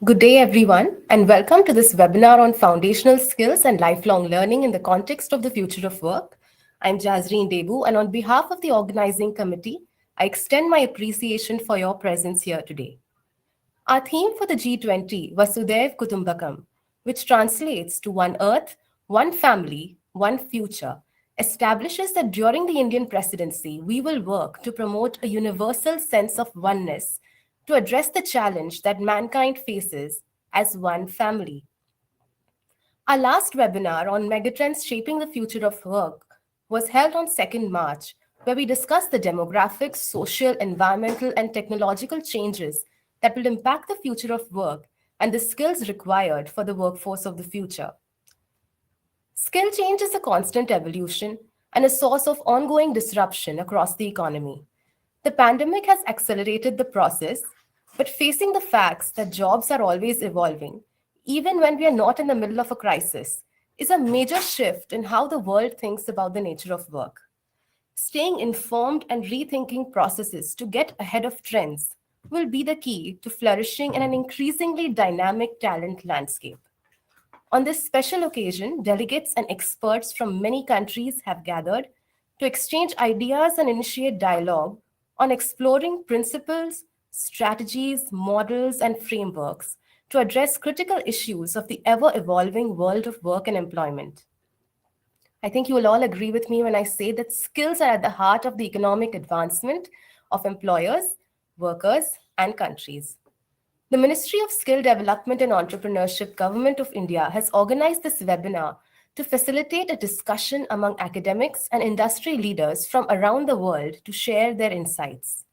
Good day, everyone, and welcome to this webinar on foundational skills and lifelong learning in the context of the future of work. I'm Jazreen Debu, and on behalf of the organizing committee, I extend my appreciation for your presence here today. Our theme for the G20 was Vasudhaiv Kutumbakam, which translates to One Earth, One Family, One Future, establishes that during the Indian presidency, we will work to promote a universal sense of oneness to address the challenge that mankind faces as one family. Our last webinar on megatrends shaping the future of work was held on 2nd March, where we discussed the demographic, social, environmental, and technological changes that will impact the future of work and the skills required for the workforce of the future. Skill change is a constant evolution and a source of ongoing disruption across the economy. The pandemic has accelerated the process, but facing the facts that jobs are always evolving, even when we are not in the middle of a crisis, is a major shift in how the world thinks about the nature of work. Staying informed and rethinking processes to get ahead of trends will be the key to flourishing in an increasingly dynamic talent landscape. On this special occasion, delegates and experts from many countries have gathered to exchange ideas and initiate dialogue on exploring principles, strategies, models, and frameworks to address critical issues of the ever evolving world of work and employment. I think you will all agree with me when I say that skills are at the heart of the economic advancement of employers, workers, and countries. The Ministry of Skill Development and Entrepreneurship, Government of India, has organized this webinar to facilitate a discussion among academics and industry leaders from around the world to share their insights.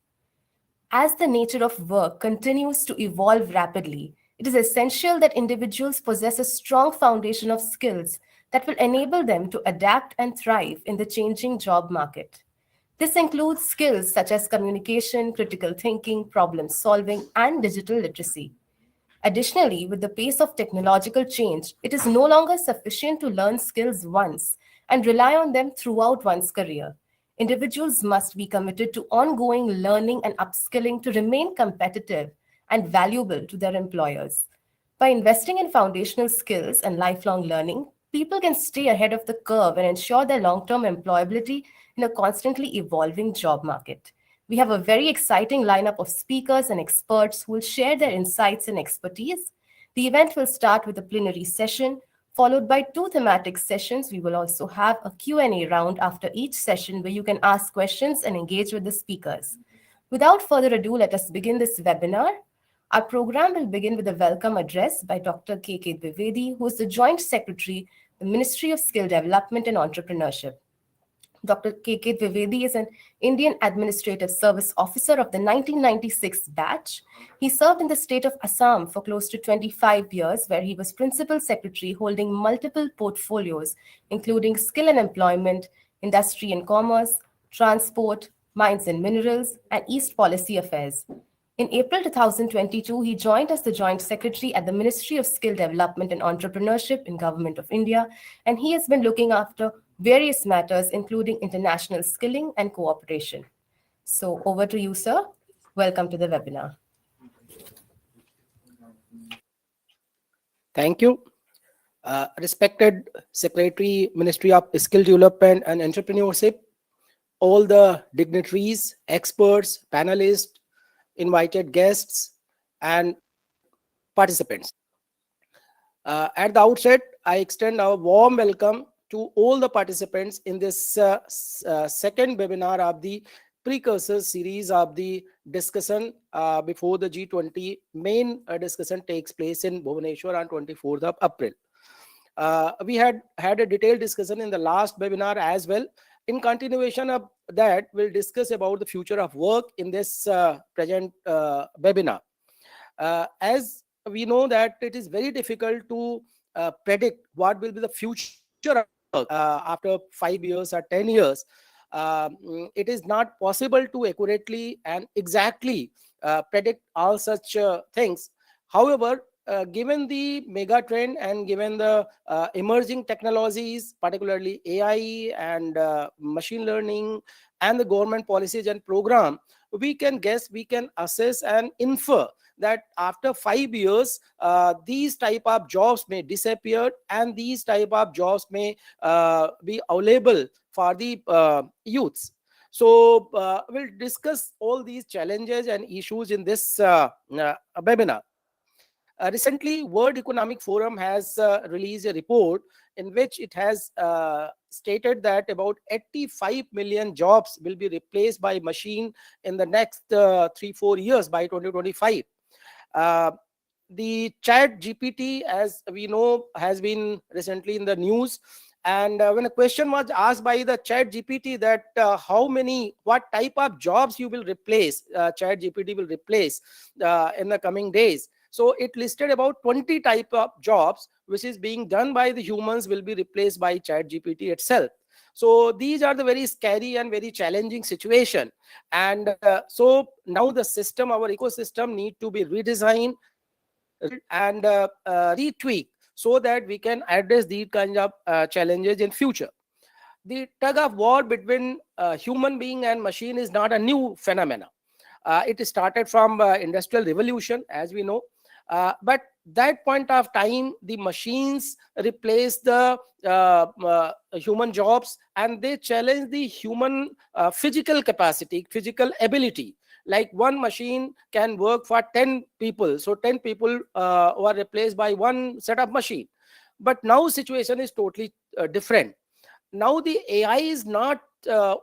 As the nature of work continues to evolve rapidly, it is essential that individuals possess a strong foundation of skills that will enable them to adapt and thrive in the changing job market. This includes skills such as communication, critical thinking, problem solving, and digital literacy. Additionally, with the pace of technological change, it is no longer sufficient to learn skills once and rely on them throughout one's career. Individuals must be committed to ongoing learning and upskilling to remain competitive and valuable to their employers. By investing in foundational skills and lifelong learning, people can stay ahead of the curve and ensure their long term employability in a constantly evolving job market. We have a very exciting lineup of speakers and experts who will share their insights and expertise. The event will start with a plenary session, followed by two thematic sessions. We will also have a Q&A round after each session where you can ask questions and engage with the speakers. Without further ado, let us begin this webinar. Our program will begin with a welcome address by Dr. K.K. Dwivedi, who is the Joint Secretary, the Ministry of Skill Development and Entrepreneurship. Dr. K.K. Dwivedi is an Indian Administrative Service Officer of the 1996 batch. He served in the state of Assam for close to 25 years, where he was Principal Secretary holding multiple portfolios, including Skill and Employment, Industry and Commerce, Transport, Mines and Minerals, and East Policy Affairs. In April 2022, he joined as the Joint Secretary at the Ministry of Skill Development and Entrepreneurship in Government of India, and he has been looking after various matters, including international skilling and cooperation. So over to you, sir. Welcome to the webinar. Thank you. Respected Secretary, Ministry of Skill Development and Entrepreneurship, all the dignitaries, experts, panelists, invited guests, and participants. At the outset, I extend our warm welcome to all the participants in this second webinar of the precursor series of the discussion before the G20 main discussion takes place in Bhubaneswar on 24th of April. We had a detailed discussion in the last webinar as well. In continuation of that, we'll discuss about the future of work in this present webinar. As we know that it is very difficult to predict what will be the future of work after 5 years or 10 years. It is not possible to accurately and exactly predict all such things. However, given the mega trend and given the emerging technologies, particularly AI and machine learning and the government policies and program, we can guess, we can assess and infer that after 5 years, these type of jobs may disappear, and these type of jobs may be available for the youths. So we'll discuss all these challenges and issues in this webinar. Recently, World Economic Forum has released a report in which it has stated that about 85 million jobs will be replaced by machine in the next 3-4 years by 2025. Uh, the chat GPT, as we know, has been recently in the news. And when a question was asked by the chat GPT that what type of jobs you will replace, chat GPT will replace in the coming days. So it listed about 20 type of jobs which is being done by the humans will be replaced by chat GPT itself. So these are the very scary and very challenging situation. And so now the system, our ecosystem need to be redesigned, and retweak, so that we can address these kinds of challenges in future. The tug of war between human being and machine is not a new phenomena. It started from industrial revolution, as we know. But that point of time, the machines replaced the human jobs, and they challenge the human physical capacity, physical ability. Like one machine can work for 10 people, so 10 people were replaced by one set of machine. But now situation is totally different. Now the AI is not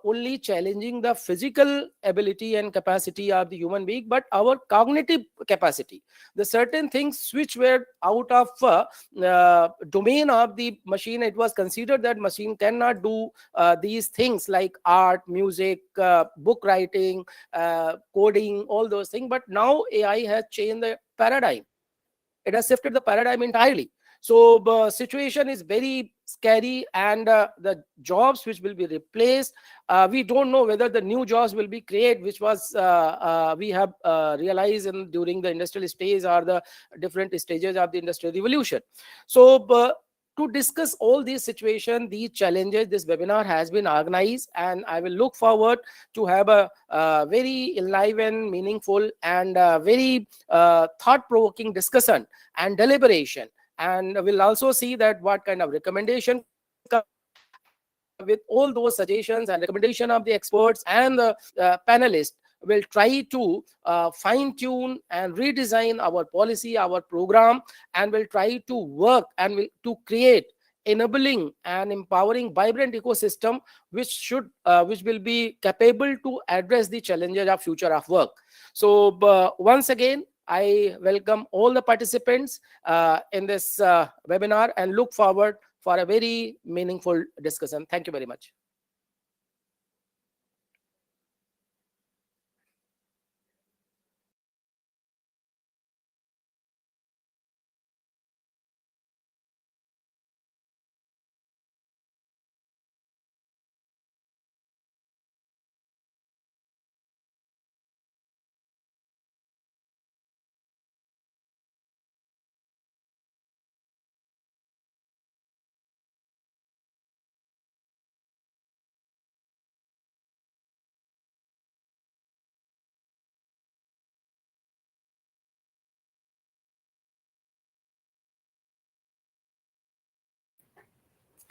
only challenging the physical ability and capacity of the human being, but our cognitive capacity. The certain things which were out of domain of the machine, it was considered that machine cannot do these things like art, music, book writing, coding, all those things. But now AI has changed the paradigm. It has shifted the paradigm entirely. So the situation is very scary, and the jobs which will be replaced, we don't know whether the new jobs will be created, which was we have realized during the industrial stage or the different stages of the industrial revolution. So to discuss all these situations, these challenges, this webinar has been organized, and I will look forward to have a very enlivened, meaningful, and very thought-provoking discussion and deliberation. And we'll also see that what kind of recommendation come up, and with all those suggestions and recommendation of the experts and the panelists, will try to fine tune and redesign our policy, our program, and will try to work and will to create enabling and empowering vibrant ecosystem which will be capable to address the challenges of future of work. So once again, I welcome all the participants in this webinar, and look forward for a very meaningful discussion. Thank you very much.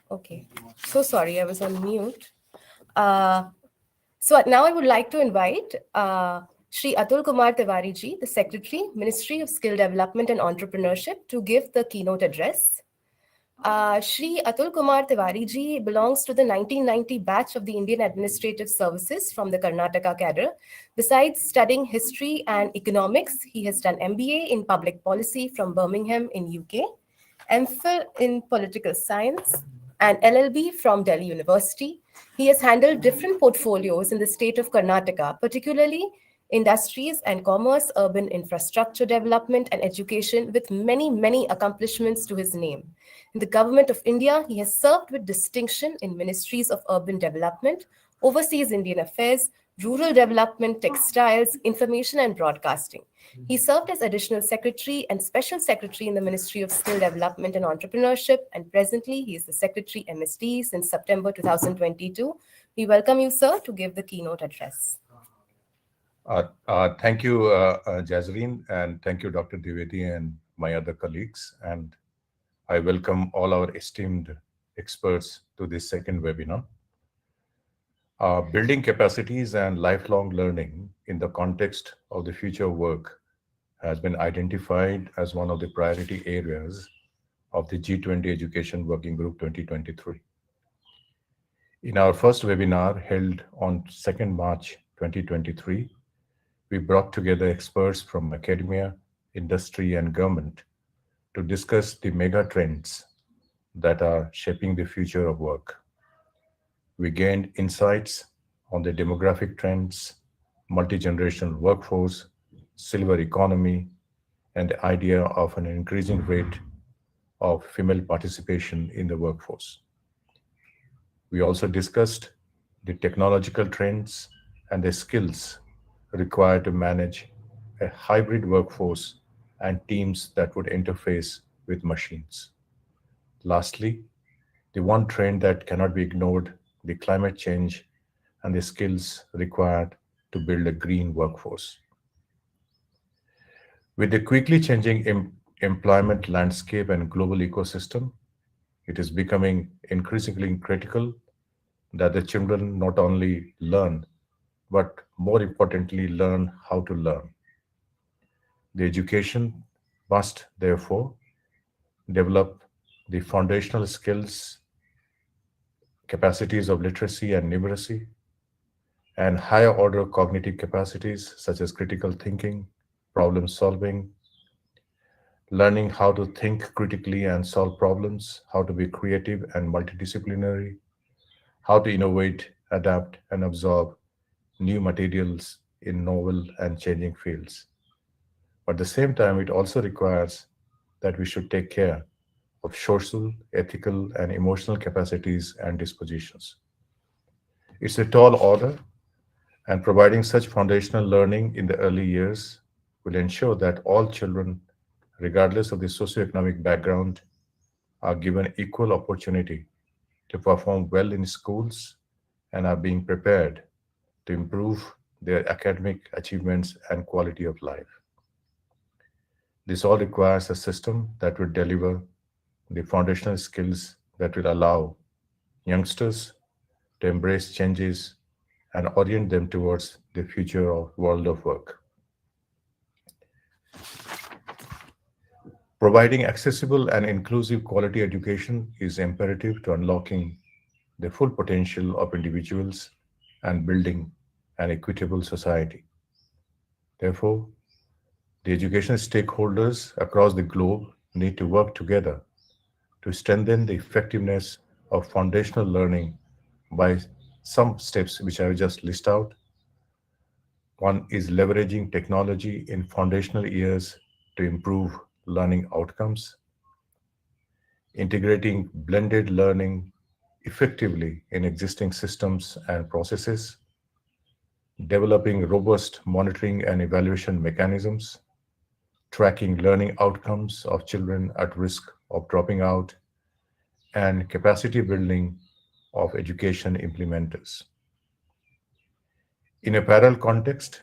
Okay. So sorry, I was on mute. Uh, so now I would like to invite Shri Atul Kumar Tiwari ji, the Secretary, Ministry of Skill Development and Entrepreneurship, to give the keynote address. Shri Atul Kumar Tiwari ji belongs to the 1990 batch of the Indian Administrative Services from the Karnataka cadre. Besides studying history and economics, he has done MBA in public policy from Birmingham in UK, MPhil in political science, and LLB from Delhi University. He has handled different portfolios in the state of Karnataka, particularly industries and commerce, urban infrastructure development, and education, with many, many accomplishments to his name. In the Government of India, he has served with distinction in ministries of urban development, overseas Indian affairs, rural development, textiles, information and broadcasting. He served as additional secretary and special secretary in the Ministry of Skill Development and Entrepreneurship, and presently he is the secretary MSD since September 2022. We welcome you, sir, to give the keynote address. Thank you, Jazreen, and thank you, Dr. Dwivedi, and my other colleagues. And I welcome all our esteemed experts to this second webinar. Building capacities and lifelong learning in the context of the future work has been identified as one of the priority areas of the G20 Education Working Group 2023. In our first webinar held on 2nd March 2023, we brought together experts from academia, industry, and government to discuss the mega trends that are shaping the future of work. We gained insights on the demographic trends, multi generational workforce, silver economy, and the idea of an increasing rate of female participation in the workforce. We also discussed the technological trends and the skills required to manage a hybrid workforce and teams that would interface with machines. Lastly, the one trend that cannot be ignored, the climate change and the skills required to build a green workforce. With the quickly changing employment landscape and global ecosystem, it is becoming increasingly critical that the children not only learn, but more importantly, learn how to learn. The education must, therefore, develop the foundational skills, capacities of literacy and numeracy, and higher order cognitive capacities such as critical thinking, problem solving, learning how to think critically and solve problems, how to be creative and multidisciplinary, how to innovate, adapt, and absorb new materials in novel and changing fields. But at the same time, it also requires that we should take care of social, ethical, and emotional capacities and dispositions. It's a tall order, and providing such foundational learning in the early years will ensure that all children, regardless of the socioeconomic background, are given equal opportunity to perform well in schools and are being prepared to improve their academic achievements and quality of life. This all requires a system that will deliver the foundational skills that will allow youngsters to embrace changes and orient them towards the future of world of work. Providing accessible and inclusive quality education is imperative to unlocking the full potential of individuals and building an equitable society. Therefore, the education stakeholders across the globe need to work together to strengthen the effectiveness of foundational learning by some steps which I will just list out. One is leveraging technology in foundational years to improve learning outcomes, integrating blended learning effectively in existing systems and processes, developing robust monitoring and evaluation mechanisms, tracking learning outcomes of children at risk of dropping out, and capacity building of education implementers. In a parallel context,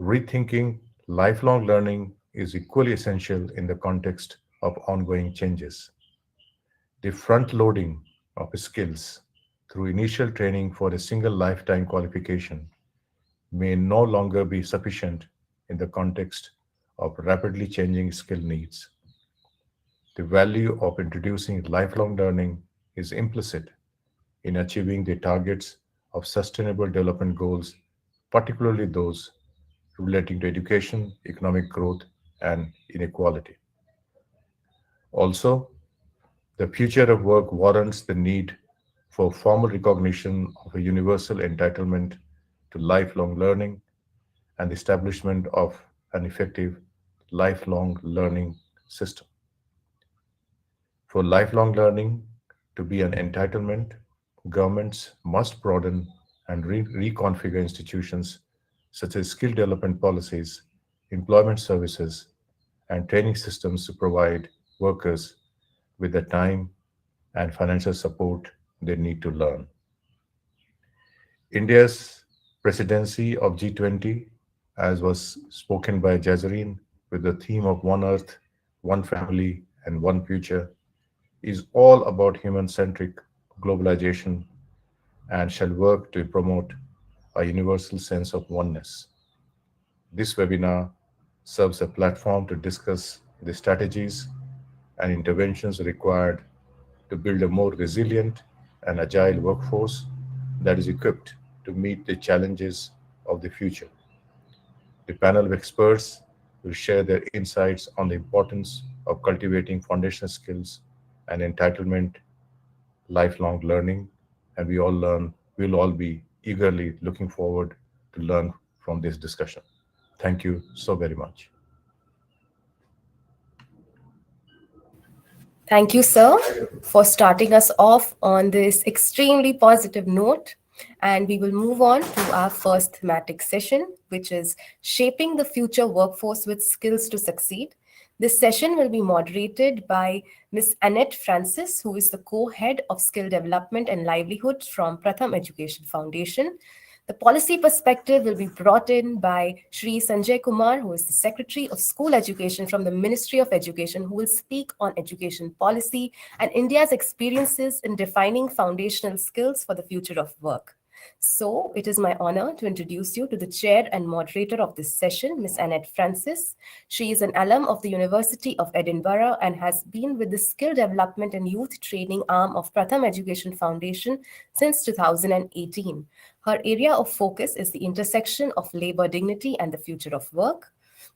rethinking lifelong learning is equally essential in the context of ongoing changes. The front loading of skills through initial training for a single lifetime qualification may no longer be sufficient in the context of rapidly changing skill needs. The value of introducing lifelong learning is implicit in achieving the targets of Sustainable Development Goals, particularly those relating to education, economic growth, and inequality. Also, the future of work warrants the need for formal recognition of a universal entitlement to lifelong learning and the establishment of an effective lifelong learning system. For lifelong learning to be an entitlement, governments must broaden and reconfigure institutions such as skill development policies, employment services, and training systems to provide workers with the time and financial support they need to learn. India's presidency of G20 as was spoken by Jazareen, with the theme of One Earth, One Family, and One Future, is all about human centric globalization and shall work to promote a universal sense of oneness. This webinar serves a platform to discuss the strategies and interventions required to build a more resilient and agile workforce that is equipped to meet the challenges of the future. The panel of experts will share their insights on the importance of cultivating foundational skills and entitlement, lifelong learning, and we'll all be eagerly looking forward to learn from this discussion. Thank you so very much. Thank you, sir, for starting us off on this extremely positive note. And we will move on to our first thematic session, which is Shaping the Future Workforce with Skills to Succeed. This session will be moderated by Ms. Annette Francis, who is the co-head of Skill Development and Livelihood from Pratham Education Foundation. The policy perspective will be brought in by Shri Sanjay Kumar, who is the Secretary of School Education from the Ministry of Education, who will speak on education policy and India's experiences in defining foundational skills for the future of work. So it is my honor to introduce you to the chair and moderator of this session, Ms. Annette Francis. She is an alum of the University of Edinburgh and has been with the Skill Development and Youth Training arm of Pratham Education Foundation since 2018. Her area of focus is the intersection of labor dignity and the future of work.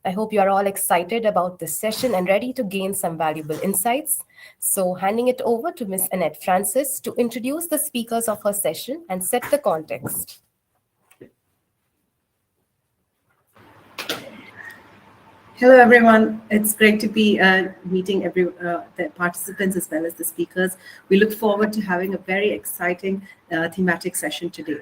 I hope you are all excited about this session and ready to gain some valuable insights. So handing it over to Ms. Annette Francis to introduce the speakers of her session and set the context. Hello, everyone. It's great to be meeting the participants as well as the speakers. We look forward to having a very exciting thematic session today.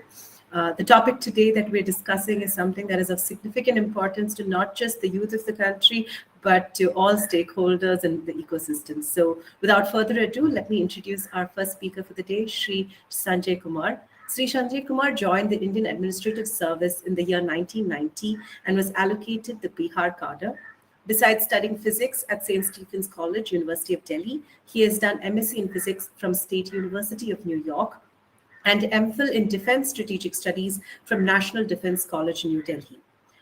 The topic today that we're discussing is something that is of significant importance to not just the youth of the country, but to all stakeholders in the ecosystem. So without further ado, let me introduce our first speaker for the day, Shri Sanjay Kumar. Sri Sanjay Kumar joined the Indian Administrative Service in the year 1990 and was allocated the Bihar cadre. Besides studying physics at St. Stephen's College, University of Delhi, he has done MSc in Physics from State University of New York and MPhil in Defense Strategic Studies from National Defense College, New Delhi.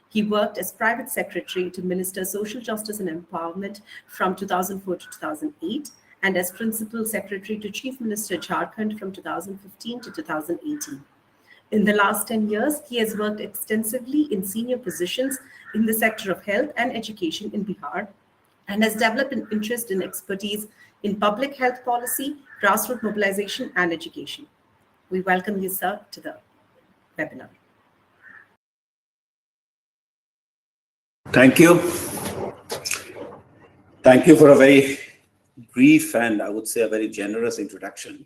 He worked as private secretary to Minister Social Justice and Empowerment from 2004 to 2008 and as principal secretary to Chief Minister Jharkhand from 2015 to 2018. In the last 10 years, he has worked extensively in senior positions in the sector of health and education in Bihar and has developed an interest and expertise in public health policy, grassroots mobilization, and education. We welcome you, sir, to the webinar. Thank you. Thank you for a very brief and I would say a very generous introduction.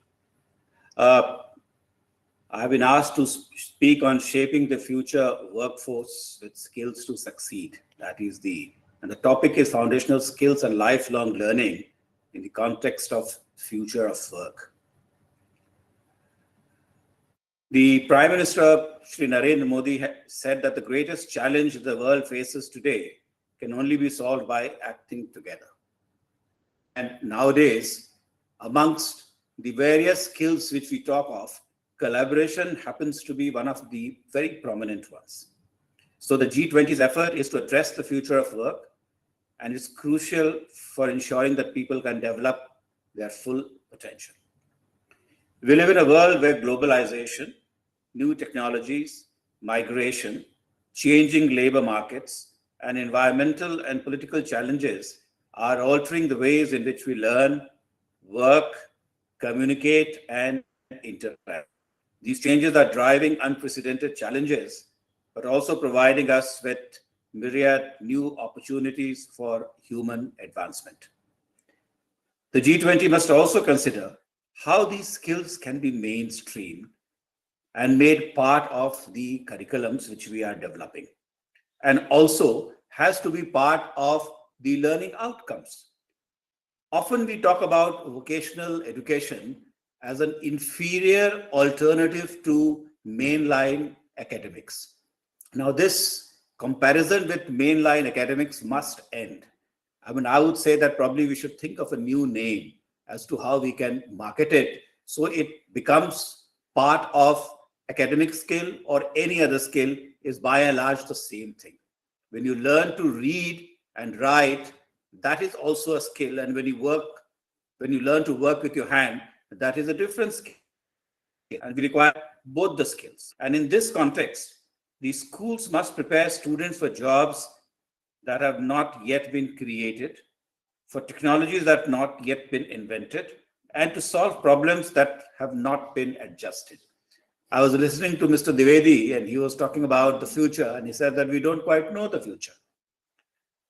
I've been asked to speak on shaping the future workforce with skills to succeed. And the topic is foundational skills and lifelong learning in the context of future of work. The Prime Minister, Shri Narendra Modi, said that the greatest challenge the world faces today can only be solved by acting together. And nowadays, amongst the various skills which we talk of, collaboration happens to be one of the very prominent ones. So the G20's effort is to address the future of work, and it's crucial for ensuring that people can develop their full potential. We live in a world where globalization, new technologies, migration, changing labor markets, and environmental and political challenges are altering the ways in which we learn, work, communicate, and interact. These changes are driving unprecedented challenges, but also providing us with myriad new opportunities for human advancement. The G20 must also consider how these skills can be mainstreamed and made part of the curriculums which we are developing, and also has to be part of the learning outcomes. Often we talk about vocational education as an inferior alternative to mainline academics. Now, this comparison with mainline academics must end. I mean, I would say that probably we should think of a new name as to how we can market it so it becomes part of academic skill or any other skill is by and large the same thing. When you learn to read and write, that is also a skill. And when you learn to work with your hand, that is a different skill. And we require both the skills. And in this context, the schools must prepare students for jobs that have not yet been created, for technologies that have not yet been invented, and to solve problems that have not been adjusted. I was listening to Mr. Dwivedi, and he was talking about the future, and he said that we don't quite know the future.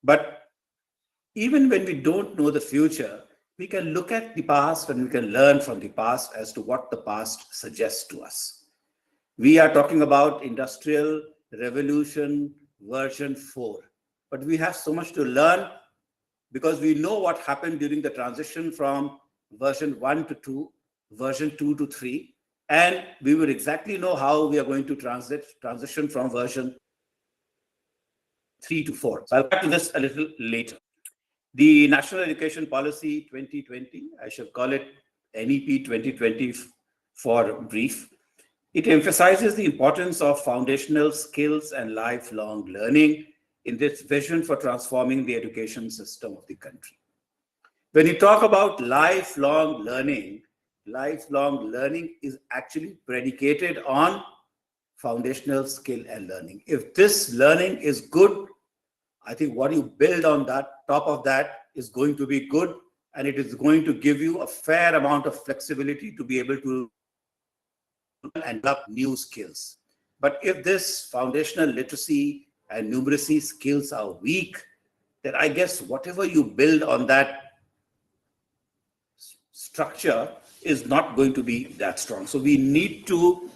But even when we don't know the future, we can look at the past and we can learn from the past as to what the past suggests to us. We are talking about Industrial Revolution version 4, but we have so much to learn because we know what happened during the transition from version 1 to 2, version 2 to 3, and we will exactly know how we are going to transition from version 3 to 4. So I'll get to this a little later. The National Education Policy 2020, I shall call it NEP 2020 for brief, it emphasizes the importance of foundational skills and lifelong learning in this vision for transforming the education system of the country. When you talk about lifelong learning is actually predicated on foundational skill and learning. If this learning is good, I think what you build on that, top of that, is going to be good, and it is going to give you a fair amount of flexibility to be able to and develop new skills. But if this foundational literacy and numeracy skills are weak, then I guess whatever you build on that structure is not going to be that strong. So we need to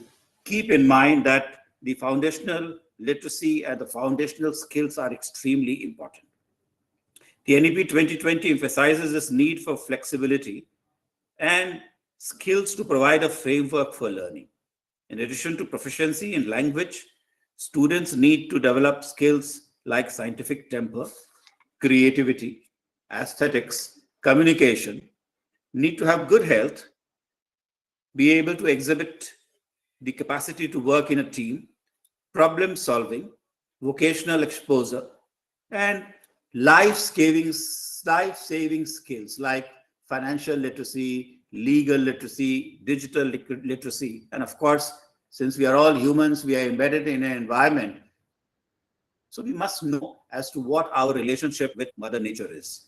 keep in mind that the foundational literacy and the foundational skills are extremely important. The NEP 2020 emphasizes this need for flexibility and skills to provide a framework for learning. In addition to proficiency in language, students need to develop skills like scientific temper, creativity, aesthetics, communication, need to have good health, be able to exhibit the capacity to work in a team, problem solving, vocational exposure, and life-saving skills like financial literacy, legal literacy, digital literacy. And of course, since we are all humans, we are embedded in an environment. So we must know as to what our relationship with Mother Nature is.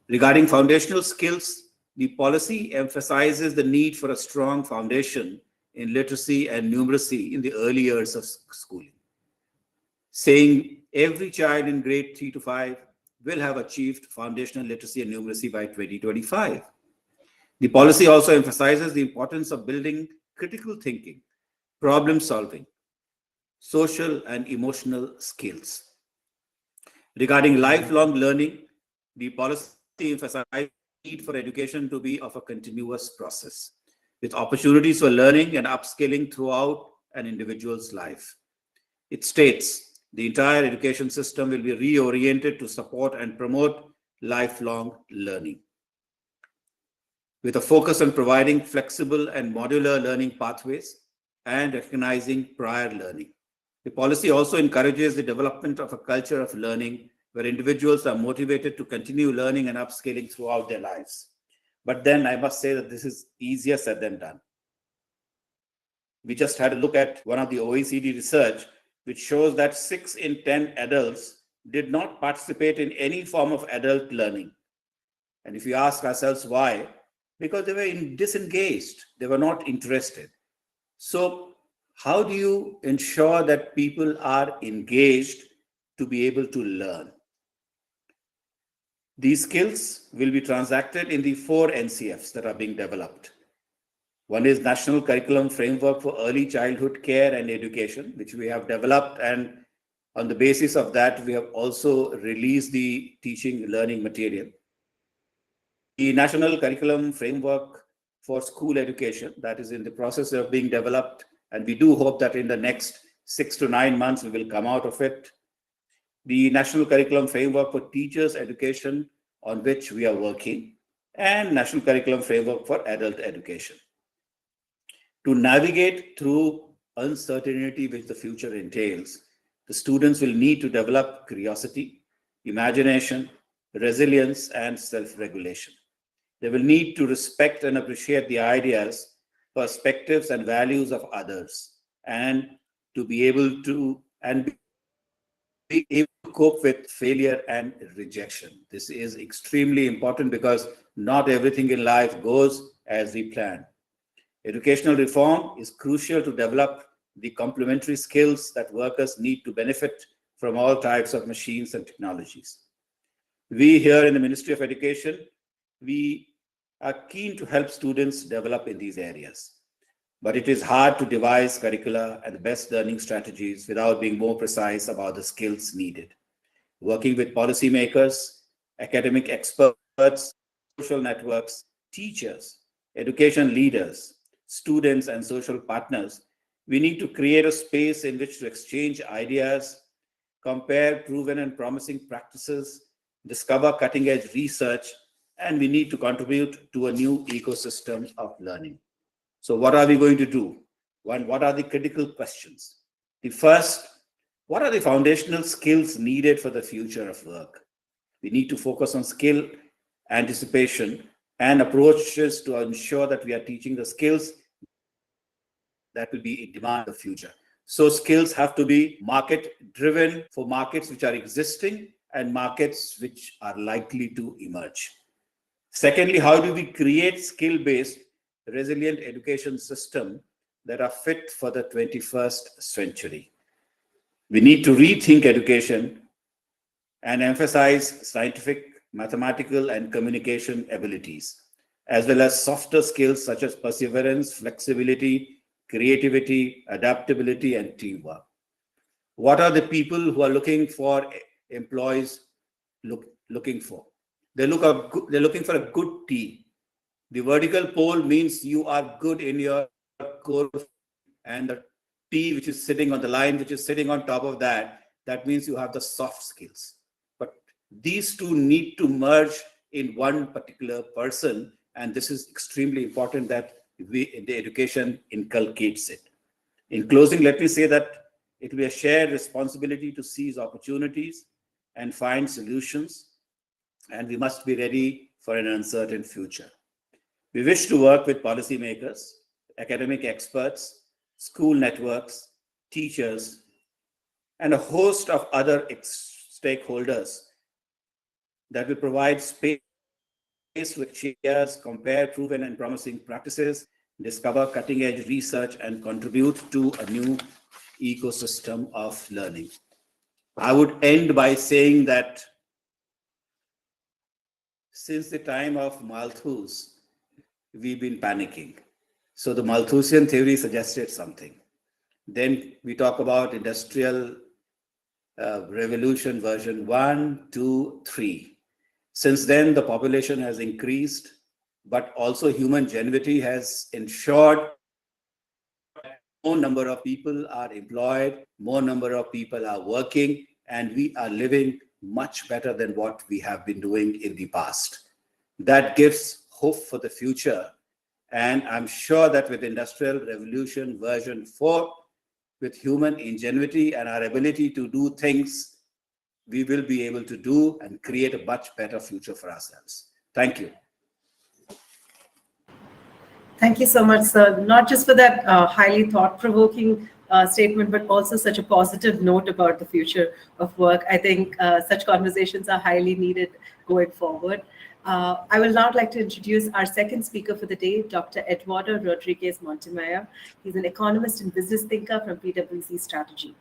Regarding foundational skills, the policy emphasizes the need for a strong foundation in literacy and numeracy in the early years of schooling, saying every child in grade 3 to 5 will have achieved foundational literacy and numeracy by 2025. The policy also emphasizes the importance of building critical thinking, problem solving, social and emotional skills. Regarding lifelong learning, the policy emphasizes the need for education to be of a continuous process, with opportunities for learning and upskilling throughout an individual's life. It states the entire education system will be reoriented to support and promote lifelong learning, with a focus on providing flexible and modular learning pathways and recognizing prior learning. The policy also encourages the development of a culture of learning where individuals are motivated to continue learning and upscaling throughout their lives. But then I must say that this is easier said than done. We just had a look at one of the OECD research, which shows that 6 in 10 adults did not participate in any form of adult learning. And if you ask ourselves why, because they were disengaged, they were not interested. So how do you ensure that people are engaged to be able to learn? These skills will be transacted in the 4 NCFs that are being developed. One is National Curriculum Framework for Early Childhood Care and Education, which we have developed, and on the basis of that, we have also released the teaching learning material. The National Curriculum Framework for School Education, that is in the process of being developed, and we do hope that in the next 6 to 9 months, we will come out of it. the National Curriculum Framework for Teachers Education, on which we are working, and National Curriculum Framework for Adult Education. To navigate through uncertainty which the future entails, the students will need to develop curiosity, imagination, resilience, and self-regulation. They will need to respect and appreciate the ideas, perspectives, and values of others, and to be able to cope with failure and rejection. This is extremely important because not everything in life goes as we plan. Educational reform is crucial to develop the complementary skills that workers need to benefit from all types of machines and technologies. We here in the Ministry of Education, we are keen to help students develop in these areas. But it is hard to devise curricula and the best learning strategies without being more precise about the skills needed. Working with policymakers, academic experts, social networks, teachers, education leaders, students, and social partners, we need to create a space in which to exchange ideas, compare proven and promising practices, discover cutting-edge research, and we need to contribute to a new ecosystem of learning. So what are we going to do? One, what are the critical questions? The first, what are the foundational skills needed for the future of work? We need to focus on skill anticipation and approaches to ensure that we are teaching the skills that will be in demand in the future. So skills have to be market driven for markets which are existing and markets which are likely to emerge. Secondly, how do we create skill-based, resilient education system that are fit for the 21st century? We need to rethink education and emphasize scientific, mathematical, and communication abilities, as well as softer skills such as perseverance, flexibility, creativity, adaptability, and teamwork. What are the people who are looking for employees looking for? They're looking for a good team. The vertical pole means you are good in your core, and the T which is sitting on the line, which is sitting on top of that, that means you have the soft skills. But these two need to merge in one particular person, and this is extremely important that the education inculcates it. In closing, let me say that it will be a shared responsibility to seize opportunities and find solutions, and we must be ready for an uncertain future. We wish to work with policymakers, academic experts, school networks, teachers, and a host of other stakeholders that will provide space with shares, compare proven and promising practices, discover cutting-edge research, and contribute to a new ecosystem of learning. I would end by saying that since the time of Malthus, we've been panicking. So the Malthusian theory suggested something. Then we talk about industrial revolution version 1, 2, 3. Since then, the population has increased, but also human ingenuity has ensured more number of people are employed, more number of people are working, and we are living much better than what we have been doing in the past. That gives hope for the future. And I'm sure that with Industrial Revolution version 4, with human ingenuity and our ability to do things, we will be able to do and create a much better future for ourselves. Thank you. Thank you so much, sir. Not just for that highly thought-provoking statement, but also such a positive note about the future of work. I think such conversations are highly needed going forward. I will now like to introduce our second speaker for the day, Dr. Eduardo Rodriguez Montemayor. He's an economist and business thinker from PwC Strategy.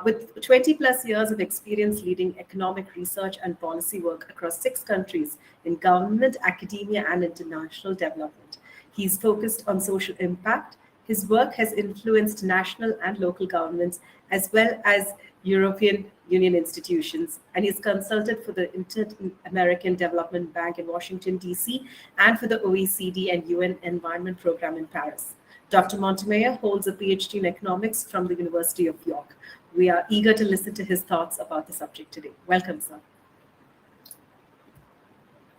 With 20 plus years of experience leading economic research and policy work across 6 countries in government, academia, and international development. He's focused on social impact. His work has influenced national and local governments, as well as European Union institutions, and he's consulted for the Inter-American Development Bank in Washington, D.C., and for the OECD and UN Environment Program in Paris. Dr. Montemayor holds a PhD in economics from the University of York. We are eager to listen to his thoughts about the subject today. Welcome, sir.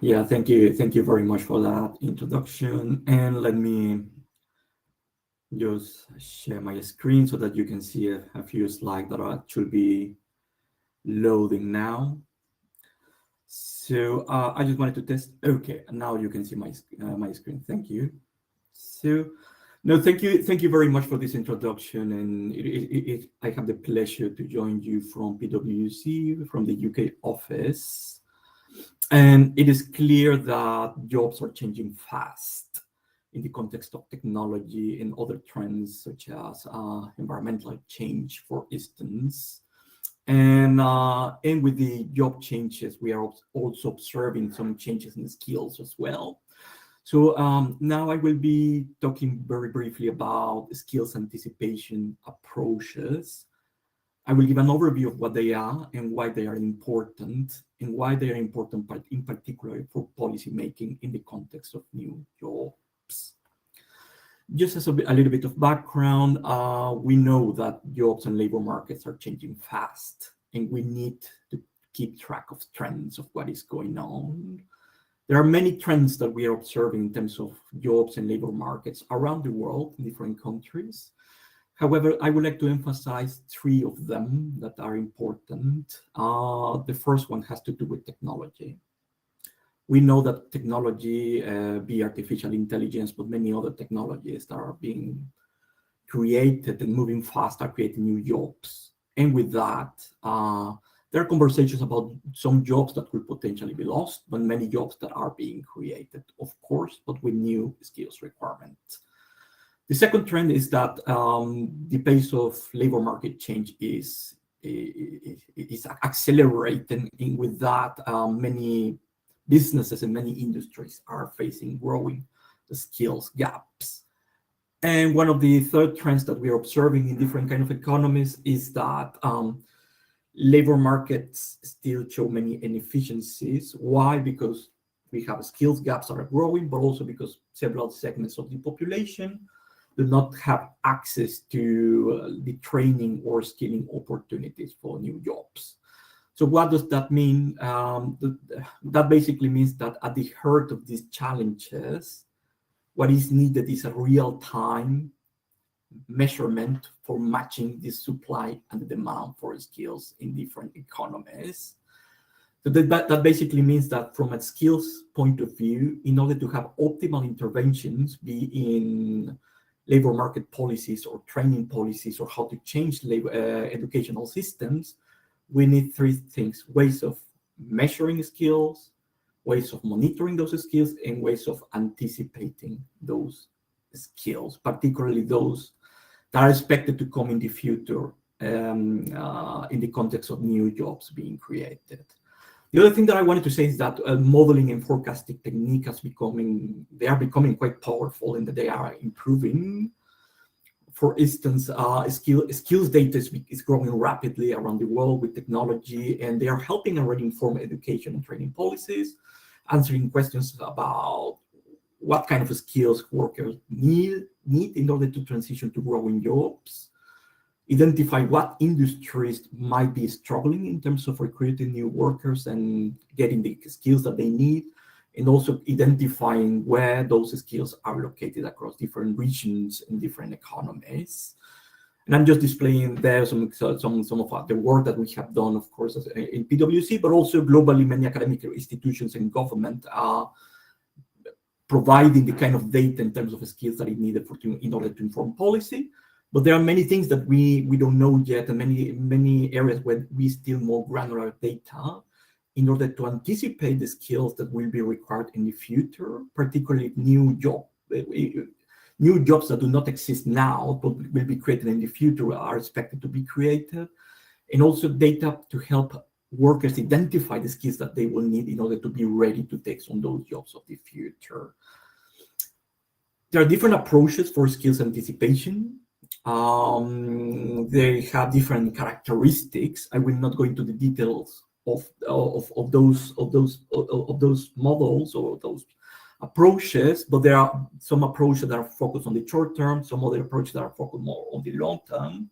Yeah, thank you. Thank you very much for that introduction. And let me just share my screen so that you can see a few slides that should be loading now. So I just wanted to test. Okay, now you can see my screen. Thank you. So no, thank you very much for this introduction. And I have the pleasure to join you from PwC, from the UK office. And it is clear that jobs are changing fast in the context of technology and other trends such as environmental change, for instance. And with the job changes, we are also observing some changes in skills as well. So now I will be talking very briefly about skills anticipation approaches. I will give an overview of what they are and why they are important, and why they are important in particular for policy making in the context of new jobs. Just as a little bit of background, we know that jobs and labor markets are changing fast, and we need to keep track of trends of what is going on. There are many trends that we are observing in terms of jobs and labor markets around the world in different countries. However, I would like to emphasize three of them that are important. The first one has to do with technology. We know that technology, be artificial intelligence, but many other technologies that are being created and moving fast are creating new jobs. And with that, there are conversations about some jobs that will potentially be lost, but many jobs that are being created, of course, but with new skills requirements. The second trend is that the pace of labor market change is accelerating. And with that, many businesses and many industries are facing growing skills gaps. And one of the third trends that we are observing in different kind of economies is that labor markets still show many inefficiencies. Why? Because we have skills gaps that are growing, but also because several segments of the population do not have access to the training or skilling opportunities for new jobs. So what does that mean? That basically means that at the heart of these challenges, what is needed is a real-time measurement for matching the supply and the demand for skills in different economies. So that basically means that from a skills point of view, in order to have optimal interventions, be in labor market policies or training policies or how to change labor, educational systems, we need three things: ways of measuring skills, ways of monitoring those skills, and ways of anticipating those skills, particularly those that are expected to come in the future in the context of new jobs being created. The other thing that I wanted to say is that modeling and forecasting technique they are becoming quite powerful, and that they are improving. For instance, skills data is growing rapidly around the world with technology, and they are helping already inform education and training policies, answering questions about what kind of skills workers need in order to transition to growing jobs, identify what industries might be struggling in terms of recruiting new workers and getting the skills that they need, and also identifying where those skills are located across different regions and different economies. And I'm just displaying there some of the work that we have done, of course, in PwC, but also globally, many academic institutions and government are providing the kind of data in terms of skills that is needed in order to inform policy. But there are many things that we don't know yet, and many areas where we still more granular data in order to anticipate the skills that will be required in the future, particularly new jobs that do not exist now, but will be created in the future, are expected to be created, and also data to help workers identify the skills that they will need in order to be ready to take on those jobs of the future. There are different approaches for skills anticipation. They have different characteristics. I will not go into the details of those models or those approaches, but there are some approaches that are focused on the short term, some other approaches that are focused more on the long term.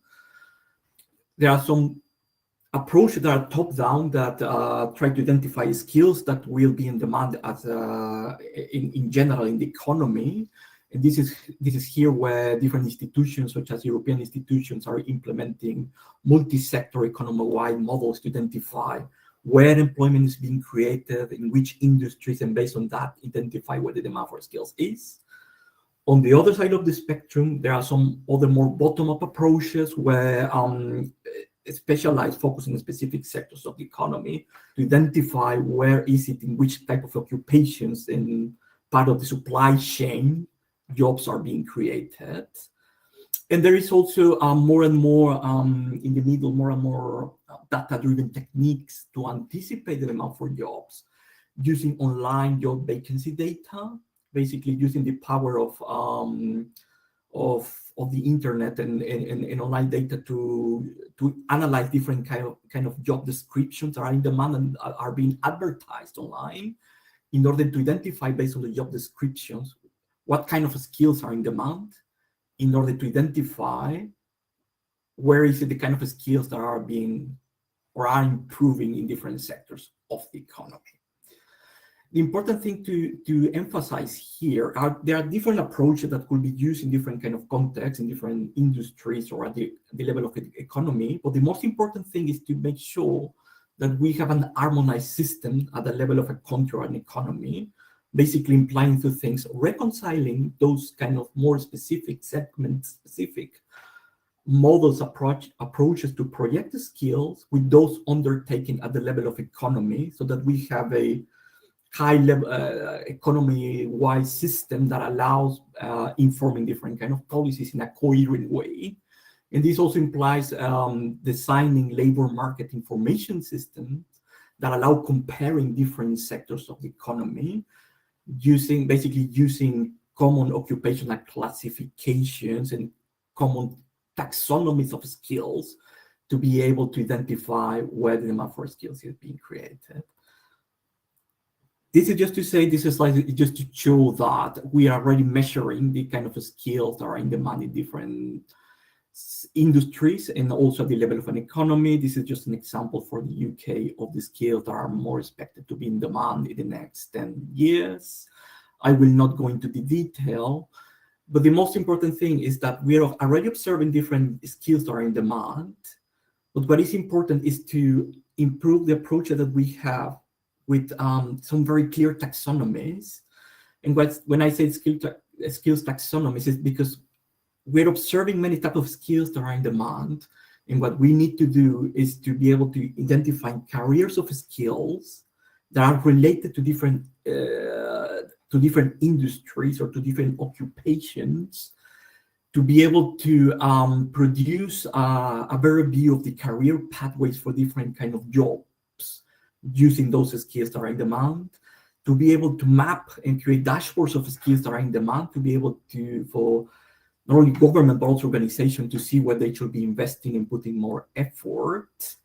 There are some approaches that are top down that try to identify skills that will be in demand as in general in the economy. And this is here where different institutions, such as European institutions, are implementing multi-sector economy-wide models to identify where employment is being created, in which industries, and based on that, identify where the demand for skills is. On the other side of the spectrum, there are some other more bottom-up approaches where specialized focus on specific sectors of the economy to identify where is it, in which type of occupations in part of the supply chain jobs are being created. And there is also more and more in the middle, more and more data-driven techniques to anticipate the demand for jobs using online job vacancy data, basically using the power of the internet and online data to analyze different kind of job descriptions that are in demand and are being advertised online in order to identify, based on the job descriptions, what kind of skills are in demand, in order to identify where is it the kind of skills that are being or are improving in different sectors of the economy. The important thing to emphasize here are there are different approaches that could be used in different kind of contexts, in different industries or at the level of the economy. But the most important thing is to make sure that we have an harmonized system at the level of a country or an economy, basically implying two things: reconciling those kind of more specific, segment-specific models, approaches to project the skills with those undertaken at the level of economy, so that we have a high-level economy-wide system that allows informing different kind of policies in a coherent way. And this also implies designing labor market information systems that allow comparing different sectors of the economy, basically using common occupational classifications and common taxonomies of skills to be able to identify where the demand for skills is being created. This is just to say, this is like just to show that we are already measuring the kind of skills that are in demand in different industries and also at the level of an economy. This is just an example for the UK of the skills that are more expected to be in demand in the next 10 years. I will not go into the detail, but the most important thing is that we are already observing different skills that are in demand. But what is important is to improve the approach that we have with some very clear taxonomies. And when I say skills taxonomies, is because we're observing many types of skills that are in demand. And what we need to do is to be able to identify careers of skills that are related to different industries or to different occupations, to be able to produce a better view of the career pathways for different kind of jobs using those skills that are in demand, to be able to map and create dashboards of skills that are in demand, to be able to, for not only government but also organization, to see where they should be investing and putting more effort.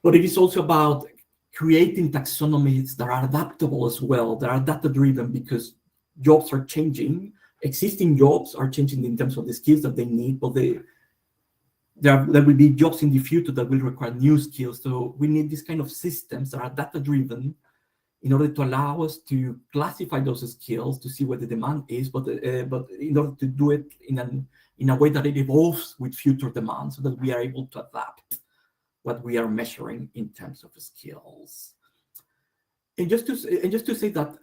But it is also about creating taxonomies that are adaptable as well, that are data-driven, because jobs are changing. Existing jobs are changing in terms of the skills that they need, but there will be jobs in the future that will require new skills. So we need this kind of systems that are data-driven in order to allow us to classify those skills, to see where the demand is, but in order to do it in a way that it evolves with future demand, so that we are able to adapt what we are measuring in terms of skills. And just to say that,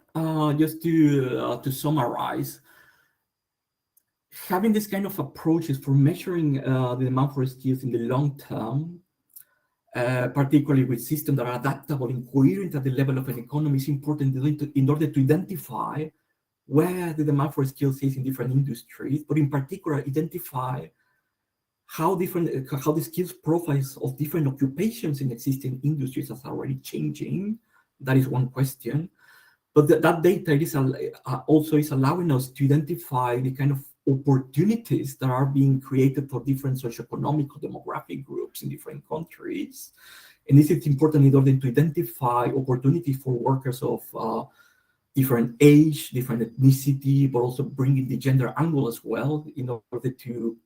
just to summarize, having this kind of approaches for measuring the demand for skills in the long term, particularly with systems that are adaptable and coherent at the level of an economy, is important in order to identify where the demand for skills is in different industries, but in particular identify how the skills profiles of different occupations in existing industries are already changing. That is one question. But that data is also allowing us to identify the kind of opportunities that are being created for different socioeconomic or demographic groups in different countries. And this is important in order to identify opportunities for workers of different age, different ethnicity, but also bringing the gender angle as well in order to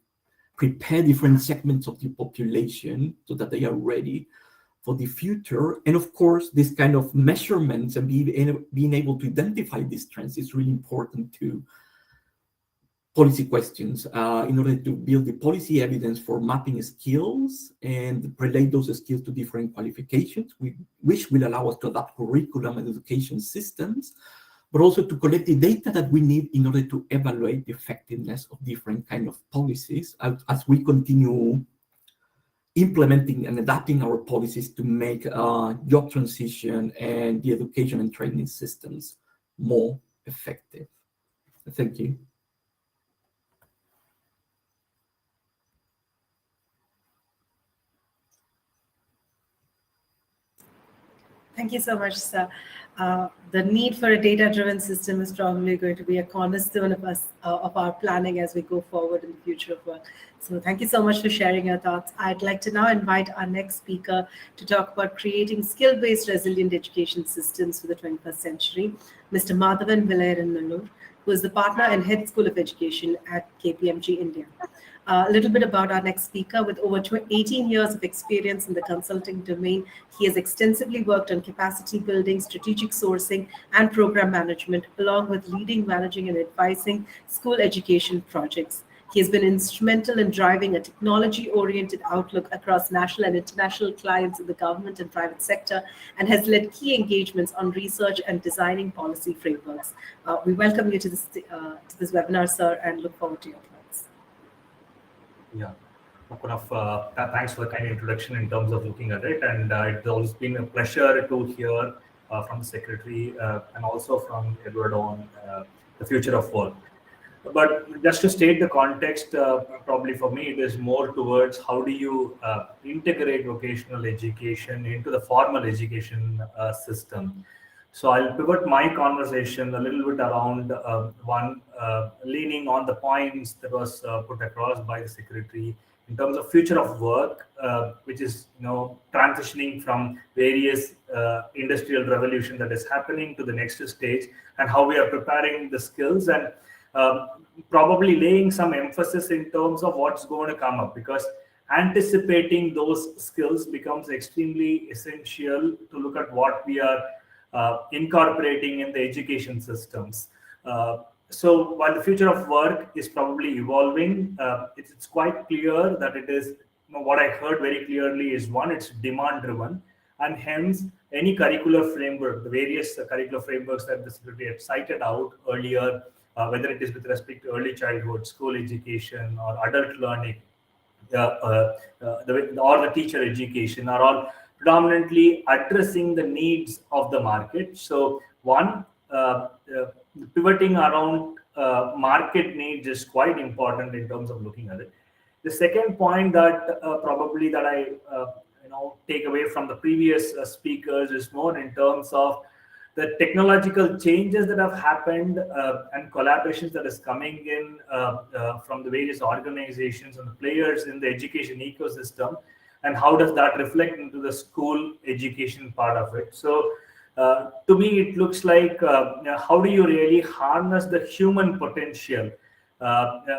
prepare different segments of the population so that they are ready for the future. And of course, this kind of measurements and being able to identify these trends is really important to policy questions in order to build the policy evidence for mapping skills and relate those skills to different qualifications, which will allow us to adapt curriculum and education systems, but also to collect the data that we need in order to evaluate the effectiveness of different kind of policies as we continue implementing and adapting our policies to make job transition and the education and training systems more effective. Thank you. Thank you so much, sir. The need for a data-driven system is probably going to be a cornerstone of our planning as we go forward in the future of work. So thank you so much for sharing your thoughts. I'd like to now invite our next speaker to talk about creating skill-based resilient education systems for the 21st century, Mr. Madhavan Villayaran, who is the partner and head school of education at KPMG India. A little bit about our next speaker. With over 18 years of experience in the consulting domain, he has extensively worked on capacity building, strategic sourcing, and program management, along with leading, managing, and advising school education projects. He has been instrumental in driving a technology-oriented outlook across national and international clients in the government and private sector, and has led key engagements on research and designing policy frameworks. We welcome you to this webinar, sir, and look forward to your thoughts. Yeah, thanks for the kind introduction in terms of looking at it, and it's always been a pleasure to hear from the Secretary and also from Edward on the future of work. But just to state the context, probably for me, it is more towards how do you integrate vocational education into the formal education system. So I'll pivot my conversation a little bit around leaning on the points that was put across by the Secretary in terms of future of work, which is transitioning from various industrial revolution that is happening to the next stage, and how we are preparing the skills and probably laying some emphasis in terms of what's going to come up, because anticipating those skills becomes extremely essential to look at what we are incorporating in the education systems. So while the future of work is probably evolving, it's quite clear that it is, what I heard very clearly is one, it's demand driven, and hence any curricular framework, the various curricular frameworks that the Secretary had cited out earlier, whether it is with respect to early childhood, school education, or adult learning, or the teacher education, are all predominantly addressing the needs of the market. So one, pivoting around market needs is quite important in terms of looking at it. The second point that probably that I take away from the previous speakers is more in terms of the technological changes that have happened and collaborations that is coming in from the various organizations and the players in the education ecosystem, and how does that reflect into the school education part of it. So to me, it looks like how do you really harness the human potential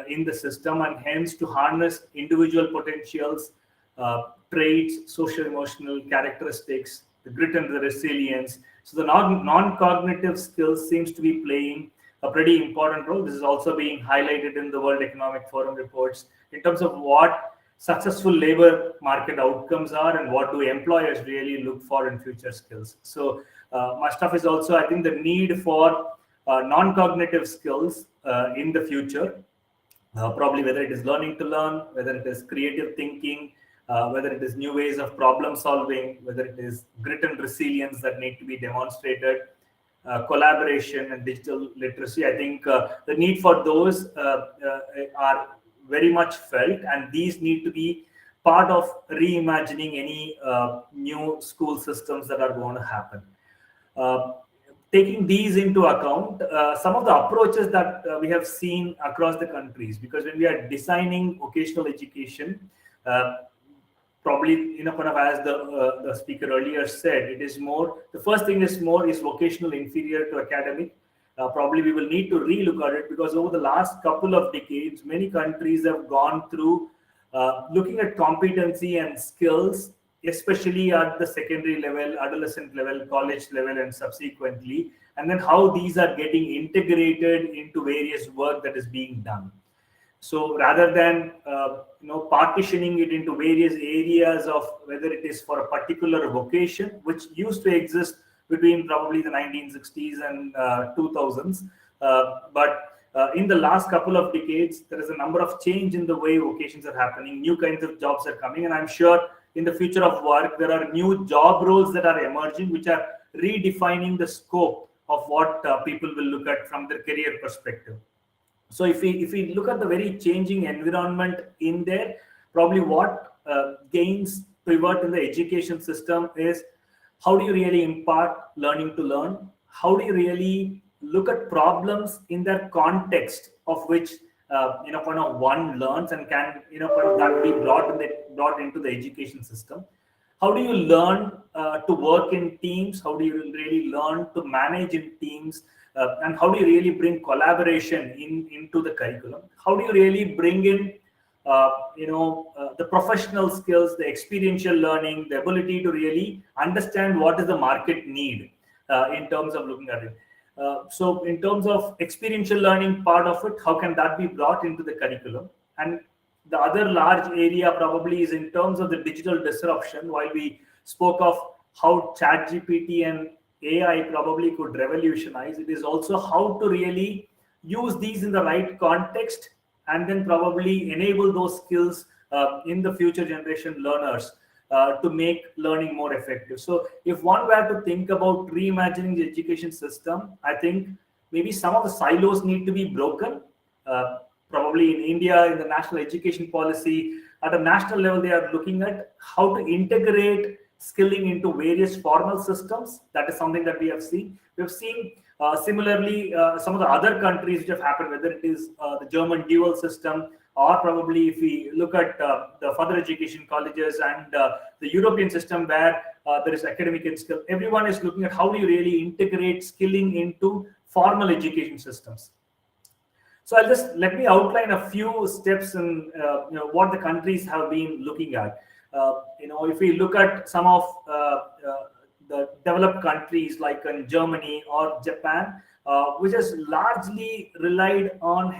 in the system, and hence to harness individual potentials, traits, social emotional characteristics, the grit and the resilience. So the non-cognitive skills seems to be playing a pretty important role. This is also being highlighted in the World Economic Forum reports in terms of what successful labor market outcomes are and what do employers really look for in future skills. So my stuff is also, I think, the need for non-cognitive skills in the future, probably whether it is learning to learn, whether it is creative thinking, whether it is new ways of problem solving, whether it is grit and resilience that need to be demonstrated, collaboration and digital literacy. I think the need for those are very much felt, and these need to be part of reimagining any new school systems that are going to happen. Taking these into account, some of the approaches that we have seen across the countries, because when we are designing vocational education, probably, kind of as the speaker earlier said, it is more, the first thing is more is vocational inferior to academic. Probably we will need to relook at it, because over the last couple of decades, many countries have gone through looking at competency and skills, especially at the secondary level, adolescent level, college level, and subsequently, and then how these are getting integrated into various work that is being done. So rather than partitioning it into various areas of whether it is for a particular vocation, which used to exist between probably the 1960s and 2000s, but in the last couple of decades, there is a number of change in the way vocations are happening. New kinds of jobs are coming, and I'm sure in the future of work, there are new job roles that are emerging, which are redefining the scope of what people will look at from their career perspective. So if we look at the very changing environment in there, probably what gains pivot in the education system is, how do you really impart learning to learn? How do you really look at problems in their context of which one learns, and can that be brought into the education system? How do you learn to work in teams? How do you really learn to manage in teams? And how do you really bring collaboration into the curriculum? How do you really bring in the professional skills, the experiential learning, the ability to really understand what is the market need in terms of looking at it? So in terms of experiential learning part of it, how can that be brought into the curriculum? And the other large area probably is in terms of the digital disruption. While we spoke of how ChatGPT and AI probably could revolutionize, it is also how to really use these in the right context, and then probably enable those skills in the future generation learners to make learning more effective. So if one were to think about reimagining the education system, I think maybe some of the silos need to be broken. Probably in India, in the national education policy, at a national level, they are looking at how to integrate skilling into various formal systems. That is something that we have seen. We've seen similarly some of the other countries which have happened, whether it is the German dual system, or probably if we look at the further education colleges and the European system, where there is academic and skill. Everyone is looking at how do you really integrate skilling into formal education systems. So let me outline a few steps in what the countries have been looking at. If we look at some of the developed countries like in Germany or Japan, which has largely relied on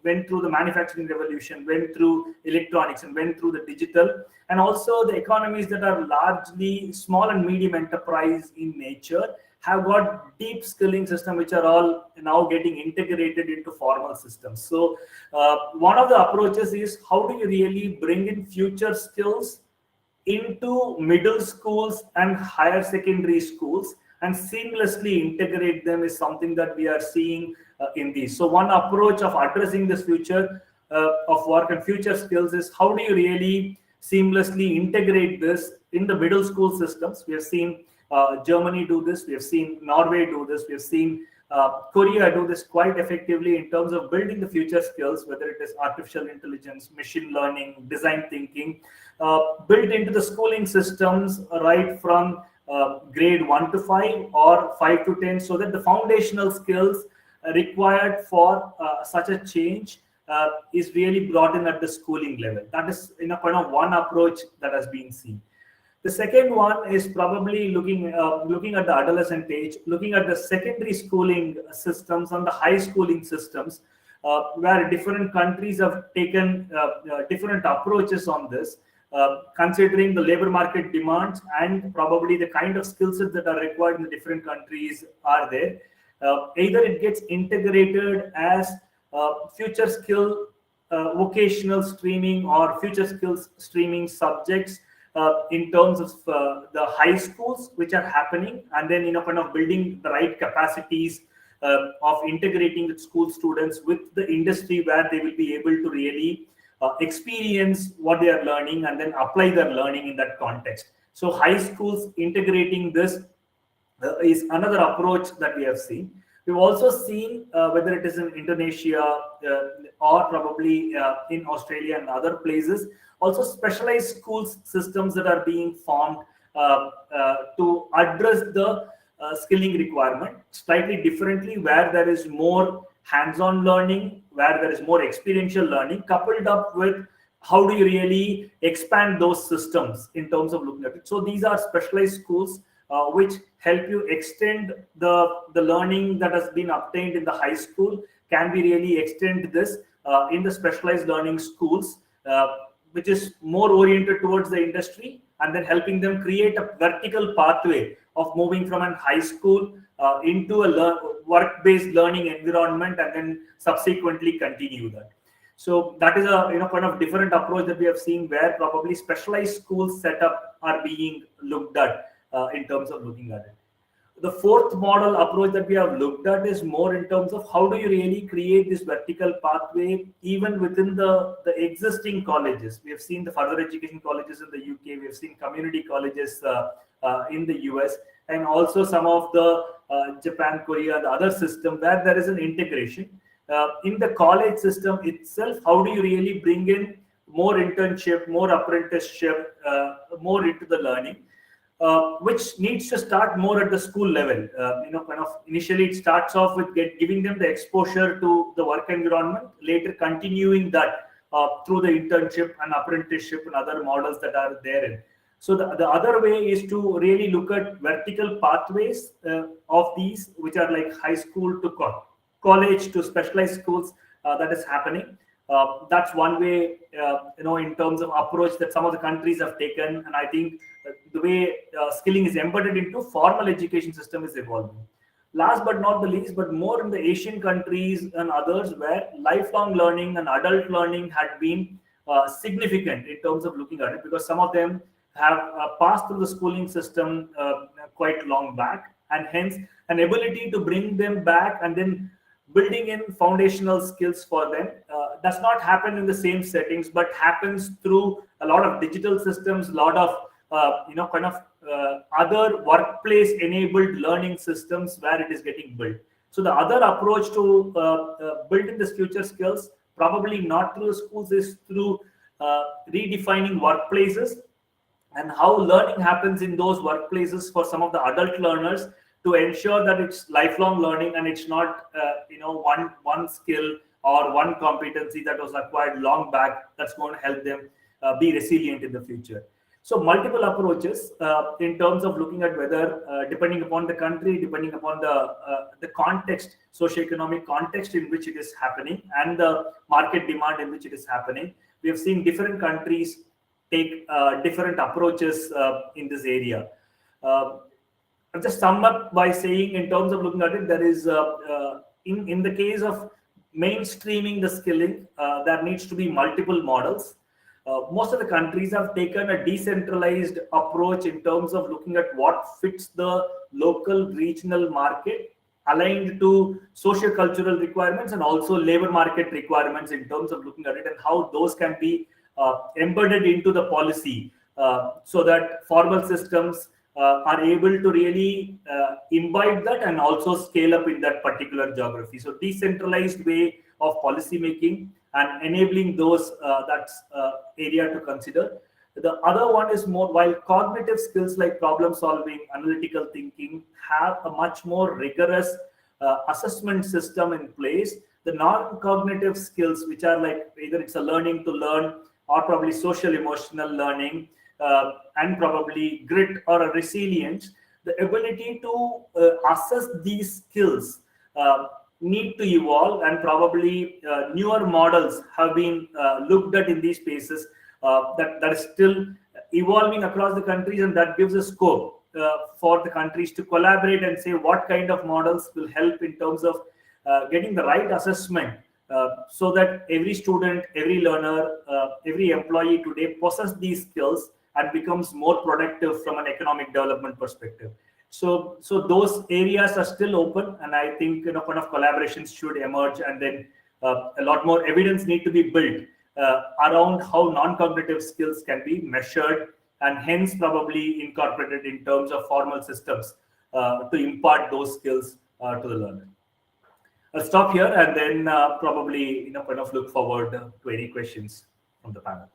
went through the manufacturing revolution, went through electronics, and went through the digital, and also the economies that are largely small and medium enterprise in nature have got deep skilling system, which are all now getting integrated into formal systems. So one of the approaches is, how do you really bring in future skills into middle schools and higher secondary schools and seamlessly integrate them, is something that we are seeing in these. So one approach of addressing this future of work and future skills is, how do you really seamlessly integrate this in the middle school systems? We have seen Germany do this, we have seen Norway do this, we have seen Korea do this quite effectively in terms of building the future skills, whether it is artificial intelligence, machine learning, design thinking, built into the schooling systems right from grade 1 to 5 or 5 to 10, so that the foundational skills required for such a change is really brought in at the schooling level. That is one approach that has been seen. The second one is probably looking at the adolescent age, looking at the secondary schooling systems and the high schooling systems, where different countries have taken different approaches on this, considering the labor market demands and probably the kind of skill sets that are required in the different countries are there. Either it gets integrated as future skill vocational streaming or future skills streaming subjects in terms of the high schools which are happening, and then building the right capacities of integrating the school students with the industry, where they will be able to really experience what they are learning and then apply their learning in that context. So high schools integrating this is another approach that we have seen. We've also seen whether it is in Indonesia or probably in Australia and other places, also specialized schools systems that are being formed to address the skilling requirement slightly differently, where there is more hands-on learning, where there is more experiential learning, coupled up with how do you really expand those systems in terms of looking at it. So these are specialized schools which help you extend the learning that has been obtained in the high school. Can we really extend this in the specialized learning schools, which is more oriented towards the industry, and then helping them create a vertical pathway of moving from a high school into a work-based learning environment, and then subsequently continue that. So that is a kind of different approach that we have seen, where probably specialized schools setup are being looked at in terms of looking at it. The fourth model approach that we have looked at is more in terms of how do you really create this vertical pathway even within the existing colleges. We have seen the further education colleges in the UK, we have seen community colleges in the US, and also some of the Japan, Korea, the other system where there is an integration. In the college system itself, how do you really bring in more internship, more apprenticeship, more into the learning? Which needs to start more at the school level. Kind of initially it starts off with giving them the exposure to the work environment, later continuing that through the internship and apprenticeship and other models that are therein. So the other way is to really look at vertical pathways of these, which are like high school to college to specialized schools, that is happening. That's one way, in terms of approach that some of the countries have taken, and I think the way skilling is embedded into formal education system is evolving. Last but not the least, but more in the Asian countries and others, where lifelong learning and adult learning had been significant in terms of looking at it, because some of them have passed through the schooling system quite long back, and hence an ability to bring them back and then building in foundational skills for them does not happen in the same settings, but happens through a lot of digital systems, a lot of other workplace enabled learning systems where it is getting built. So the other approach to building these future skills, probably not through the schools, is through redefining workplaces and how learning happens in those workplaces for some of the adult learners, to ensure that it's lifelong learning and it's not one skill or one competency that was acquired long back that's going to help them be resilient in the future. So multiple approaches in terms of looking at whether, depending upon the country, depending upon the context, socioeconomic context in which it is happening, and the market demand in which it is happening, we have seen different countries take different approaches in this area. I'll just sum up by saying, in terms of looking at it, there is in the case of mainstreaming the skilling, there needs to be multiple models. Most of the countries have taken a decentralized approach in terms of looking at what fits the local regional market, aligned to socio-cultural requirements and also labor market requirements, in terms of looking at it and how those can be embedded into the policy, so that formal systems are able to really imbibe that and also scale up in that particular geography. So decentralized way of policy making and enabling those, that's area to consider. The other one is more, while cognitive skills like problem solving, analytical thinking have a much more rigorous assessment system in place, the non-cognitive skills, which are like either it's a learning to learn or probably social emotional learning, and probably grit or a resilience, the ability to assess these skills need to evolve, and probably newer models have been looked at in these spaces that is still evolving across the countries, and that gives a scope for the countries to collaborate and say what kind of models will help in terms of getting the right assessment, so that every student, every learner, every employee today possess these skills and becomes more productive from an economic development perspective. So those areas are still open, and I think kind of collaborations should emerge, and then a lot more evidence need to be built around how non-cognitive skills can be measured, and hence probably incorporated in terms of formal systems to impart those skills to the learner. I'll stop here and then probably kind of look forward to any questions from the panel.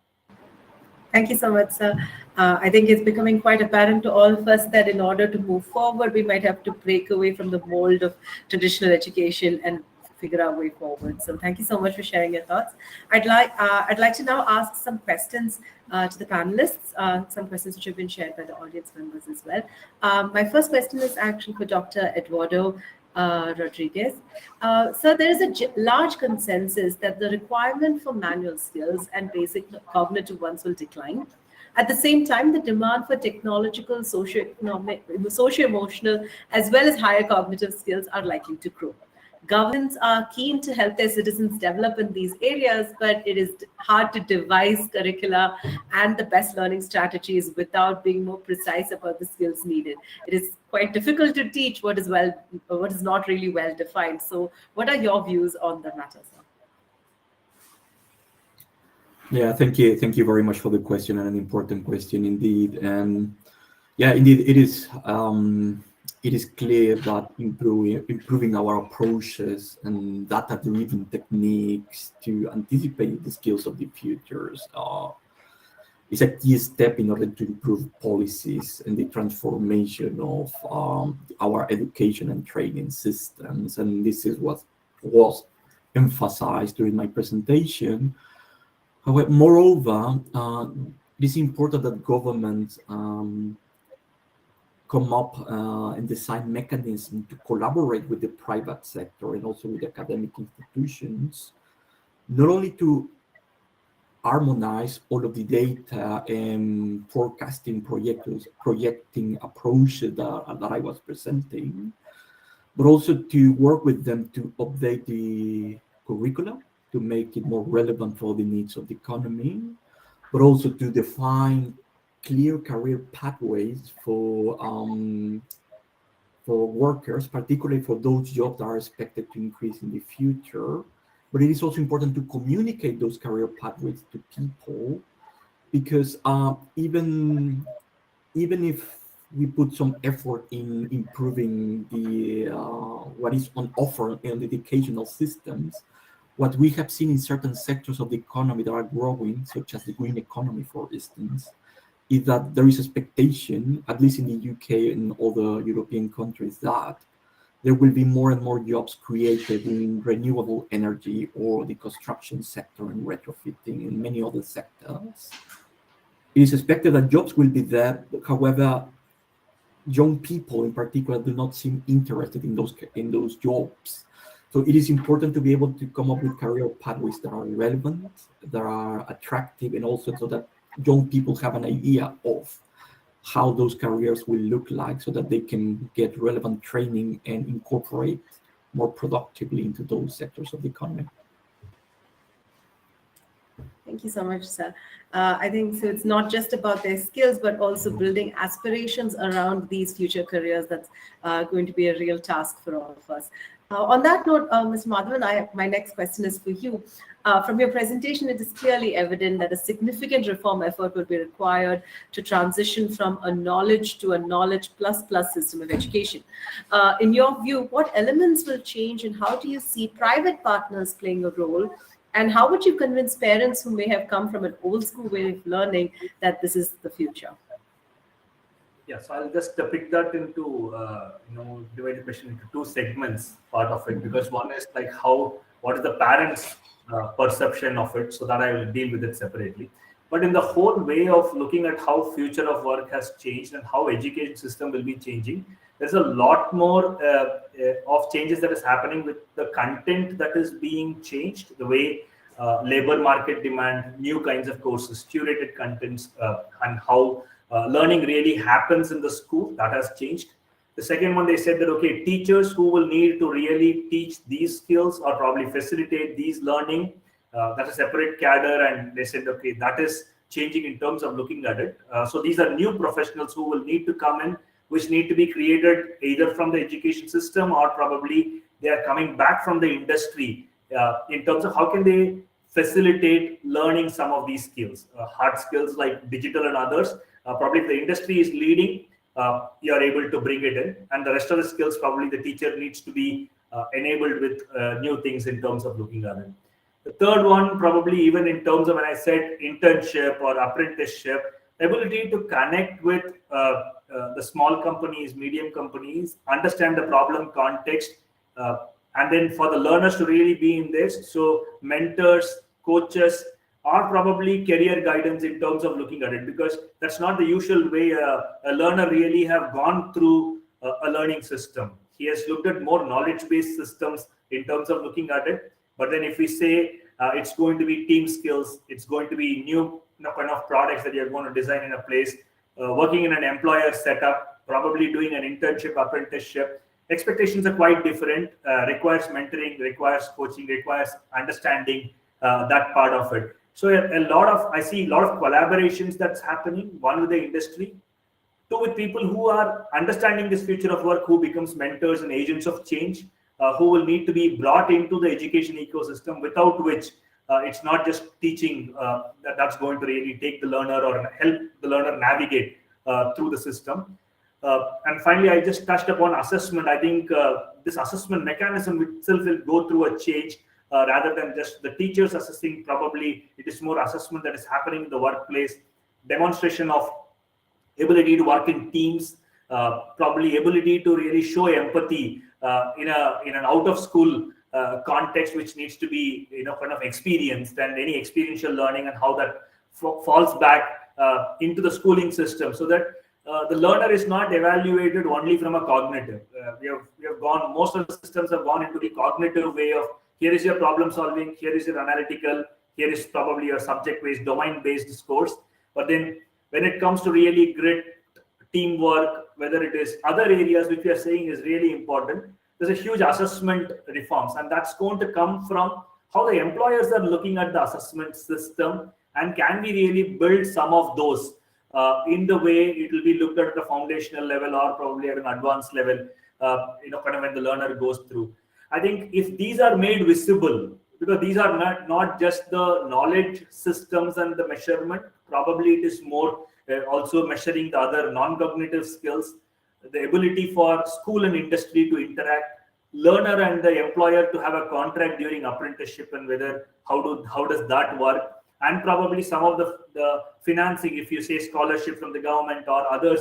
Thank you so much, sir. I think it's becoming quite apparent to all of us that in order to move forward, we might have to break away from the mold of traditional education and figure our way forward. So thank you so much for sharing your thoughts. I'd like to now ask some questions to the panelists, some questions which have been shared by the audience members as well. My first question is actually for Dr. Eduardo Rodriguez. So there is a large consensus that the requirement for manual skills and basic cognitive ones will decline. At the same time, the demand for technological, socio-economic, socio-emotional, as well as higher cognitive skills are likely to grow. Governments are keen to help their citizens develop in these areas, but it is hard to devise curricula and the best learning strategies without being more precise about the skills needed. It is quite difficult to teach what is not really well defined. So, what are your views on the matter, sir? Yeah, thank you very much for the question, and an important question indeed. And yeah, indeed, it is clear that improving our approaches and data-driven techniques to anticipate the skills of the futures is a key step in order to improve policies and the transformation of our education and training systems. And this is what was emphasized during my presentation. However, moreover, it is important that governments come up and design mechanisms to collaborate with the private sector and also with academic institutions, not only to harmonize all of the data and projecting approaches that I was presenting, but also to work with them to update the curricula to make it more relevant for the needs of the economy, but also to define clear career pathways for workers, particularly for those jobs that are expected to increase in the future. But it is also important to communicate those career pathways to people, because even if we put some effort in improving the what is on offer in the educational systems, what we have seen in certain sectors of the economy that are growing, such as the green economy, for instance, is that there is expectation, at least in the UK and other European countries, that there will be more and more jobs created in renewable energy or the construction sector and retrofitting and many other sectors. It is expected that jobs will be there. However, young people in particular do not seem interested in those jobs. So it is important to be able to come up with career pathways that are relevant, that are attractive, and also so that young people have an idea of how those careers will look like, so that they can get relevant training and incorporate more productively into those sectors of the economy. Thank you so much, sir. I think so. It's not just about their skills, but also building aspirations around these future careers. That's going to be a real task for all of us. On that note, Mr. Madhavan, my next question is for you. From your presentation, it is clearly evident that a significant reform effort will be required to transition from a knowledge to a knowledge plus system of education. In your view, what elements will change, and how do you see private partners playing a role? And how would you convince parents who may have come from an old school way of learning that this is the future? Yeah, so I'll just pick that into, divide the question into two segments, part of it, because one is like what is the parents' perception of it, so that I will deal with it separately. But in the whole way of looking at how future of work has changed and how education system will be changing, there's a lot more of changes that is happening with the content that is being changed, the way labor market demand, new kinds of courses, curated contents, and how learning really happens in the school, that has changed. The second one, they said that, okay, teachers who will need to really teach these skills or probably facilitate these learning, that's a separate cadre, and they said, okay, that is changing in terms of looking at it. So these are new professionals who will need to come in, which need to be created either from the education system or probably they are coming back from the industry in terms of how can they facilitate learning some of these skills, hard skills like digital and others. Probably if the industry is leading, you are able to bring it in, and the rest of the skills probably the teacher needs to be enabled with new things in terms of looking at it. The third one, probably even in terms of when I said internship or apprenticeship, ability to connect with the small companies, medium companies, understand the problem context, and then for the learners to really be in this. So mentors, coaches, or probably career guidance in terms of looking at it, because that's not the usual way a learner really have gone through a learning system. He has looked at more knowledge-based systems in terms of looking at it. But then if we say it's going to be team skills, it's going to be new kind of products that you're going to design in a place, working in an employer setup, probably doing an internship, apprenticeship, expectations are quite different, requires mentoring, requires coaching, requires understanding that part of it. So I see a lot of collaborations that's happening, one with the industry, two with people who are understanding this future of work, who becomes mentors and agents of change, who will need to be brought into the education ecosystem, without which it's not just teaching that's going to really take the learner or help the learner navigate through the system. And finally, I just touched upon assessment. I think this assessment mechanism itself will go through a change. Rather than just the teachers assessing, probably it is more assessment that is happening in the workplace, demonstration of ability to work in teams, probably ability to really show empathy in an out of school context, which needs to be kind of experienced, and any experiential learning and how that falls back into the schooling system, so that the learner is not evaluated only from a cognitive. We have gone, most of the systems have gone into the cognitive way of, here is your problem solving, here is your analytical, here is probably your subject-based, domain-based scores. But then when it comes to really grit, teamwork, whether it is other areas which we are saying is really important, there's a huge assessment reforms, and that's going to come from how the employers are looking at the assessment system, and can we really build some of those in the way it will be looked at the foundational level or probably at an advanced level, kind of when the learner goes through. I think if these are made visible, because these are not just the knowledge systems and the measurement, probably it is more also measuring the other non-cognitive skills, the ability for school and industry to interact, learner and the employer to have a contract during apprenticeship, and whether how does that work, and probably some of the financing, if you say scholarship from the government or others,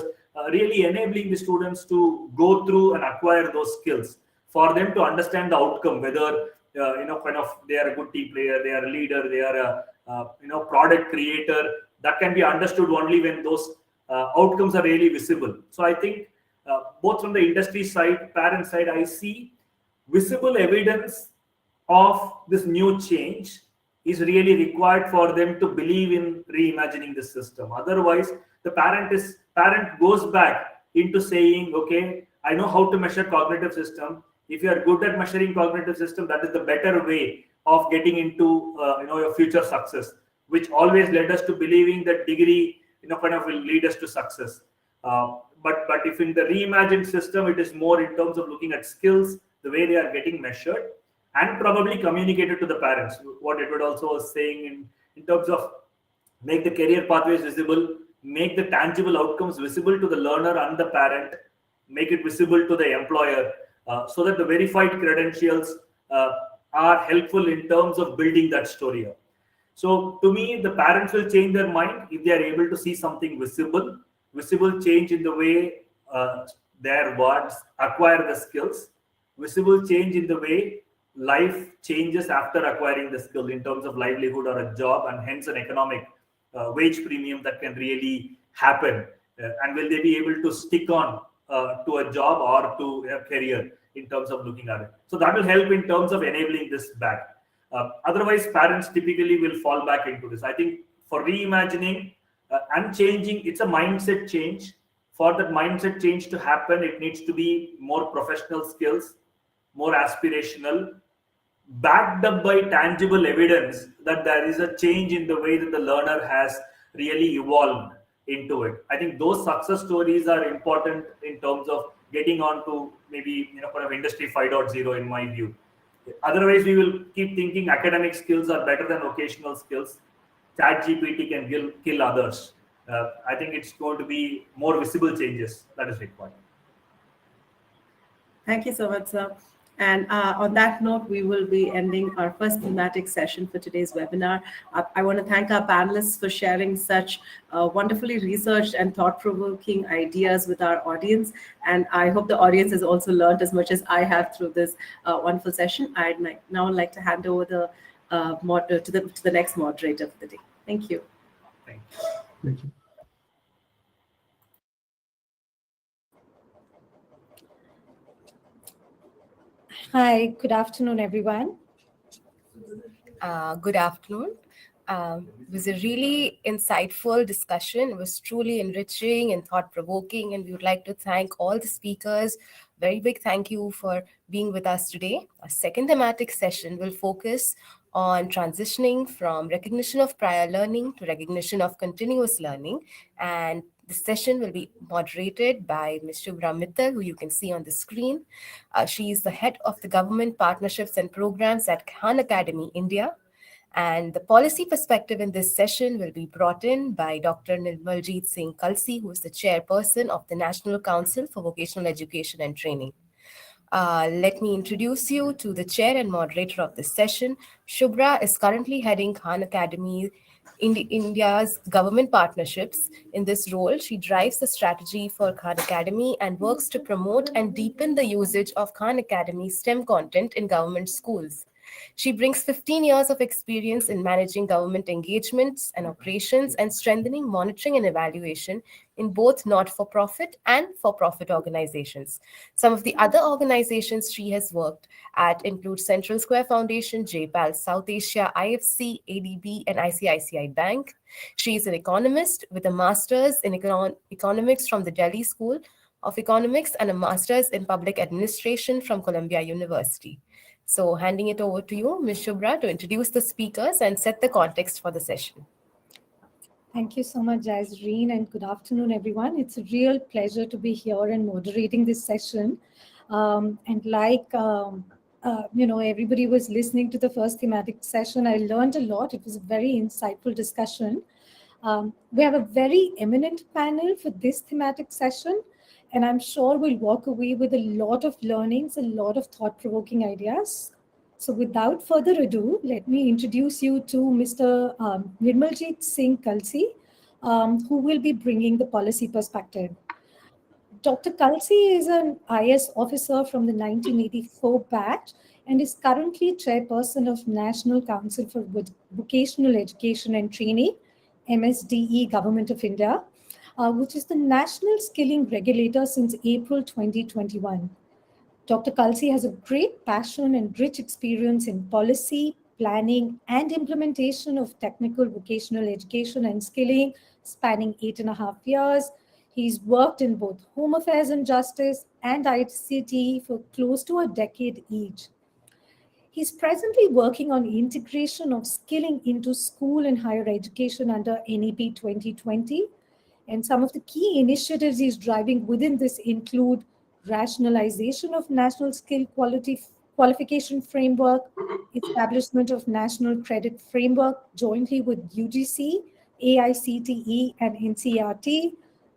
really enabling the students to go through and acquire those skills, for them to understand the outcome, whether kind of they are a good team player, they are a leader, they are a product creator. That can be understood only when those outcomes are really visible. So I think both from the industry side, parent side, I see visible evidence of this new change is really required for them to believe in reimagining the system. Otherwise, the parent goes back into saying, okay, I know how to measure cognitive system. If you are good at measuring cognitive system, that is the better way of getting into your future success, which always led us to believing that degree kind of will lead us to success. But if in the reimagined system, it is more in terms of looking at skills, the way they are getting measured, and probably communicated to the parents. What Edward also was saying in terms of make the career pathways visible, make the tangible outcomes visible to the learner and the parent, make it visible to the employer, so that the verified credentials are helpful in terms of building that story up. So to me, the parents will change their mind if they are able to see something visible change in the way their words acquire the skills, visible change in the way life changes after acquiring the skill in terms of livelihood or a job, and hence an economic wage premium that can really happen. And will they be able to stick on to a job or to a career in terms of looking at it? So that will help in terms of enabling this back. Otherwise, parents typically will fall back into this. I think for reimagining and changing, it's a mindset change. For that mindset change to happen, it needs to be more professional skills, more aspirational, backed up by tangible evidence that there is a change in the way that the learner has really evolved into it. I think those success stories are important in terms of getting on to maybe kind of industry 5.0 in my view. Otherwise, we will keep thinking academic skills are better than vocational skills. ChatGPT can kill others. I think it's going to be more visible changes that is required. Thank you so much, sir. And on that note, we will be ending our first thematic session for today's webinar. I want to thank our panelists for sharing such wonderfully researched and thought-provoking ideas with our audience. And I hope the audience has also learned as much as I have through this wonderful session. I'd now like to hand over to the next moderator for the day. Thank you. Thank you. Thank you. Hi, good afternoon, everyone. Good afternoon. It was a really insightful discussion. It was truly enriching and thought-provoking, and we would like to thank all the speakers. Very big thank you for being with us today. Our second thematic session will focus on transitioning from recognition of prior learning to recognition of continuous learning. And the session will be moderated by Ms. Shubhra Mittal, who you can see on the screen. She is the head of the Government Partnerships and Programs at Khan Academy, India. And the policy perspective in this session will be brought in by Dr. Nirmaljeet Singh Kalsi, who is the chairperson of the National Council for Vocational Education and Training. Let me introduce you to the chair and moderator of this session. Shubhra is currently heading Khan Academy, India's government partnerships. In this role, she drives the strategy for Khan Academy and works to promote and deepen the usage of Khan Academy STEM content in government schools. She brings 15 years of experience in managing government engagements and operations and strengthening monitoring and evaluation in both not-for-profit and for-profit organizations. Some of the other organizations she has worked at include Central Square Foundation, JPAL South Asia, IFC, ADB, and ICICI Bank. She is an economist with a master's in economics from the Delhi School of Economics and a master's in public administration from Columbia University. So handing it over to you, Ms. Shubhra, to introduce the speakers and set the context for the session. Thank you so much, Jazreen, and good afternoon, everyone. It's a real pleasure to be here and moderating this session. Everybody was listening to the first thematic session. I learned a lot. It was a very insightful discussion. We have a very eminent panel for this thematic session, and I'm sure we'll walk away with a lot of learnings, a lot of thought-provoking ideas. So without further ado, let me introduce you to Mr. Nirmaljeet Singh Kalsi, who will be bringing the policy perspective. Dr. Kalsi is an IS officer from the 1984 batch and is currently chairperson of National Council for Vocational Education and Training, MSDE, Government of India, which is the national skilling regulator since April 2021. Dr. Kalsi has a great passion and rich experience in policy, planning, and implementation of technical vocational education and skilling, spanning 8.5 years. He's worked in both Home Affairs and Justice and ICT for close to a decade each. He's presently working on integration of skilling into school and higher education under NEP 2020. And some of the key initiatives he's driving within this include rationalization of national skill qualification framework, establishment of national credit framework jointly with UGC, AICTE, and NCERT,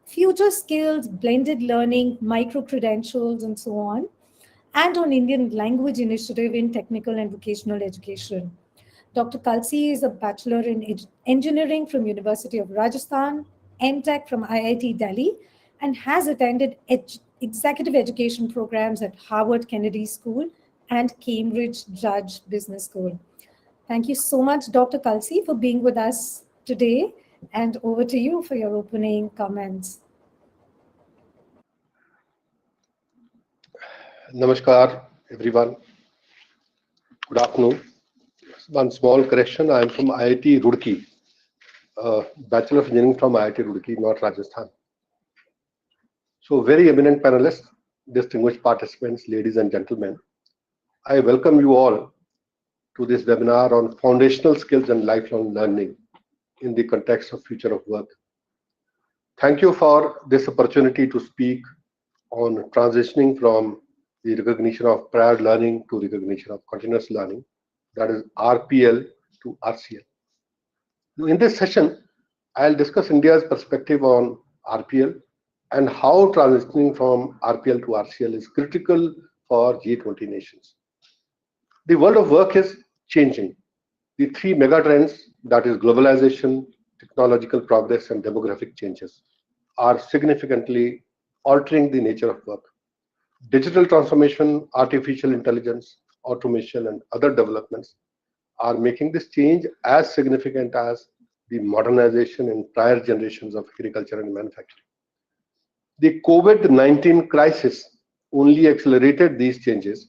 future skills, blended learning, micro-credentials, and so on, and on Indian language initiative in technical and vocational education. Dr. Kalsi is a Bachelor in Engineering from University of Rajasthan, MTech from IIT Delhi, and has attended executive education programs at Harvard Kennedy School and Cambridge Judge Business School. Thank you so much, Dr. Kalsi, for being with us today. And over to you for your opening comments. Namaskar, everyone. Good afternoon. One small correction. I am from IIT Roorkee, Bachelor of Engineering from IIT Roorkee, not Rajasthan. So, very eminent panelists, distinguished participants, ladies and gentlemen, I welcome you all to this webinar on foundational skills and lifelong learning in the context of future of work. Thank you for this opportunity to speak on transitioning from the recognition of prior learning to recognition of continuous learning, that is RPL to RCL. In this session, I'll discuss India's perspective on RPL and how transitioning from RPL to RCL is critical for G20 nations. The world of work is changing. The three megatrends, that is globalization, technological progress, and demographic changes, are significantly altering the nature of work. Digital transformation, artificial intelligence, automation, and other developments are making this change as significant as the modernization in prior generations of agriculture and manufacturing. The COVID-19 crisis only accelerated these changes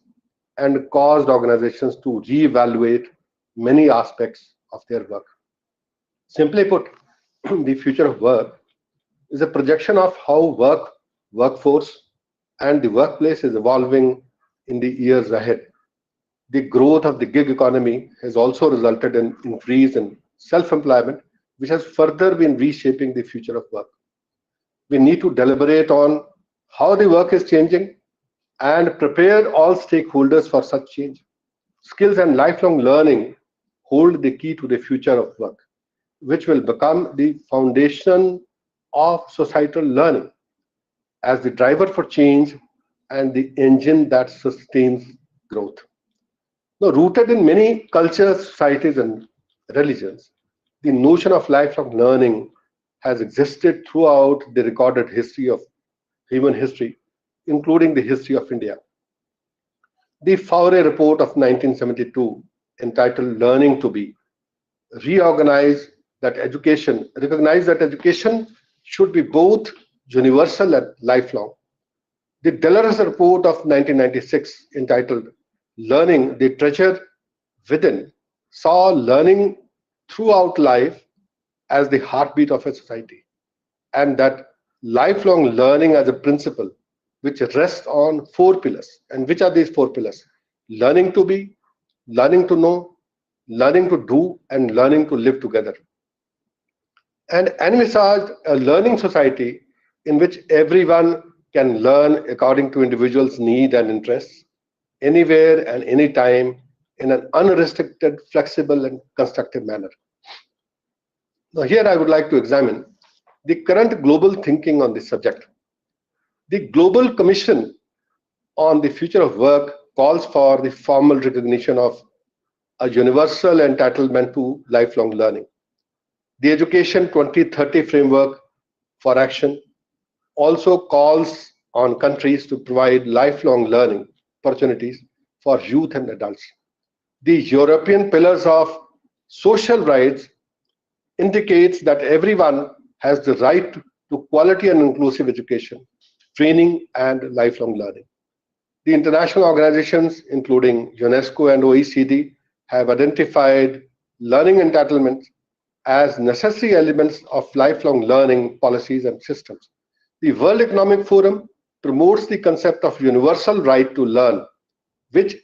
and caused organizations to reevaluate many aspects of their work. Simply put, the future of work is a projection of how workforce, and the workplace is evolving in the years ahead. The growth of the gig economy has also resulted in increase in self-employment, which has further been reshaping the future of work. We need to deliberate on how the work is changing and prepare all stakeholders for such change. Skills and lifelong learning hold the key to the future of work, which will become the foundation of societal learning as the driver for change and the engine that sustains growth. Now, rooted in many cultures, societies, and religions, the notion of lifelong learning has existed throughout the recorded history of human history, including the history of India. The Faure report of 1972, entitled Learning to Be, recognized that education should be both universal and lifelong. The Delors report of 1996, entitled Learning, the Treasure Within, saw learning throughout life as the heartbeat of a society, and that lifelong learning as a principle which rests on four pillars. And which are these four pillars? Learning to be, learning to know, learning to do, and learning to live together. And envisaged a learning society in which everyone can learn according to individuals' need and interests, anywhere and anytime, in an unrestricted, flexible, and constructive manner. Now, here I would like to examine the current global thinking on this subject. The Global Commission on the Future of Work calls for the formal recognition of a universal entitlement to lifelong learning. The Education 2030 Framework for Action also calls on countries to provide lifelong learning opportunities for youth and adults. The European Pillars of Social Rights indicates that everyone has the right to quality and inclusive education, training, and lifelong learning. The international organizations, including UNESCO and OECD, have identified learning entitlements as necessary elements of lifelong learning policies and systems. The World Economic Forum promotes the concept of universal right to learn, which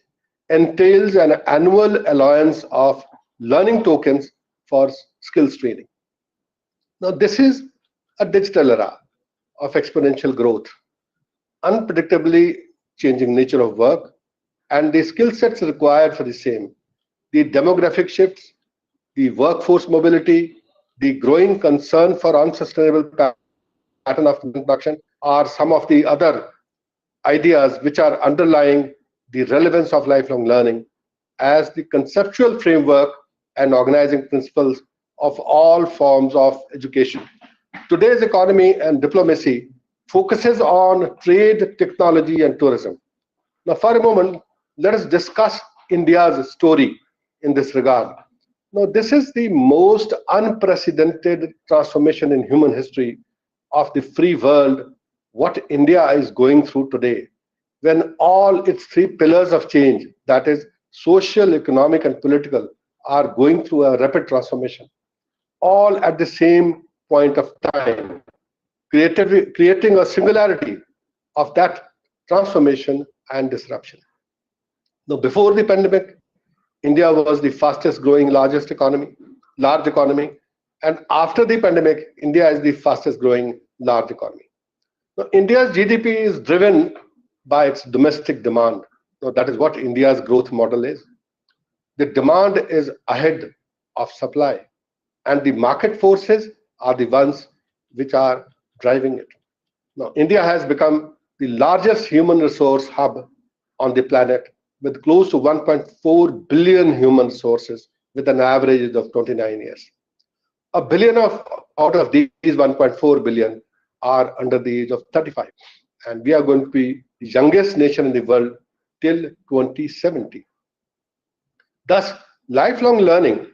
entails an annual allowance of learning tokens for skills training. Now, this is a digital era of exponential growth, unpredictably changing nature of work, and the skill sets required for the same. The demographic shifts, the workforce mobility, the growing concern for unsustainable pattern of production are some of the other ideas which are underlying the relevance of lifelong learning as the conceptual framework and organizing principles of all forms of education. Today's economy and diplomacy focuses on trade, technology, and tourism. Now, for a moment, let us discuss India's story in this regard. Now, this is the most unprecedented transformation in human history of the free world, what India is going through today, when all its three pillars of change, that is social, economic, and political, are going through a rapid transformation, all at the same point of time, creating a singularity of that transformation and disruption. Now, before the pandemic, India was the fastest growing large economy, and after the pandemic, India is the fastest growing large economy. Now, India's GDP is driven by its domestic demand. Now, that is what India's growth model is. The demand is ahead of supply, and the market forces are the ones which are driving it. Now, India has become the largest human resource hub on the planet with close to 1.4 billion human resources with an average age of 29 years. A billion out of these 1.4 billion are under the age of 35. And we are going to be the youngest nation in the world till 2070. Thus, lifelong learning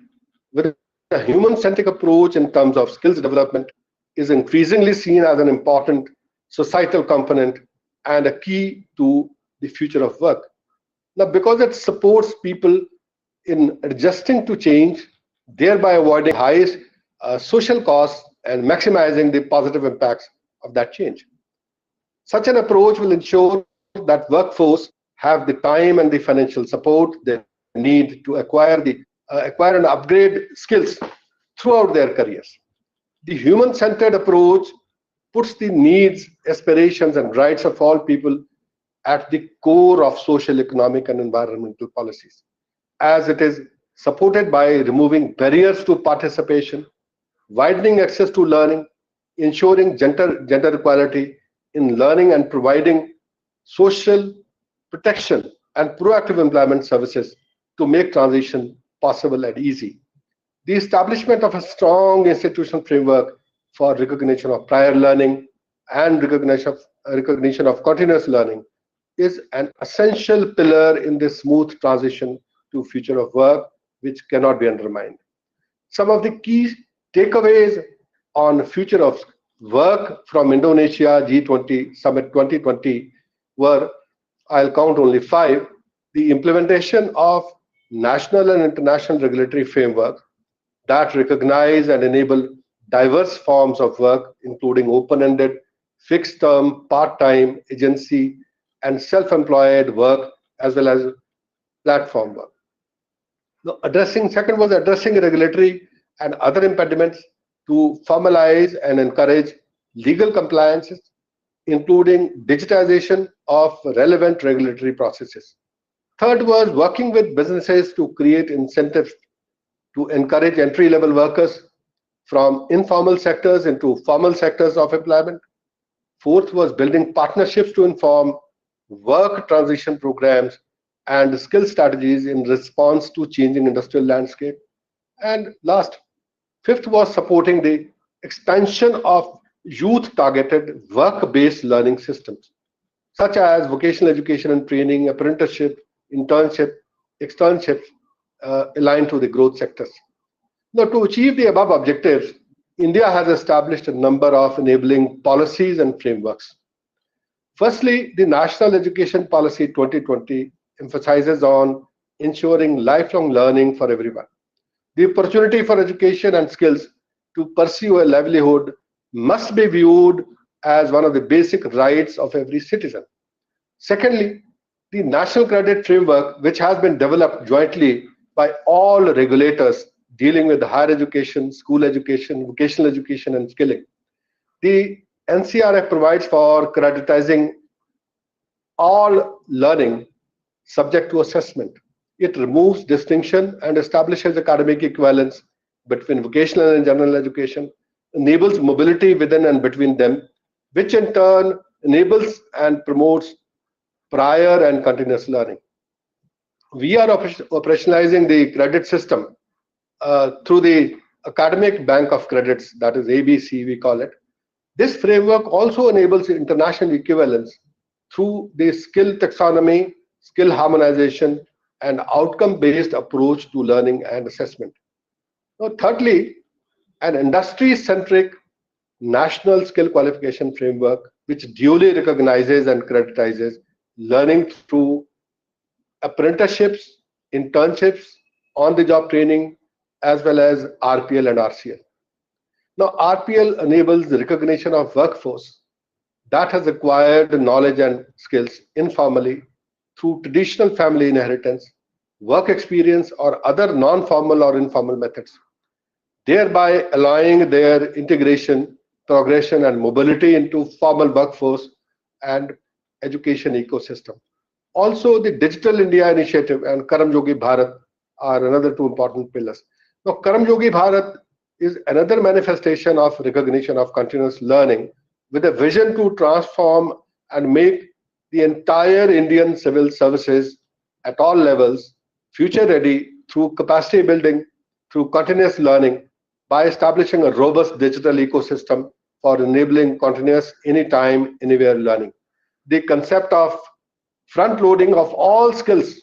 with a human-centric approach in terms of skills development is increasingly seen as an important societal component and a key to the future of work. Now, because it supports people in adjusting to change, thereby avoiding highest social costs and maximizing the positive impacts of that change. Such an approach will ensure that workforce have the time and the financial support they need to acquire and upgrade skills throughout their careers. The human-centered approach puts the needs, aspirations, and rights of all people at the core of social, economic, and environmental policies, as it is supported by removing barriers to participation, widening access to learning, ensuring gender equality in learning, and providing social protection and proactive employment services to make transition possible and easy. The establishment of a strong institutional framework for recognition of prior learning and recognition of continuous learning is an essential pillar in this smooth transition to future of work, which cannot be undermined. Some of the key takeaways on future of work from Indonesia G20 Summit 2020 were, I'll count only 5, the implementation of national and international regulatory framework that recognize and enable diverse forms of work, including open-ended, fixed-term, part-time, agency, and self-employed work, as well as platform work. Second was addressing regulatory and other impediments to formalize and encourage legal compliances, including digitization of relevant regulatory processes. Third was working with businesses to create incentives to encourage entry-level workers from informal sectors into formal sectors of employment. Fourth was building partnerships to inform work transition programs and skill strategies in response to changing industrial landscape. And last, fifth was supporting the expansion of youth-targeted work-based learning systems, such as vocational education and training, apprenticeship, internship, externships, aligned to the growth sectors. Now, to achieve the above objectives, India has established a number of enabling policies and frameworks. Firstly, the National Education Policy 2020 emphasizes on ensuring lifelong learning for everyone. The opportunity for education and skills to pursue a livelihood must be viewed as one of the basic rights of every citizen. Secondly, the National Credit Framework, which has been developed jointly by all regulators dealing with higher education, school education, vocational education, and skilling. The NCRF provides for creditizing all learning subject to assessment. It removes distinction and establishes academic equivalence between vocational and general education, enables mobility within and between them, which in turn enables and promotes prior and continuous learning. We are operationalizing the credit system through the Academic Bank of Credits, that is ABC, we call it. This framework also enables international equivalence through the skill taxonomy, skill harmonization, and outcome-based approach to learning and assessment. Now, thirdly, an industry-centric national skill qualification framework which duly recognizes and creditizes learning through apprenticeships, internships, on-the-job training, as well as RPL and RCL. Now, RPL enables the recognition of workforce that has acquired knowledge and skills informally through traditional family inheritance, work experience, or other non-formal or informal methods, thereby allowing their integration, progression, and mobility into formal workforce and education ecosystem. Also, the Digital India Initiative and Karam Yogi Bharat are another two important pillars. Now, Karam Yogi Bharat is another manifestation of recognition of continuous learning with a vision to transform and make the entire Indian civil services at all levels future ready through capacity building, through continuous learning, by establishing a robust digital ecosystem for enabling continuous anytime, anywhere learning. The concept of front loading of all skills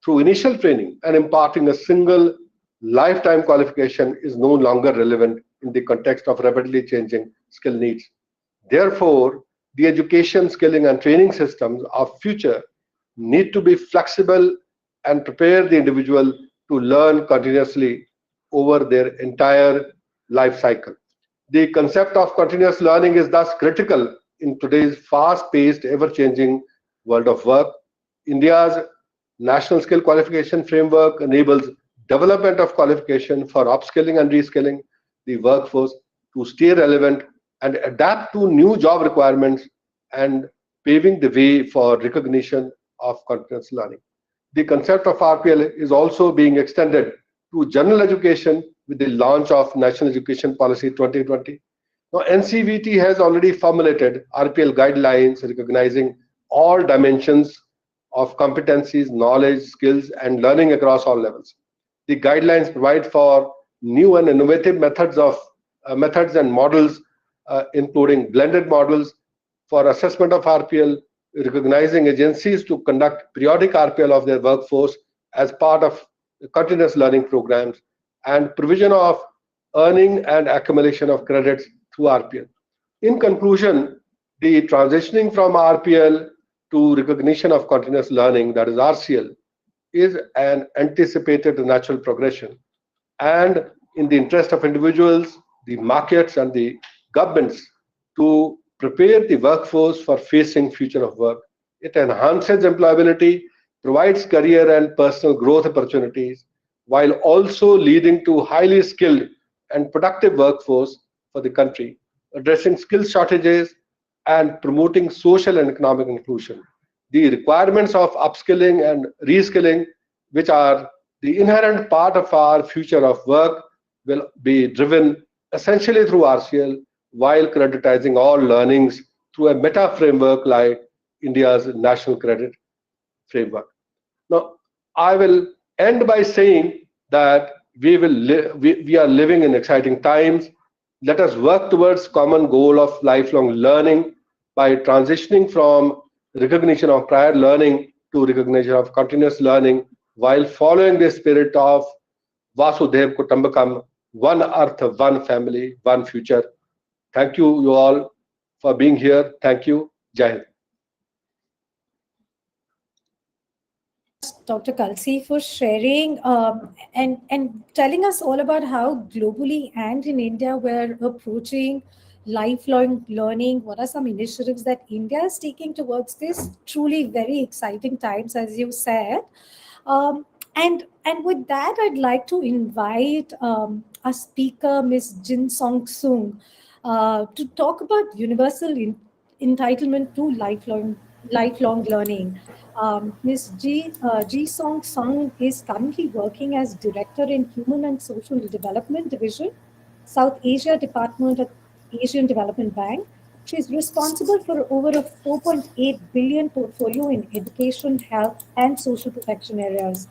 through initial training and imparting a single lifetime qualification is no longer relevant in the context of rapidly changing skill needs. Therefore, the education, skilling, and training systems of future need to be flexible and prepare the individual to learn continuously over their entire life cycle. The concept of continuous learning is thus critical in today's fast-paced, ever-changing world of work. India's National Skill Qualification Framework enables development of qualification for upskilling and reskilling the workforce to stay relevant and adapt to new job requirements, and paving the way for recognition of continuous learning. The concept of RPL is also being extended to general education with the launch of National Education Policy 2020. Now, NCVT has already formulated RPL guidelines recognizing all dimensions of competencies, knowledge, skills, and learning across all levels. The guidelines provide for new and innovative methods and models, including blended models for assessment of RPL, recognizing agencies to conduct periodic RPL of their workforce as part of continuous learning programs, and provision of earning and accumulation of credits through RPL. In conclusion, the transitioning from RPL to recognition of continuous learning, that is RCL, is an anticipated natural progression, and in the interest of individuals, the markets, and the governments to prepare the workforce for facing future of work. It enhances employability, provides career and personal growth opportunities, while also leading to highly skilled and productive workforce for the country, addressing skill shortages and promoting social and economic inclusion. The requirements of upskilling and reskilling, which are the inherent part of our future of work, will be driven essentially through RCL, while creditizing all learnings through a meta framework like India's National Credit Framework. Now, I will end by saying that we are living in exciting times. Let us work towards common goal of lifelong learning by transitioning from recognition of prior learning to recognition of continuous learning, while following the spirit of Vasudev Kutumbakam, one earth, one family, one future. Thank you all for being here. Thank you. Jai Hind. Dr. Kalsi, for sharing and telling us all about how globally and in India we're approaching lifelong learning. What are some initiatives that India is taking towards this? Truly very exciting times, as you said. And with that, I'd like to invite our speaker, Ms. Jin Song Sung, to talk about universal entitlement to lifelong learning. Ms. Ji Song Sung is currently working as Director in Human and Social Development Division, South Asia Department at Asian Development Bank. She is responsible for over a 4.8 billion portfolio in education, health, and social protection areas.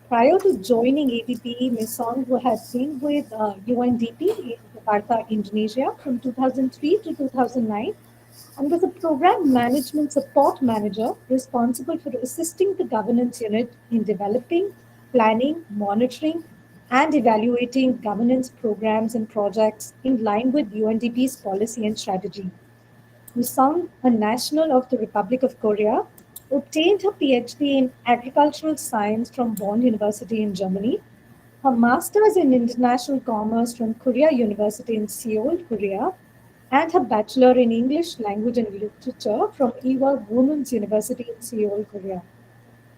Prior to joining ADB, Ms. Song had been with UNDP in Jakarta, Indonesia from 2003 to 2009, and was a program management support manager responsible for assisting the governance unit in developing, planning, monitoring, and evaluating governance programs and projects in line with UNDP's policy and strategy. Ms. Song, a national of the Republic of Korea, obtained her PhD in agricultural science from Bonn University in Germany, her master's in international commerce from Korea University in Seoul, Korea, and her bachelor in English language and literature from Ewha Women's University in Seoul, Korea.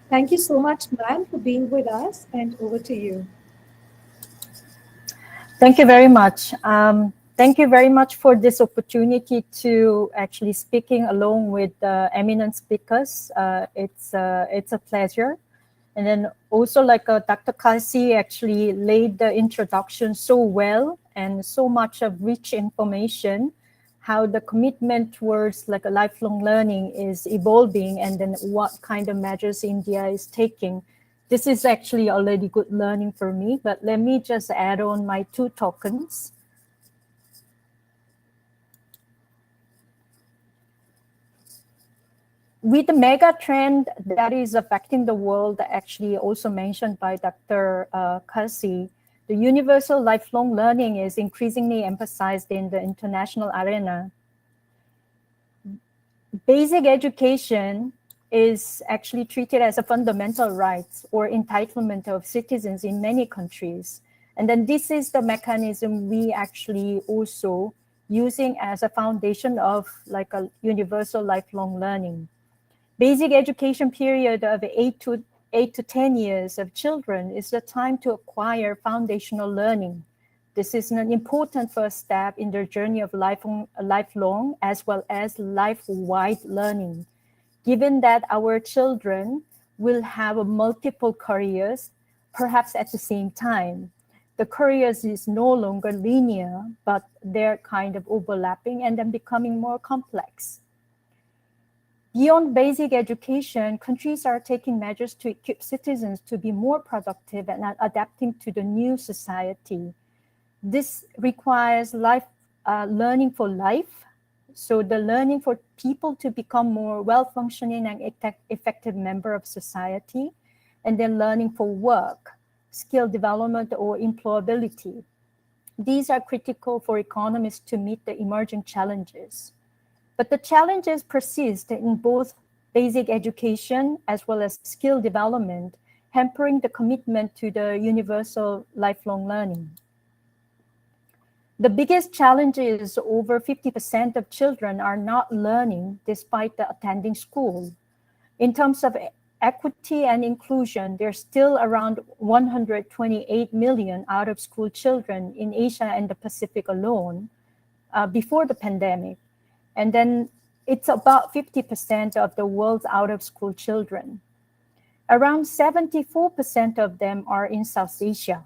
Thank you so much, ma'am, for being with us, and over to you. Thank you very much. Thank you very much for this opportunity to actually speaking along with eminent speakers. It's a pleasure. And then also like Dr. Kalsi actually laid the introduction so well and so much of rich information, how the commitment towards like a lifelong learning is evolving, and then what kind of measures India is taking. This is actually already good learning for me, but let me just add on my 2 tokens. With the mega trend that is affecting the world, actually also mentioned by Dr. Kasi, the universal lifelong learning is increasingly emphasized in the international arena. Basic education is actually treated as a fundamental right or entitlement of citizens in many countries. And then this is the mechanism we actually also using as a foundation of like a universal lifelong learning. Basic education period of 8 to 10 years of children is the time to acquire foundational learning. This is an important first step in their journey of lifelong as well as life-wide learning. Given that our children will have multiple careers, perhaps at the same time, the careers is no longer linear, but they're kind of overlapping and then becoming more complex. Beyond basic education, countries are taking measures to equip citizens to be more productive and adapting to the new society. This requires learning for life. So the learning for people to become more well-functioning and effective member of society, and then learning for work, skill development, or employability. These are critical for economies to meet the emerging challenges. But the challenges persist in both basic education as well as skill development, hampering the commitment to the universal lifelong learning. The biggest challenge is over 50% of children are not learning despite the attending school. In terms of equity and inclusion, there's still around 128 million out-of-school children in Asia and the Pacific alone before the pandemic. And then it's about 50% of the world's out-of-school children. Around 74% of them are in South Asia.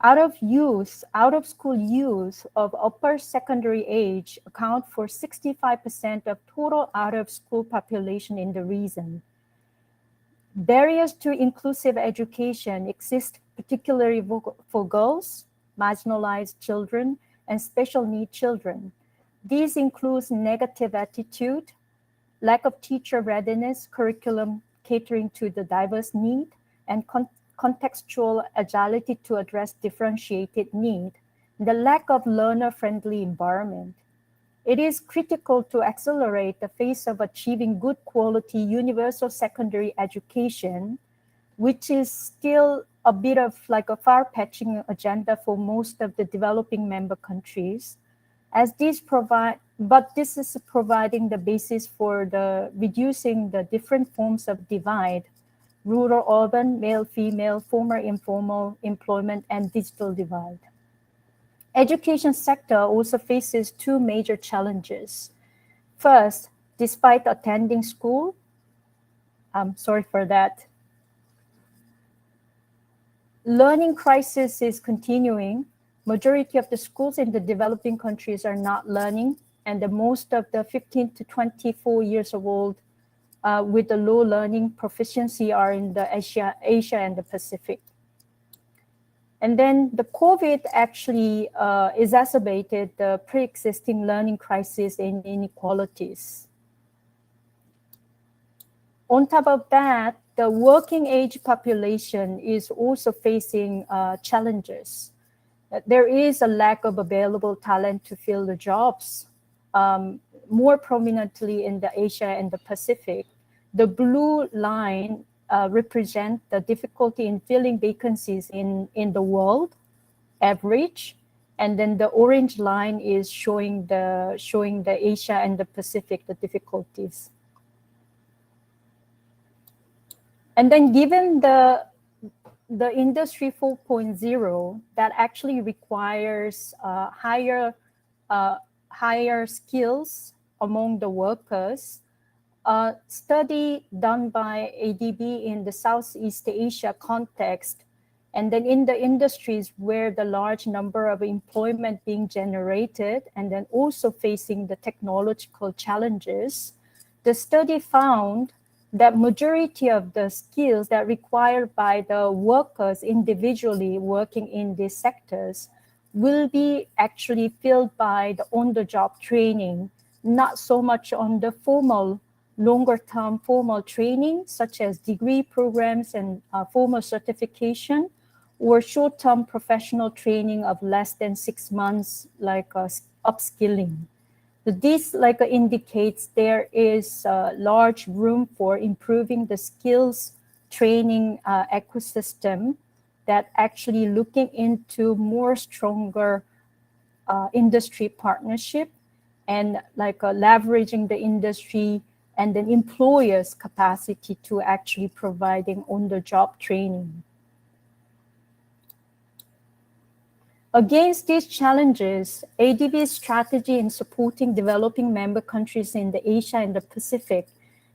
Out-of-school youth of upper secondary age account for 65% of total out-of-school population in the region. Barriers to inclusive education exist particularly for girls, marginalized children, and special need children. These include negative attitude, lack of teacher readiness, curriculum catering to the diverse need, and contextual agility to address differentiated need, the lack of learner-friendly environment. It is critical to accelerate the phase of achieving good quality universal secondary education, which is still a bit of like a far-fetching agenda for most of the developing member countries, as this is providing the basis for the reducing the different forms of divide: rural, urban, male, female, formal, informal employment, and digital divide. Education sector also faces 2 major challenges. First, despite attending school, learning crisis is continuing. Majority of the schools in the developing countries are not learning, and the most of the 15 to 24 years old with the low learning proficiency are in the Asia and the Pacific. And then the COVID actually exacerbated the pre-existing learning crisis and inequalities. On top of that, the working age population is also facing challenges. There is a lack of available talent to fill the jobs, more prominently in the Asia and the Pacific. The blue line represent the difficulty in filling vacancies in the world average, and then the orange line is showing the Asia and the Pacific, the difficulties. And then given the industry 4.0 that actually requires higher skills among the workers, a study done by ADB in the Southeast Asia context And then in the industries where the large number of employment being generated and then also facing the technological challenges, the study found that majority of the skills that required by the workers individually working in these sectors will be actually filled by the on-the-job training, not so much on the formal, longer-term formal training, such as degree programs and formal certification, or short-term professional training of less than 6 months, like upskilling. So this indicates there is large room for improving the skills training ecosystem, that actually looking into more stronger industry partnership and leveraging the industry and then employers' capacity to actually providing on-the-job training. Against these challenges, ADB's strategy in supporting developing member countries in the Asia and the Pacific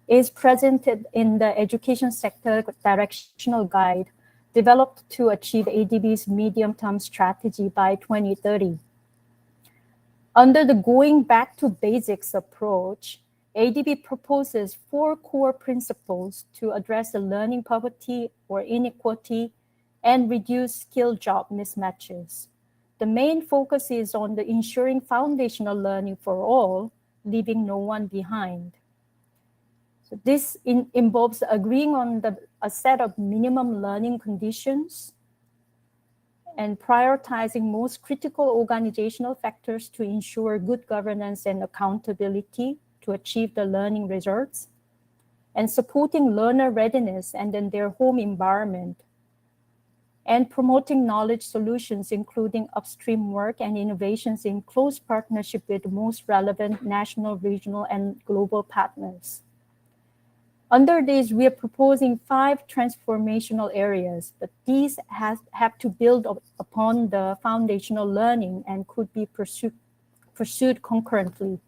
is presented in the Education Sector Directional Guide, developed to achieve ADB's medium-term strategy by 2030. Under the Going Back to Basics approach, ADB proposes 4 core principles to address the learning poverty or inequality and reduce skill job mismatches. The main focus is on the ensuring foundational learning for all, leaving no one behind. So this involves agreeing on a set of minimum learning conditions and prioritizing most critical organizational factors to ensure good governance and accountability to achieve the learning results, and supporting learner readiness and in their home environment, and promoting knowledge solutions, including upstream work and innovations in close partnership with the most relevant national, regional, and global partners. Under these, we are proposing 5 transformational areas, but these have to build upon the foundational learning and could be pursued concurrently.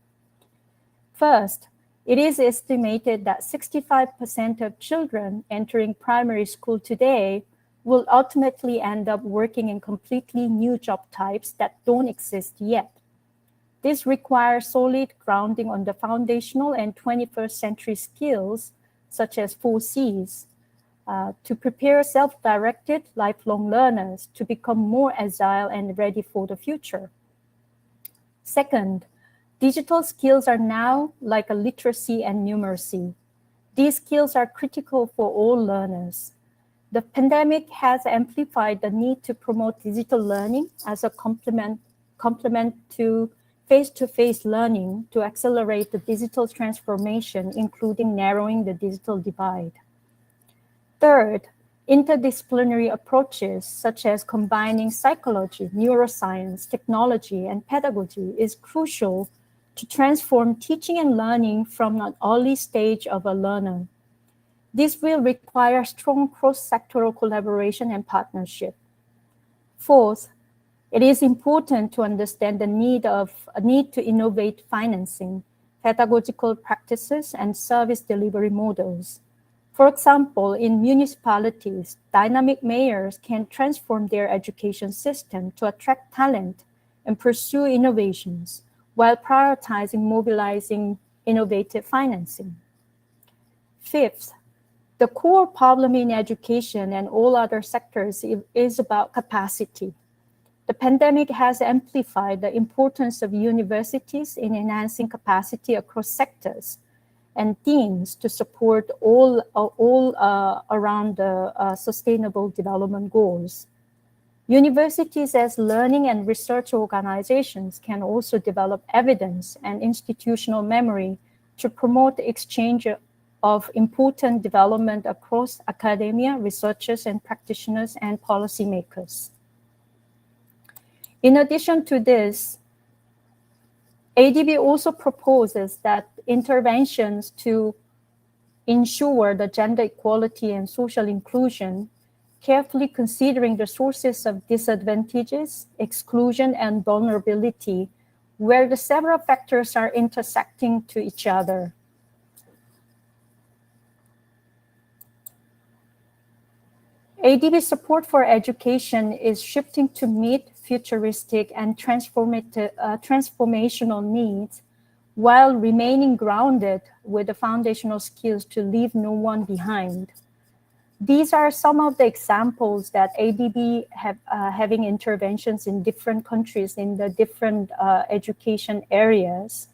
First, it is estimated that 65% of children entering primary school today will ultimately end up working in completely new job types that don't exist yet. This requires solid grounding on the foundational and 21st century skills, such as 4 Cs, to prepare self-directed lifelong learners to become more agile and ready for the future. Second, digital skills are now like a literacy and numeracy. These skills are critical for all learners. The pandemic has amplified the need to promote digital learning as a complement to face-to-face learning to accelerate the digital transformation, including narrowing the digital divide. Third, interdisciplinary approaches such as combining psychology, neuroscience, technology, and pedagogy is crucial to transform teaching and learning from an early stage of a learner. This will require strong cross-sectoral collaboration and partnership. Fourth, it is important to understand the need to innovate financing, pedagogical practices, and service delivery models. For example, in municipalities, dynamic mayors can transform their education system to attract talent and pursue innovations while prioritizing mobilizing innovative financing. Fifth, the core problem in education and all other sectors is about capacity. The pandemic has amplified the importance of universities in enhancing capacity across sectors and themes to support all around the sustainable development goals. Universities as learning and research organizations can also develop evidence and institutional memory to promote the exchange of important development across academia, researchers, and practitioners and policymakers. In addition to this, ADB also proposes that interventions to ensure the gender equality and social inclusion, carefully considering the sources of disadvantages, exclusion, and vulnerability, where the several factors are intersecting to each other. ADB support for education is shifting to meet futuristic and transformational needs while remaining grounded with the foundational skills to leave no one behind. These are some of the examples that ADB having interventions in different countries in the different education areas.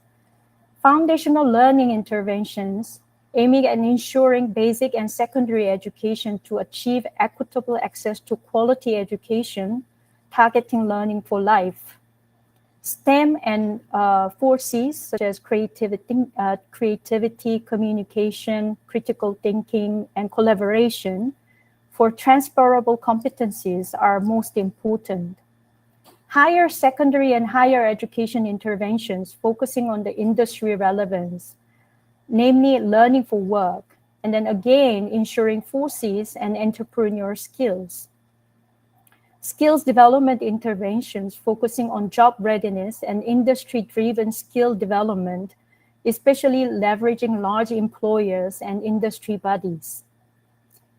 Foundational learning interventions aiming at ensuring basic and secondary education to achieve equitable access to quality education, targeting learning for life. STEM and 4Cs, such as creativity, communication, critical thinking, and collaboration for transferable competencies are most important. Higher secondary and higher education interventions focusing on the industry relevance, namely learning for work, and then again, ensuring 4Cs and entrepreneur skills. Skills development interventions focusing on job readiness and industry-driven skill development, especially leveraging large employers and industry bodies.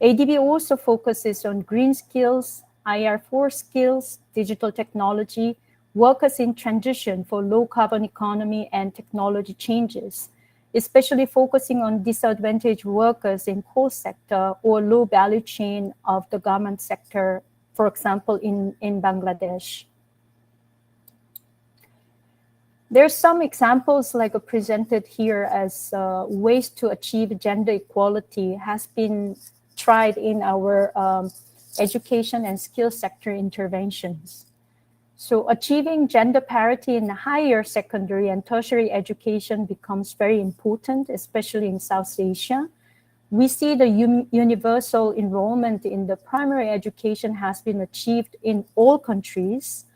ADB also focuses on green skills, IR4 skills, digital technology, workers in transition for low carbon economy and technology changes, especially focusing on disadvantaged workers in coal sector or low value chain of the garment sector, for example, in Bangladesh. There's some examples like presented here as ways to achieve gender equality has been tried in our education and skills sector interventions. So achieving gender parity in higher secondary and tertiary education becomes very important, especially in South Asia. We see the universal enrollment in the primary education has been achieved in all countries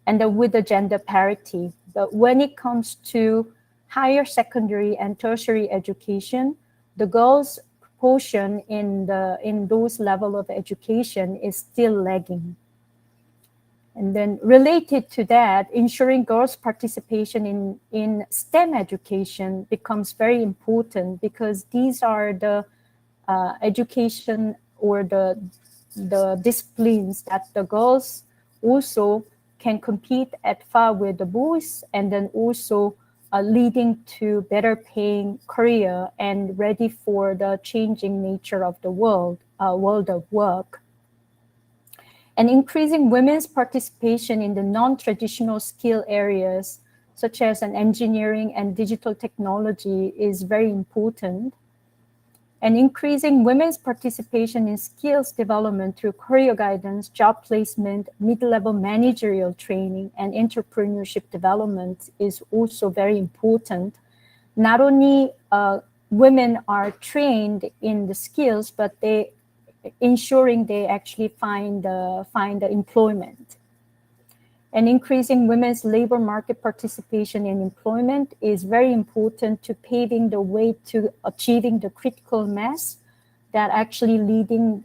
and with the gender parity. But when it comes to higher secondary and tertiary education, the girls' proportion in those level of education is still lagging. And then related to that, ensuring girls' participation in STEM education becomes very important because these are the education or the disciplines that the girls also can compete at par with the boys, and then also leading to better paying career and ready for the changing nature of the world of work. And increasing women's participation in the non-traditional skill areas, such as an engineering and digital technology, is very important. And increasing women's participation in skills development through career guidance, job placement, mid-level managerial training, and entrepreneurship development is also very important. Not only women are trained in the skills, but ensuring they actually find the employment. And increasing women's labor market participation in employment is very important to paving the way to achieving the critical mass that actually making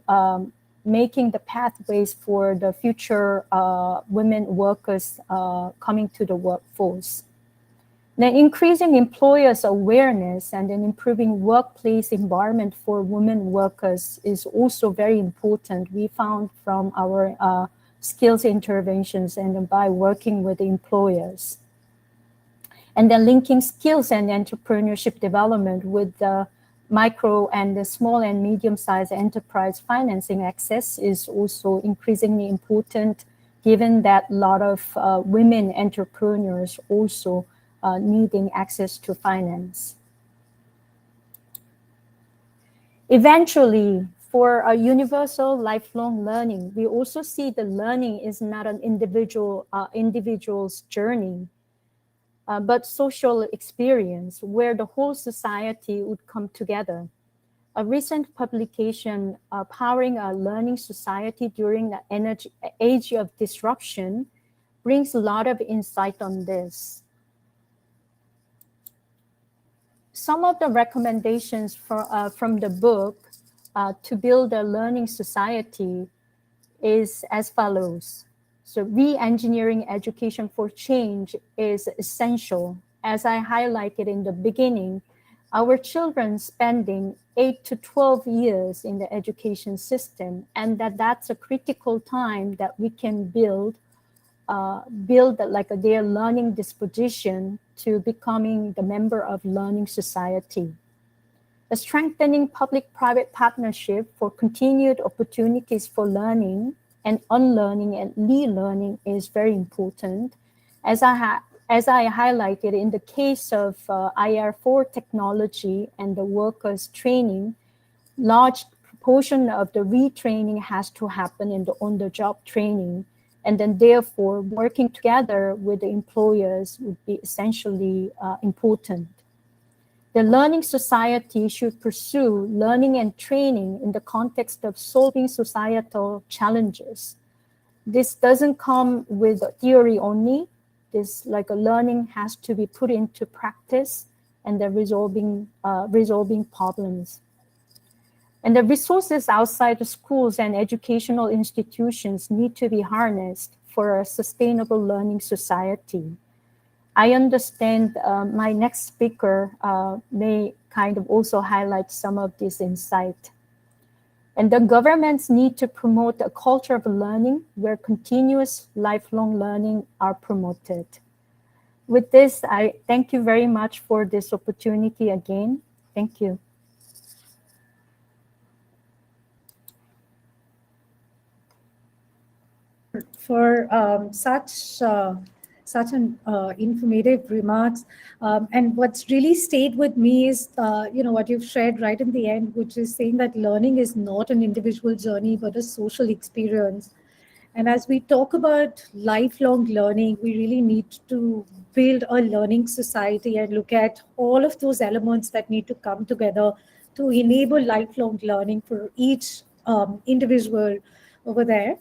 the pathways for the future women workers coming to the workforce. Then increasing employers' awareness and then improving workplace environment for women workers is also very important. We found from our skills interventions and by working with employers. And then linking skills and entrepreneurship development with the micro and the small and medium-sized enterprise financing access is also increasingly important, given that a lot of women entrepreneurs also needing access to finance. Eventually, for a universal lifelong learning, we also see the learning is not an individual's journey, but social experience where the whole society would come together. A recent publication, Powering a Learning Society During the Age of Disruption, brings a lot of insight on this. Some of the recommendations from the book to build a learning society is as follows. So re-engineering education for change is essential. As I highlighted in the beginning, our children spending 8 to 12 years in the education system, and that's a critical time that we can build like their learning disposition to becoming the member of learning society. The strengthening public-private partnership for continued opportunities for learning and unlearning and relearning is very important. As I highlighted in the case of IR4 technology and the workers' training, large proportion of the retraining has to happen in the on-the-job training. And then therefore, working together with the employers would be essentially important. The learning society should pursue learning and training in the context of solving societal challenges. This doesn't come with theory only. This like a learning has to be put into practice and the resolving problems. And the resources outside the schools and educational institutions need to be harnessed for a sustainable learning society. I understand my next speaker may kind of also highlight some of this insight. And the governments need to promote a culture of learning where continuous lifelong learning are promoted. With this, I thank you very much for this opportunity again. Thank you. For such an informative remarks. And what's really stayed with me is, what you've shared right in the end, which is saying that learning is not an individual journey, but a social experience. And as we talk about lifelong learning, we really need to build a learning society and look at all of those elements that need to come together to enable lifelong learning for each individual over there.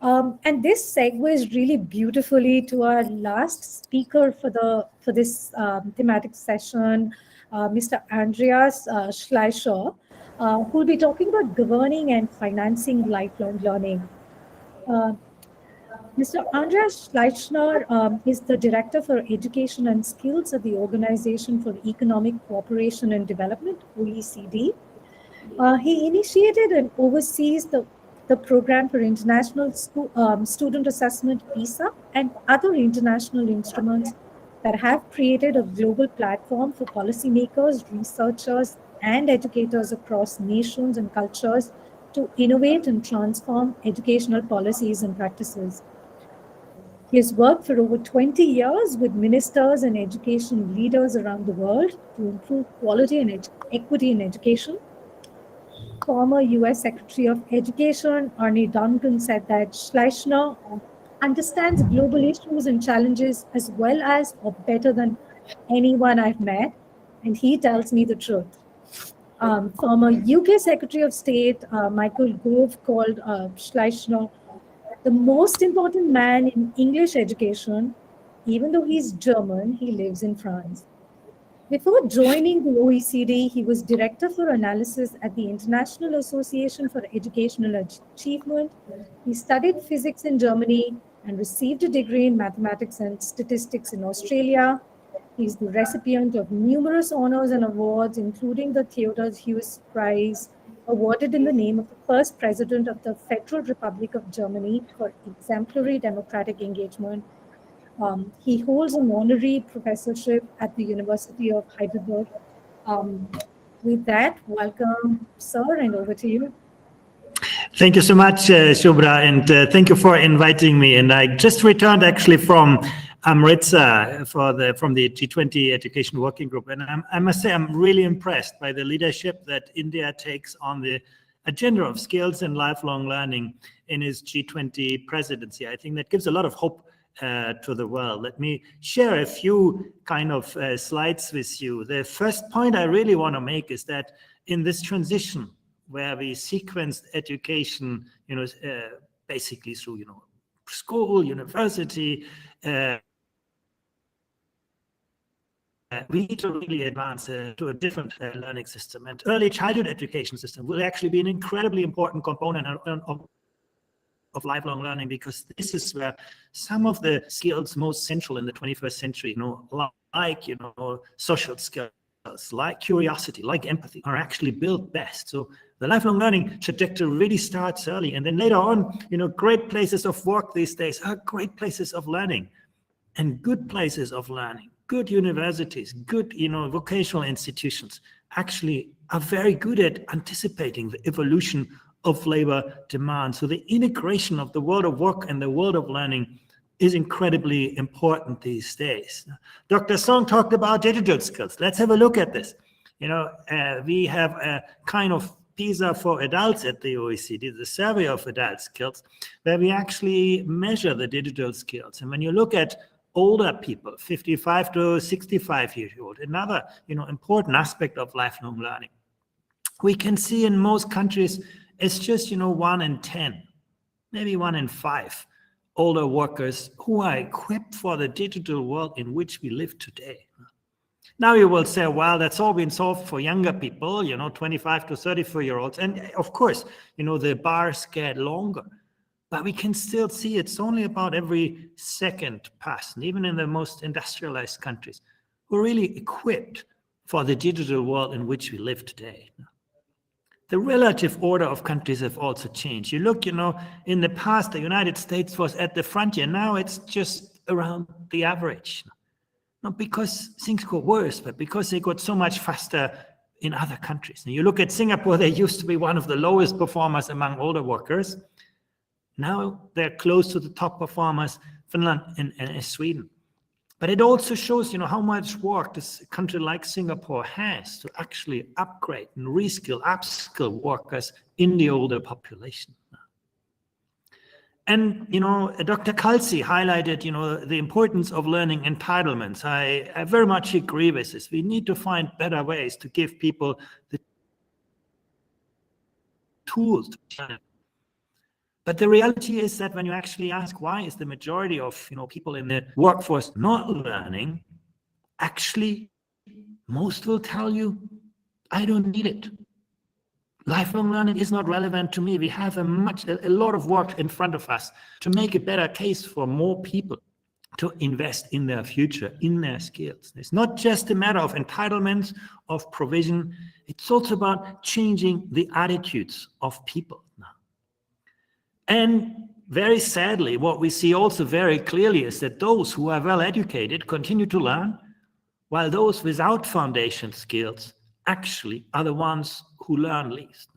And this segues really beautifully to our last speaker for this thematic session, Mr. Andreas Schleicher, who will be talking about governing and financing lifelong learning. Mr. Andreas Schleicher is the Director for Education and Skills at the Organization for Economic Cooperation and Development, OECD. He initiated and oversees the Program for International Student Assessment, PISA, and other international instruments that have created a global platform for policymakers, researchers, and educators across nations and cultures to innovate and transform educational policies and practices. He has worked for over 20 years with ministers and education leaders around the world to improve quality and equity in education. Former US Secretary of Education Arne Duncan said that Schleicher understands global issues and challenges as well as or better than anyone I've met, and he tells me the truth. Former UK Secretary of State Michael Gove called Schleicher the most important man in English education. Even though he's German, he lives in France. Before joining the OECD, he was Director for Analysis at the International Association for Educational Achievement. He studied physics in Germany and received a degree in mathematics and statistics in Australia. He's the recipient of numerous honors and awards, including the Theodore Heuss Prize, awarded in the name of the first president of the Federal Republic of Germany for exemplary democratic engagement. He holds an honorary professorship at the University of Heidelberg. With that, welcome, sir, and over to you. Thank you so much, Shubhra, and thank you for inviting me. And I just returned actually from Amritsar from the G20 Education Working Group. And I must say, I'm really impressed by the leadership that India takes on the agenda of skills and lifelong learning in its G20 presidency. I think that gives a lot of hope to the world. Let me share a few kind of slides with you. The first point I really want to make is that in this transition where we sequenced education, basically through, school, university, we need to really advance to a different learning system. And early childhood education system will actually be an incredibly important component of lifelong learning, because this is where some of the skills most central in the 21st century, like social skills, like curiosity, like empathy, are actually built best. So the lifelong learning trajectory really starts early, and then later on, great places of work these days are great places of learning, and good places of learning, good universities, good, vocational institutions actually are very good at anticipating the evolution of labor demand. So the integration of the world of work and the world of learning is incredibly important these days. Dr. Song talked about digital skills. Let's have a look at this. We have a kind of PISA for adults at the OECD, the survey of adult skills, where we actually measure the digital skills. And when you look at older people, 55 to 65 years old, another important aspect of lifelong learning, we can see in most countries it's just 1 in 10, maybe 1 in 5 older workers who are equipped for the digital world in which we live today. Now you will say, well, that's all been solved for younger people, 25 to 34-year-olds. And of course, the bars get longer. But we can still see it's only about every second person, even in the most industrialized countries, who are really equipped for the digital world in which we live today. The relative order of countries have also changed. You look, in the past, the United States was at the frontier. Now it's just around the average. Not because things got worse, but because they got so much faster in other countries. And you look at Singapore, they used to be one of the lowest performers among older workers. Now they're close to the top performers, Finland and Sweden. But it also shows, how much work this country like Singapore has to actually upgrade and reskill, upskill workers in the older population. And, Dr. Kalsi highlighted, the importance of learning entitlements. I very much agree with this. We need to find better ways to give people the tools to learn. But the reality is that when you actually ask why is the majority of people in the workforce not learning, actually most will tell you, I don't need it. Lifelong learning is not relevant to me. We have a lot of work in front of us to make a better case for more people to invest in their future, in their skills. It's not just a matter of entitlements, of provision. It's also about changing the attitudes of people now. And very sadly, what we see also very clearly is that those who are well educated continue to learn, while those without foundation skills actually are the ones who learn least.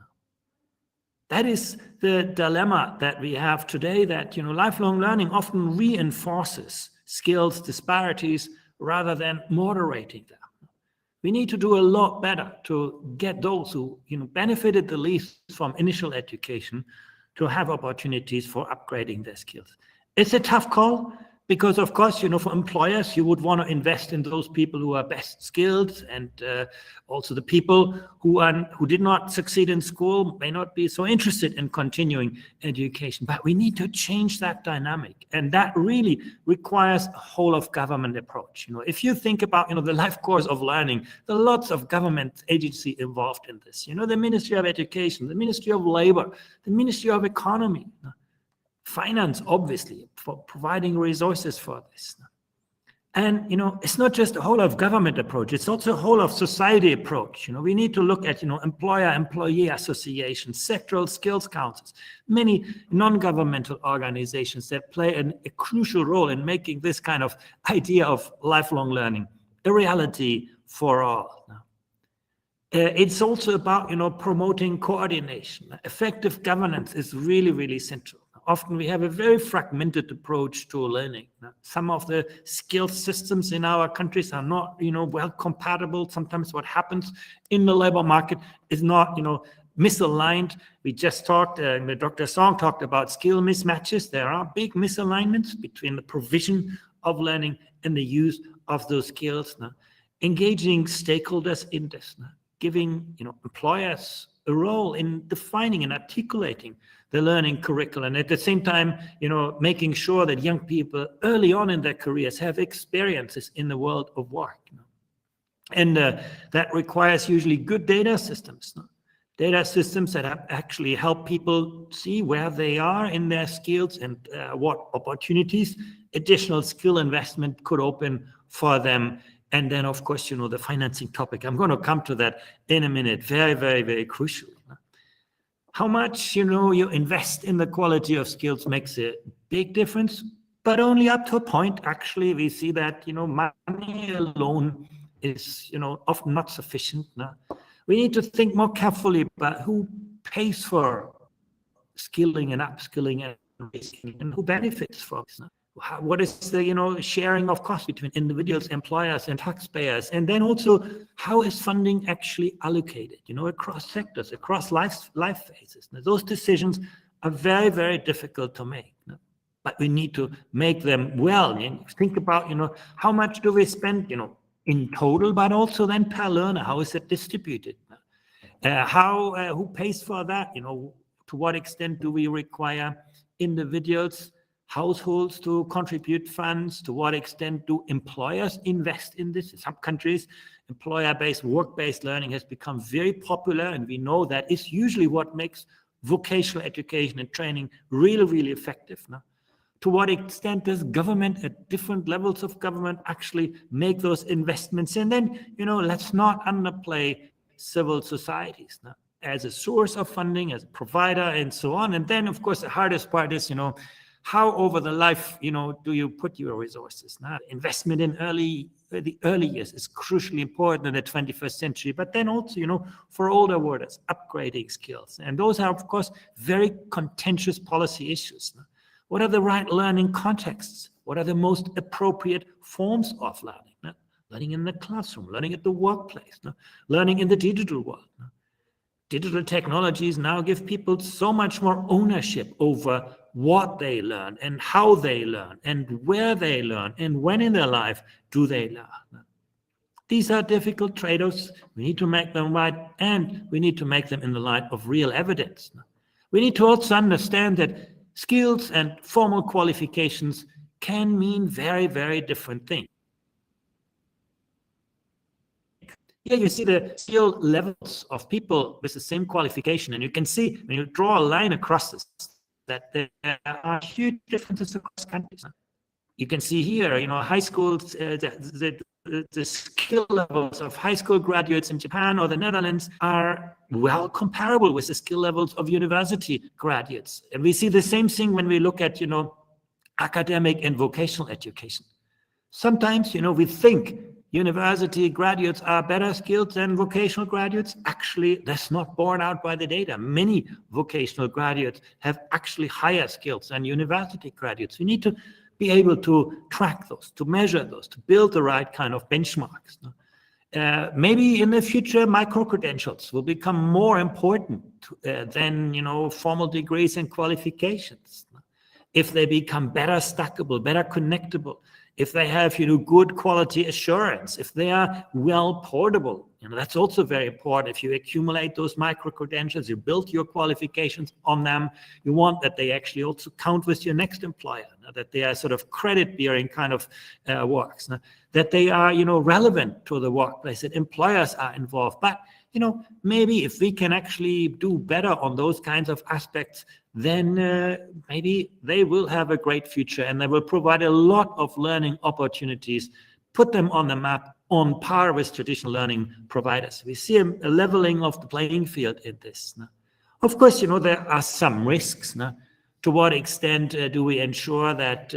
That is the dilemma that we have today, that lifelong learning often reinforces skills disparities rather than moderating them. We need to do a lot better to get those who benefited the least from initial education to have opportunities for upgrading their skills. It's a tough call because, of course, for employers, you would want to invest in those people who are best skilled, and also the people who did not succeed in school may not be so interested in continuing education. But we need to change that dynamic, and that really requires a whole of government approach. If you think about the life course of learning, there are lots of government agency involved in this. The Ministry of Education, the Ministry of Labor, the Ministry of Economy. Finance, obviously, for providing resources for this. And, it's not just a whole of government approach, it's also a whole of society approach. We need to look at, employer-employee associations, sectoral skills councils, many non-governmental organizations that play a crucial role in making this kind of idea of lifelong learning a reality for all. It's also about, promoting coordination. Effective governance is really, really central. Often we have a very fragmented approach to learning. Some of the skill systems in our countries are not, well compatible. Sometimes what happens in the labor market is not, misaligned. We just talked, Dr. Song talked about skill mismatches. There are big misalignments between the provision of learning and the use of those skills. Engaging stakeholders in this, giving, employers a role in defining and articulating the learning curriculum, and at the same time, making sure that young people early on in their careers have experiences in the world of work. And that requires usually good data systems. Data systems that actually help people see where they are in their skills and what opportunities additional skill investment could open for them And then, of course, the financing topic. I'm going to come to that in a minute. Very, very, very crucial. How much, you invest in the quality of skills makes a big difference, but only up to a point. Actually, we see that, money alone is, often not sufficient. We need to think more carefully about who pays for skilling and upskilling and reskilling, and who benefits from this. What is the sharing of costs between individuals, employers, and taxpayers? And then also, how is funding actually allocated, across sectors, across life phases? Now, those decisions are very, very difficult to make, but we need to make them well. And think about, how much do we spend, in total, but also then per learner? How is it distributed? Who pays for that? To what extent do we require individuals, households to contribute funds? To what extent do employers invest in this? In some countries, employer-based, work-based learning has become very popular, and we know that is usually what makes vocational education and training really, really effective. To what extent does government at different levels of government actually make those investments? And then, let's not underplay civil societies as a source of funding, as a provider, and so on. And then, of course, the hardest part is, how over the life, do you put your resources? Investment in the early years is crucially important in the 21st century, but then also, for older workers, upgrading skills. And those are, of course, very contentious policy issues. What are the right learning contexts? What are the most appropriate forms of learning? Learning in the classroom, learning at the workplace, learning in the digital world. Digital technologies now give people so much more ownership over what they learn and how they learn and where they learn and when in their life do they learn. These are difficult trade-offs. We need to make them right, and we need to make them in the light of real evidence. We need to also understand that skills and formal qualifications can mean very, very different things. Here you see the skill levels of people with the same qualification, and you can see when you draw a line across this that there are huge differences across countries. You can see here, high schools, the skill levels of high school graduates in Japan or the Netherlands are well comparable with the skill levels of university graduates. And we see the same thing when we look at, academic and vocational education. Sometimes, we think university graduates are better skilled than vocational graduates. Actually, that's not borne out by the data. Many vocational graduates have actually higher skills than university graduates. We need to be able to track those, to measure those, to build the right kind of benchmarks. Maybe in the future, micro-credentials will become more important than formal degrees and qualifications. If they become better stackable, better connectable, if they have good quality assurance, if they are well portable, that's also very important. If you accumulate those micro-credentials, you build your qualifications on them, you want that they actually also count with your next employer, that they are sort of credit-bearing kind of works, that they are relevant to the workplace, that employers are involved. But maybe if we can actually do better on those kinds of aspects, then maybe they will have a great future, and they will provide a lot of learning opportunities, put them on the map on par with traditional learning providers. We see a leveling of the playing field in this. Of course, there are some risks. To what extent do we ensure that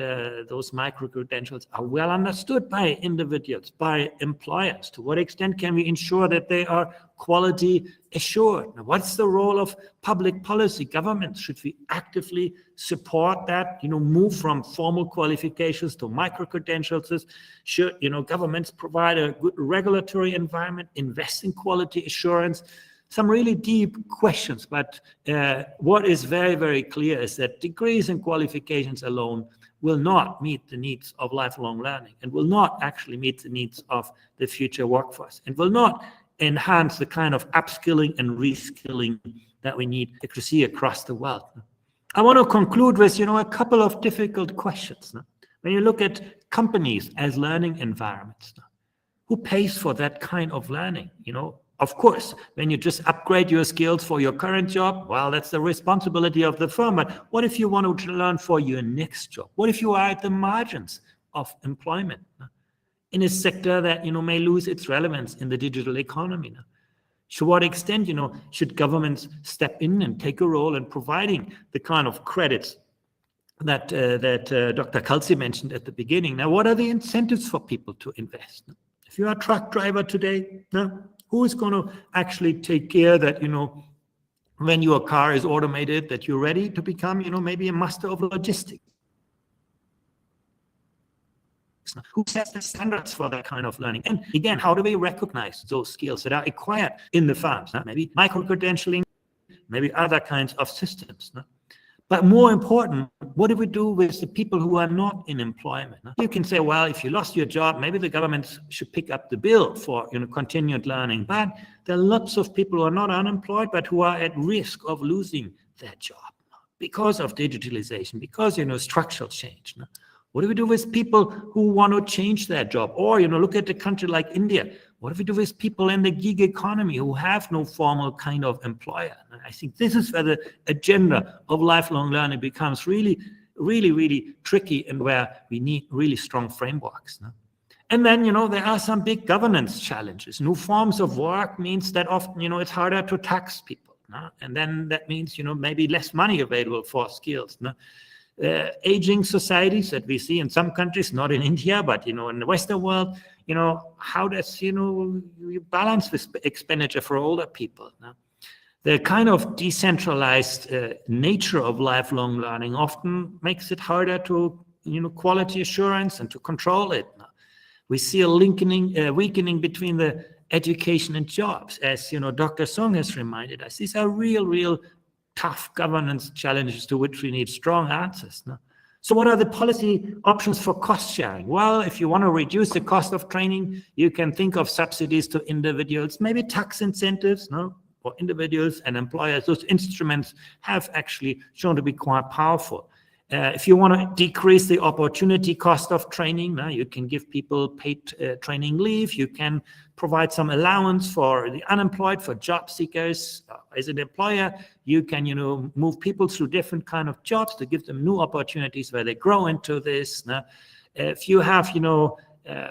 those micro-credentials are well understood by individuals, by employers? To what extent can we ensure that they are quality assured? Now, what's the role of public policy, governments? Should we actively support that, move from formal qualifications to micro-credentials? Should, governments provide a good regulatory environment, invest in quality assurance? Some really deep questions, but what is very, very clear is that degrees and qualifications alone will not meet the needs of lifelong learning, and will not actually meet the needs of the future workforce, and will not enhance the kind of upskilling and reskilling that we need to see across the world. I want to conclude with, a couple of difficult questions. When you look at companies as learning environments, who pays for that kind of learning? Of course, when you just upgrade your skills for your current job, well, that's the responsibility of the firm. But what if you want to learn for your next job? What if you are at the margins of employment? in a sector that, may lose its relevance in the digital economy. To what extent, should governments step in and take a role in providing the kind of credits that Dr. Kalsi mentioned at the beginning? Now, what are the incentives for people to invest? If you're a truck driver today, who is going to actually take care that, when your car is automated, that you're ready to become, maybe a master of logistics? Who sets the standards for that kind of learning? And again, how do we recognize those skills that are acquired in the farms? Maybe micro-credentialing, maybe other kinds of systems. But more important, what do we do with the people who are not in employment? You can say, well, if you lost your job, maybe the government should pick up the bill for continued learning. But there are lots of people who are not unemployed, but who are at risk of losing their job because of digitalization, because structural change. What do we do with people who want to change their job? Or, look at a country like India. What do we do with people in the gig economy who have no formal kind of employer? And I think this is where the agenda of lifelong learning becomes really, really, really tricky, and where we need really strong frameworks. And then, there are some big governance challenges. New forms of work means that often, it's harder to tax people. And then that means, maybe less money available for skills. Aging societies that we see in some countries, not in India, but in the Western world, how does you balance this expenditure for older people? The kind of decentralized nature of lifelong learning often makes it harder to quality assurance and to control it. We see a weakening between the education and jobs, as Dr. Song has reminded us. These are real tough governance challenges to which we need strong answers. So what are the policy options for cost sharing? Well, if you want to reduce the cost of training, you can think of subsidies to individuals, maybe tax incentives for individuals and employers. Those instruments have actually shown to be quite powerful. If you want to decrease the opportunity cost of training, you can give people paid training leave. You can provide some allowance for the unemployed, for job seekers. As an employer, you can, move people through different kind of jobs to give them new opportunities where they grow into this. If you have,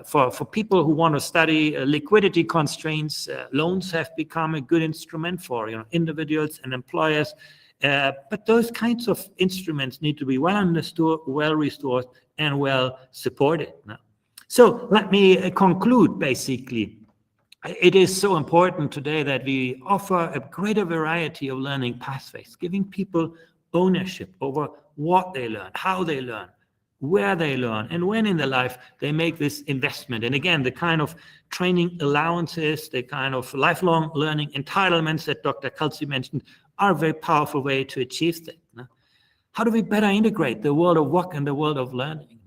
for people who want to study liquidity constraints, loans have become a good instrument for individuals and employers. But those kinds of instruments need to be well understood, well restored, and well supported. So let me conclude. Basically, it is so important today that we offer a greater variety of learning pathways, giving people ownership over what they learn, how they learn, where they learn, and when in their life they make this investment. And again, the kind of training allowances, the kind of lifelong learning entitlements that Dr. Kalsi mentioned are a very powerful way to achieve that. How do we better integrate the world of work and the world of learning?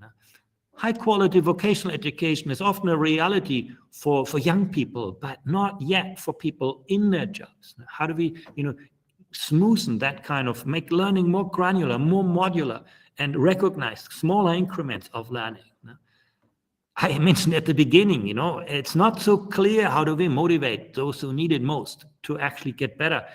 High quality vocational education is often a reality for young people, but not yet for people in their jobs. How do we, smoothen that kind of, make learning more granular, more modular, and recognize smaller increments of learning? I mentioned at the beginning, it's not so clear how do we motivate those who need it most to actually get better,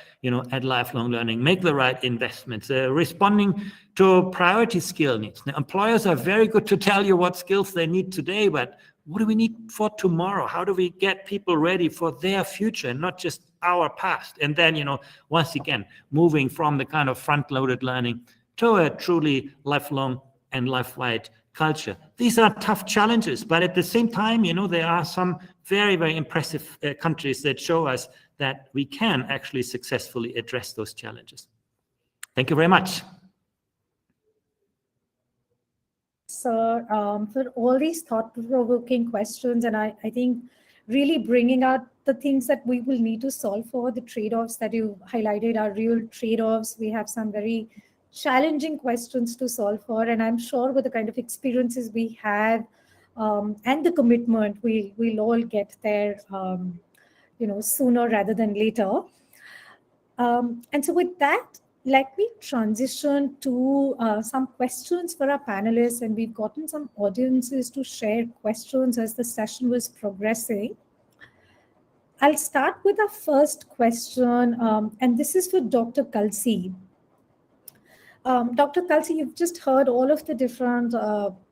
at lifelong learning, make the right investments, responding to priority skill needs. Now, employers are very good to tell you what skills they need today, but what do we need for tomorrow? How do we get people ready for their future and not just our past? And then, once again, moving from the kind of front-loaded learning to a truly lifelong and life-wide culture. These are tough challenges, but at the same time, there are some very, very impressive countries that show us that we can actually successfully address those challenges. Thank you very much. Sir, for all these thought-provoking questions, and I think really bringing out the things that we will need to solve for, the trade-offs that you highlighted are real trade-offs. We have some very challenging questions to solve for, and I'm sure with the kind of experiences we have and the commitment, we'll all get there, sooner rather than later. And so with that, let me transition to some questions for our panelists, and we've gotten some audiences to share questions as the session was progressing. I'll start with our first question, and this is for Dr. Kalsi. Dr. Kalsi, you've just heard all of the different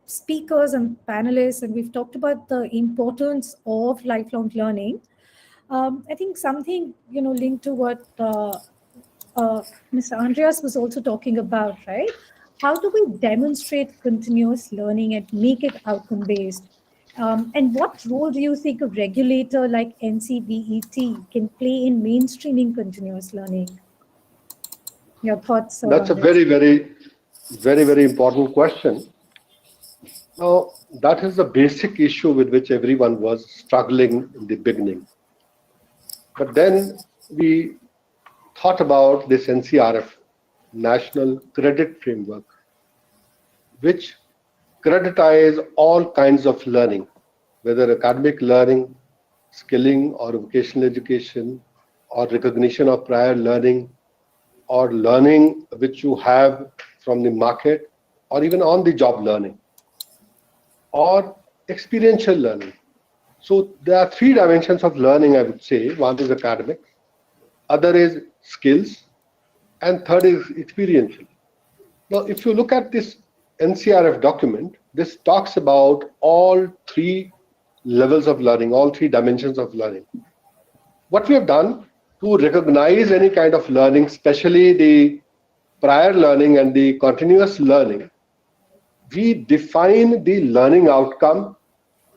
speakers and panelists, and we've talked about the importance of lifelong learning. I think something, linked to what Mr. Andreas was also talking about, right? How do we demonstrate continuous learning and make it outcome-based? And what role do you think a regulator like NCVET can play in mainstreaming continuous learning? Your thoughts, Sir That's a Andreas? very important question. Now, that is the basic issue with which everyone was struggling in the beginning. But then we thought about this NCRF, National Credit Framework, which creditize all kinds of learning, whether academic learning, skilling or vocational education, or recognition of prior learning, or learning which you have from the market, or even on the job learning, or experiential learning. So there are three dimensions of learning, I would say. One is academic, other is skills, and third is experiential. Now, if you look at this NCRF document, this talks about all three levels of learning, all three dimensions of learning. What we have done to recognize any kind of learning, especially the prior learning and the continuous learning, we define the learning outcome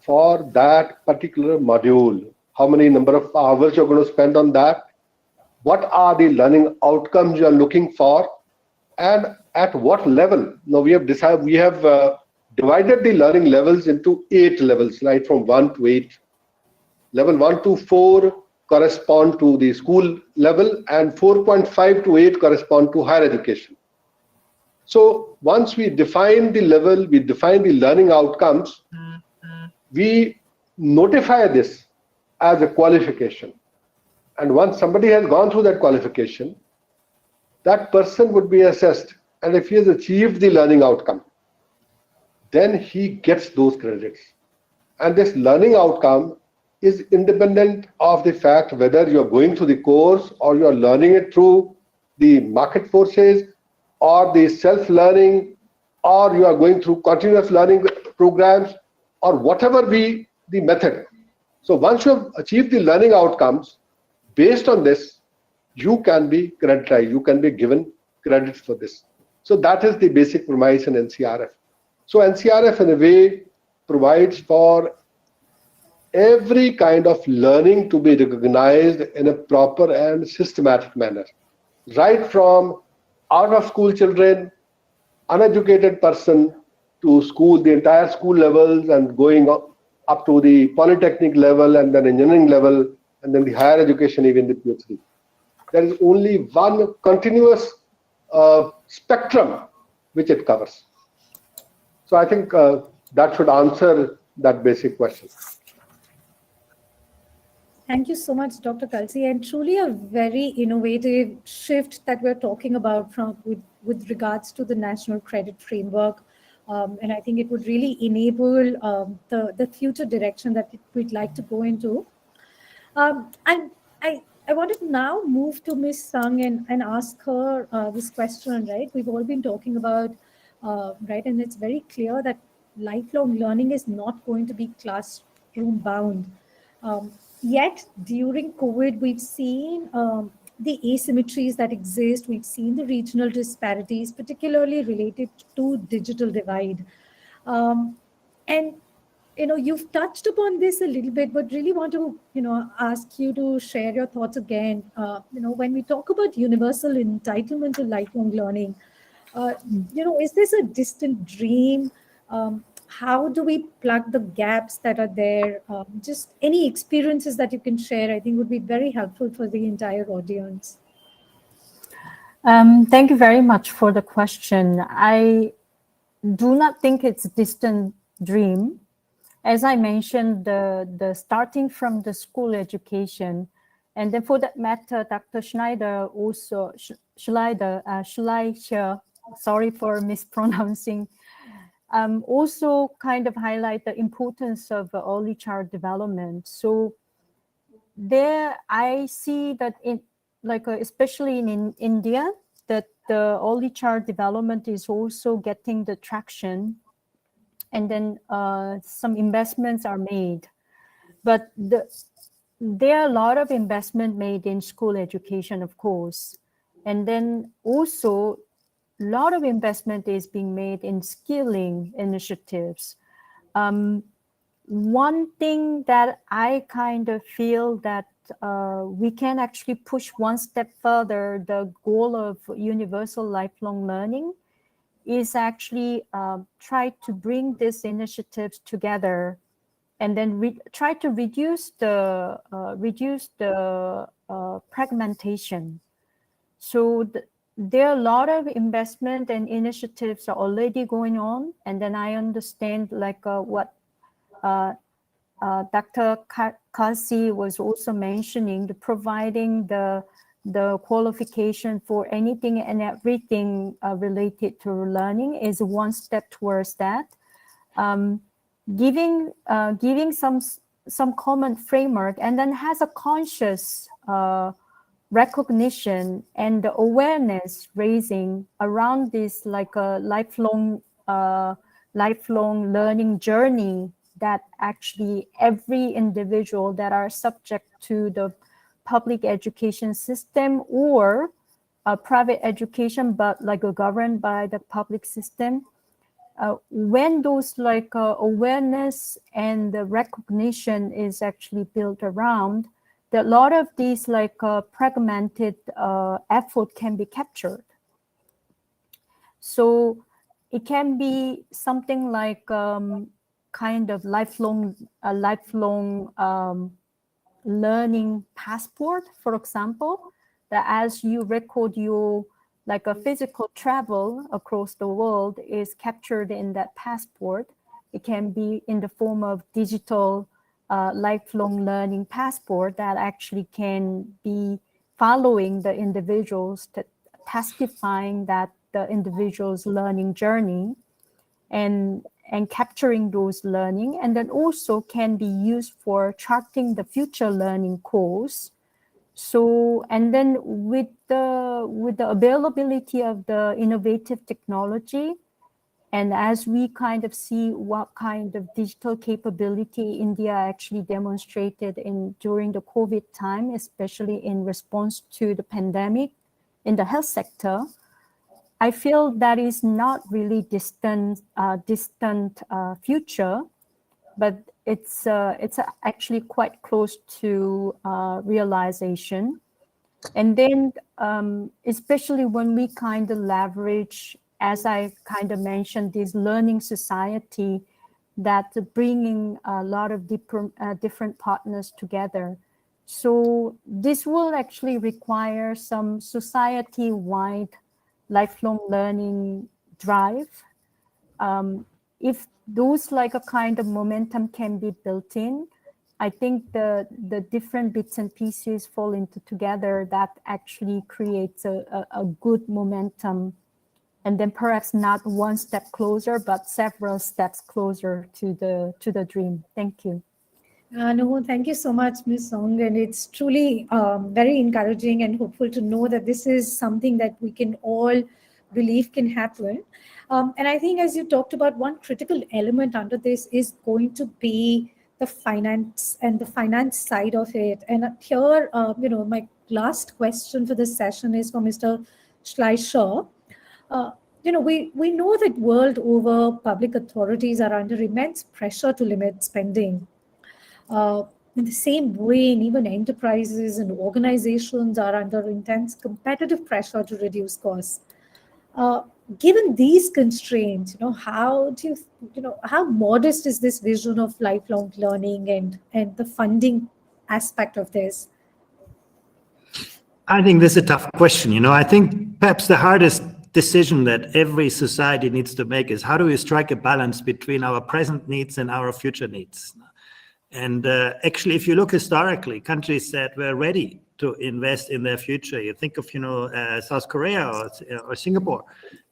for that particular module. How many number of hours you're going to spend on that? What are the learning outcomes you are looking for? And at what level? Now we have divided the learning levels into 8 levels, right, from 1 to 8. Level 1 to 4 correspond to the school level, and 4.5 to 8 correspond to higher education. So once we define the level, we define the learning outcomes, we notify this as a qualification. And once somebody has gone through that qualification, that person would be assessed. And if he has achieved the learning outcome, then he gets those credits. And this learning outcome is independent of the fact whether you're going through the course or you're learning it through the market forces or the self-learning, or you are going through continuous learning programs, or whatever be the method. So once you have achieved the learning outcomes, based on this, you can be creditized, you can be given credits for this. So that is the basic premise in NCRF. So NCRF in a way provides for every kind of learning to be recognized in a proper and systematic manner, right from out of school children, uneducated person, to school, the entire school levels, and going up to the polytechnic level, and then engineering level, and then the higher education, even the PhD. There is only one continuous spectrum which it covers. So I think that should answer that basic question. Thank you so much, Dr. Kalsi, and truly a very innovative shift that we're talking about with regards to the National Credit Framework. And I think it would really enable the future direction that we'd like to go into. And I wanted to now move to Ms. Sung and ask her this question, right? We've all been talking about, right, and it's very clear that lifelong learning is not going to be classroom bound. Yet during COVID, we've seen the asymmetries that exist. We've seen the regional disparities, particularly related to digital divide. And you've touched upon this a little bit, but really want to, ask you to share your thoughts again. When we talk about universal entitlement to lifelong learning, is this a distant dream? How do we plug the gaps that are there? Just any experiences that you can share, I think would be very helpful for the entire audience. Thank you very much for the question. I do not think it's a distant dream. As I mentioned, the starting from the school education, and then for that matter, Dr. Schneider also, Schleicher, sorry for mispronouncing, also kind of highlight the importance of early child development. So there I see that especially in India, that the early child development is also getting the traction and then some investments are made. But there are a lot of investment made in school education, of course. And then also a lot of investment is being made in skilling initiatives. One thing that I kind of feel that we can actually push one step further, the goal of universal lifelong learning, is actually try to bring these initiatives together and then try to reduce the fragmentation. So there are a lot of investment and initiatives are already going on, and then I understand like what Dr. Kasi was also mentioning, the providing the qualification for anything and everything related to learning is one step towards that. Giving some common framework, and then has a conscious recognition and the awareness raising around this like a lifelong learning journey, that actually every individual that are subject to the public education system or private education, but like governed by the public system, when those like awareness and the recognition is actually built around, that a lot of these like fragmented effort can be captured. So it can be something like kind of lifelong learning passport, for example, that as you record your like a physical travel across the world is captured in that passport. It can be in the form of digital lifelong learning passport that actually can be following the individuals, testifying that the individual's learning journey and capturing those learning, and then also can be used for charting the future learning course. So, and then with the availability of the innovative technology, and as we kind of see what kind of digital capability India actually demonstrated during the COVID time, especially in response to the pandemic in the health sector, I feel that is not really distant future, but it's actually quite close to realization. And then especially when we kind of leverage, as I kind of mentioned, this learning society that bringing a lot of different partners together. So this will actually require some society-wide lifelong learning drive. If those like a kind of momentum can be built in, I think the different bits and pieces fall into together that actually creates a good momentum, and then perhaps not one step closer, but several steps closer to the dream. Thank you. No, thank you so much, Ms. Song. And it's truly very encouraging and hopeful to know that this is something that we can all believe can happen. And I think as you talked about, one critical element under this is going to be the finance and the finance side of it. And here, my last question for this session is for Mr. Schleicher. We know that world over, public authorities are under immense pressure to limit spending. In the same way, even enterprises and organizations are under intense competitive pressure to reduce costs. Given these constraints, how modest is this vision of lifelong learning and the funding aspect of this? I think this is a tough question. I think perhaps the hardest decision that every society needs to make is how do we strike a balance between our present needs and our future needs? And actually, if you look historically, countries that were ready to invest in their future, you think of, South Korea or Singapore,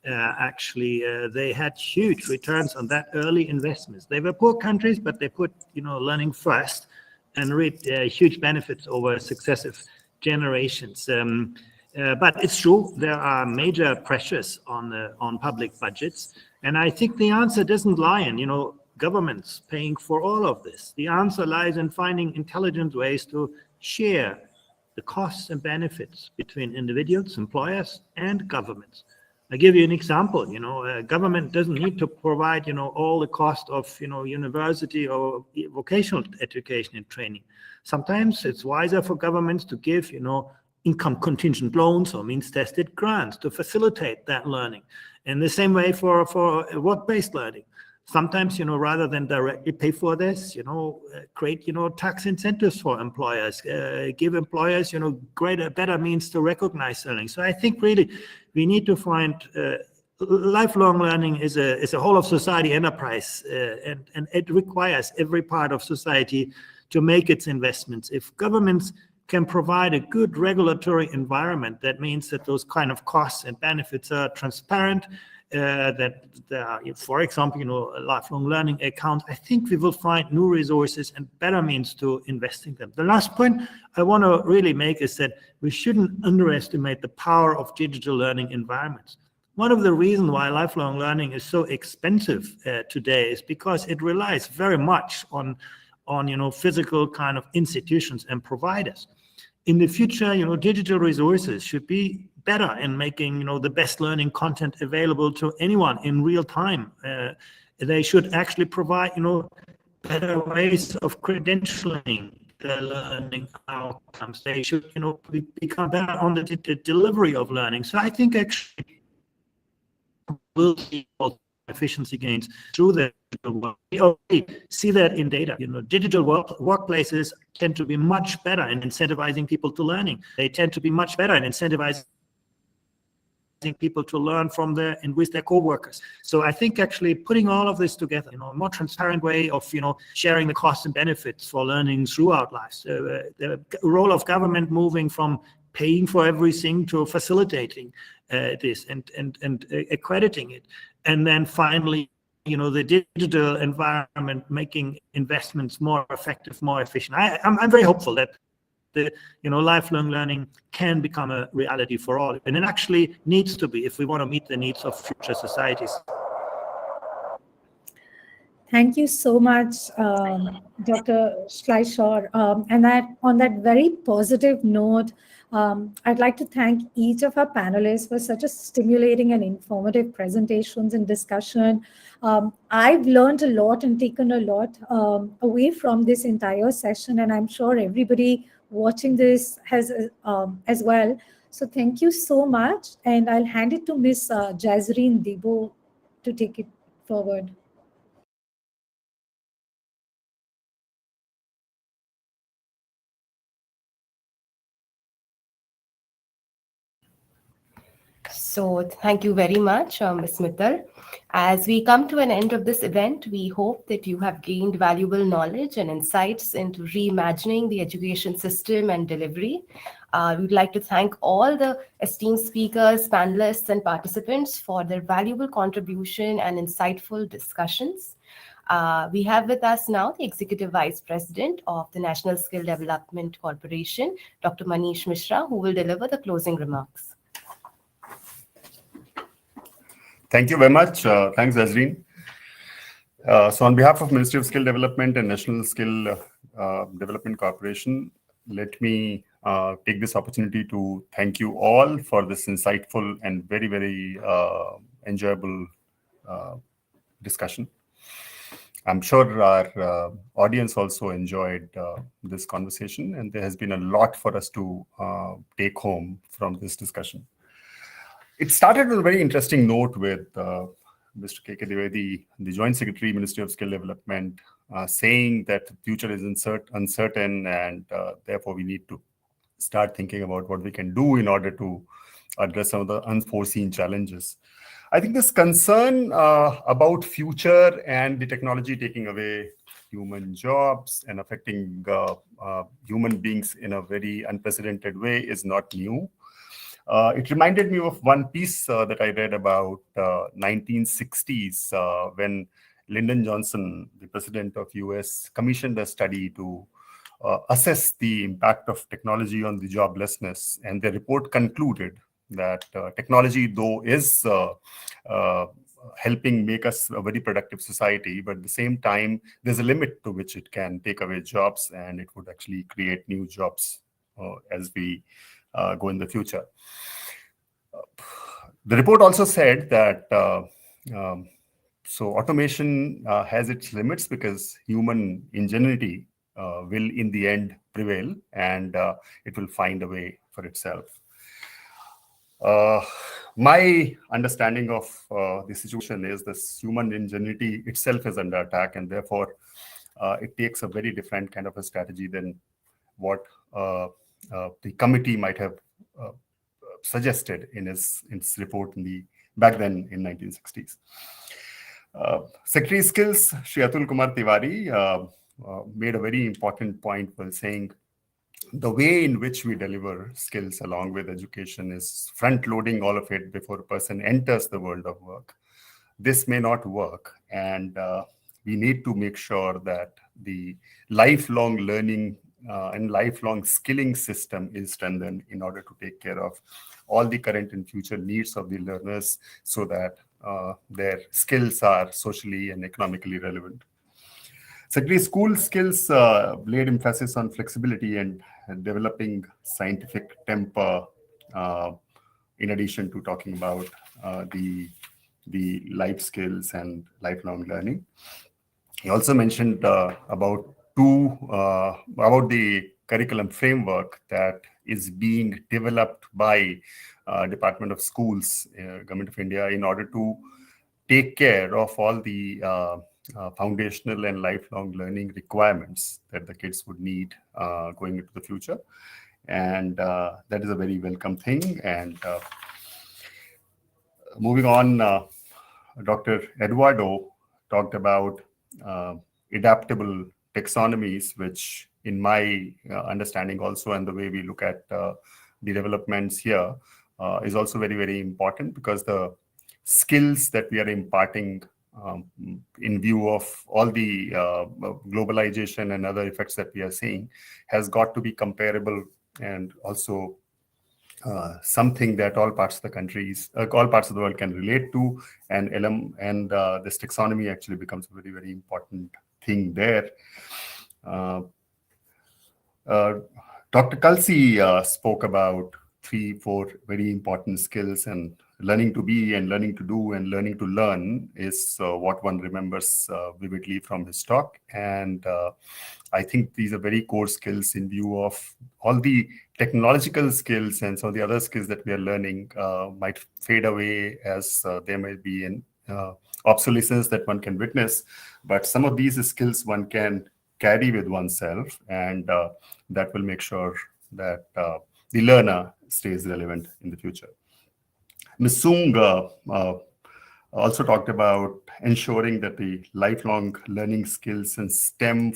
actually, they had huge returns on that early investments. They were poor countries, but they put, learning first and reaped huge benefits over successive generations. But it's true, there are major pressures on public budgets. And I think the answer doesn't lie in, governments paying for all of this. The answer lies in finding intelligent ways to share the costs and benefits between individuals, employers, and governments. I give you an example. Government doesn't need to provide, all the cost of, university or vocational education and training. Sometimes it's wiser for governments to give, income contingent loans or means-tested grants to facilitate that learning. In the same way for work-based learning. Sometimes, rather than directly pay for this, create, tax incentives for employers, give employers, better means to recognize learning. So I think really we need to find lifelong learning is a whole of society enterprise, and it requires every part of society to make its investments. If governments can provide a good regulatory environment, that means that those kind of costs and benefits are transparent, that for example, a lifelong learning account, I think we will find new resources and better means to investing them. The last point I want to really make is that we shouldn't underestimate the power of digital learning environments. One of the reasons why lifelong learning is so expensive today is because it relies very much on physical kind of institutions and providers. In the future, digital resources should be better in making, the best learning content available to anyone in real time. They should actually provide, better ways of credentialing the learning outcomes. They should, become better on the delivery of learning. So I think actually we'll see efficiency gains through the digital world. We already see that in data. Digital workplaces tend to be much better in incentivizing people to learning. They tend to be much better in incentivizing people to learn from and with their co-workers. So I think actually putting all of this together, a more transparent way of, sharing the costs and benefits for learning throughout life. The role of government moving from paying for everything to facilitating this and accrediting it. And then finally, the digital environment making investments more effective, more efficient. I'm very hopeful that the lifelong learning can become a reality for all, and it actually needs to be if we want to meet the needs of future societies. Thank you so much, Dr. Schleicher. And on that very positive note, I'd like to thank each of our panelists for such a stimulating and informative presentations and discussion. I've learned a lot and taken a lot away from this entire session, and I'm sure everybody watching this has as well. So thank you so much, and I'll hand it to Ms. Jazreen Debo to take it forward. So thank you very much, Ms. Mittal. As we come to an end of this event, we hope that you have gained valuable knowledge and insights into reimagining the education system and delivery. We'd like to thank all the esteemed speakers, panelists, and participants for their valuable contribution and insightful discussions. We have with us now the Executive Vice President of the National Skill Development Corporation, Dr. Manish Mishra, who will deliver the closing remarks. Thank you very much. Thanks, Jazreen. So on behalf of Ministry of Skill Development and National Skill Development Corporation, let me take this opportunity to thank you all for this insightful and very, very enjoyable discussion. I'm sure our audience also enjoyed this conversation, and there has been a lot for us to take home from this discussion. It started with a very interesting note with Mr. K.K. Dwivedi, the Joint Secretary, Ministry of Skill Development, saying that the future is uncertain, and therefore we need to start thinking about what we can do in order to address some of the unforeseen challenges. I think this concern about future and the technology taking away human jobs and affecting human beings in a very unprecedented way is not new. It reminded me of one piece that I read about 1960s when Lyndon Johnson, the president of US, commissioned a study to assess the impact of technology on the joblessness. And the report concluded that technology, though, is helping make us a very productive society, but at the same time, there's a limit to which it can take away jobs, and it would actually create new jobs as we go in the future. The report also said that so automation has its limits because human ingenuity will in the end prevail, and it will find a way for itself. My understanding of the situation is this human ingenuity itself is under attack, and therefore it takes a very different kind of a strategy than what the committee might have suggested in its report back then in 1960s. Secretary Skills, Shri Atul Kumar Tiwari, made a very important point while saying the way in which we deliver skills along with education is front-loading all of it before a person enters the world of work. This may not work, and we need to make sure that the lifelong learning and lifelong skilling system is strengthened in order to take care of all the current and future needs of the learners so that their skills are socially and economically relevant. Secondly, school skills laid emphasis on flexibility and developing scientific temper, in addition to talking about the life skills and lifelong learning. He also mentioned about the curriculum framework that is being developed by Department of Schools, Government of India, in order to take care of all the foundational and lifelong learning requirements that the kids would need going into the future. And that is a very welcome thing. And moving on, Dr. Eduardo talked about adaptable taxonomies, which in my understanding also, and the way we look at the developments here, is also very, very important, because the skills that we are imparting in view of all the globalization and other effects that we are seeing has got to be comparable and also something that all parts of the countries, all parts of the world can relate to, and this taxonomy actually becomes a very, very important thing there. Dr. Kalsi spoke about 3-4 very important skills, and learning to be and learning to do and learning to learn is what one remembers vividly from his talk. And I think these are very core skills in view of all the technological skills, and some of the other skills that we are learning might fade away as there may be an obsolescence that one can witness. But some of these skills one can carry with oneself, and that will make sure that the learner stays relevant in the future. Ms. Sung also talked about ensuring that the lifelong learning skills and STEM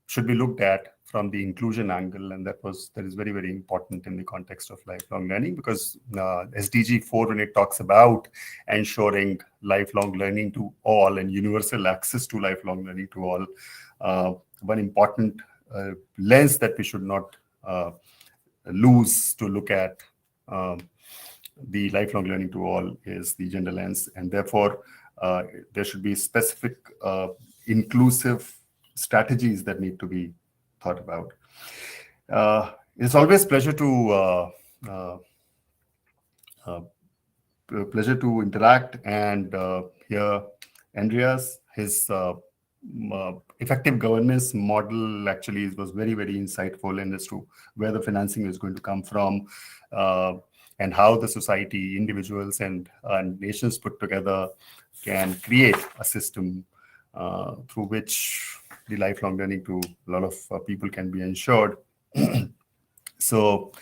should be looked at from the inclusion angle, and that is very, very important in the context of lifelong learning, because SDG 4, when it talks about ensuring lifelong learning to all and universal access to lifelong learning to all, one important lens that we should not lose to look at the lifelong learning to all is the gender lens, and therefore there should be specific inclusive strategies that need to be thought about. It's always a pleasure to interact and hear Andreas. His effective governance model actually was very, very insightful in as to where the financing is going to come from, and how the society, individuals, and nations put together can create a system through which the lifelong learning to a lot of people can be ensured. So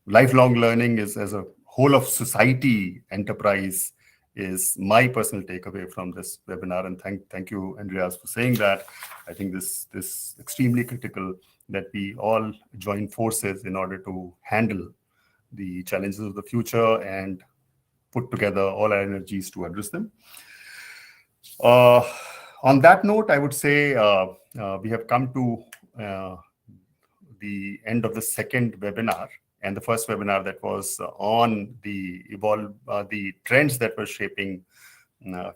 lifelong learning is as a whole of society enterprise is my personal takeaway from this webinar. And thank you, Andreas, for saying that. I think this is extremely critical that we all join forces in order to handle the challenges of the future and put together all our energies to address them. On that note, I would say we have come to the end of the second webinar. and the first webinar that was on the trends that were shaping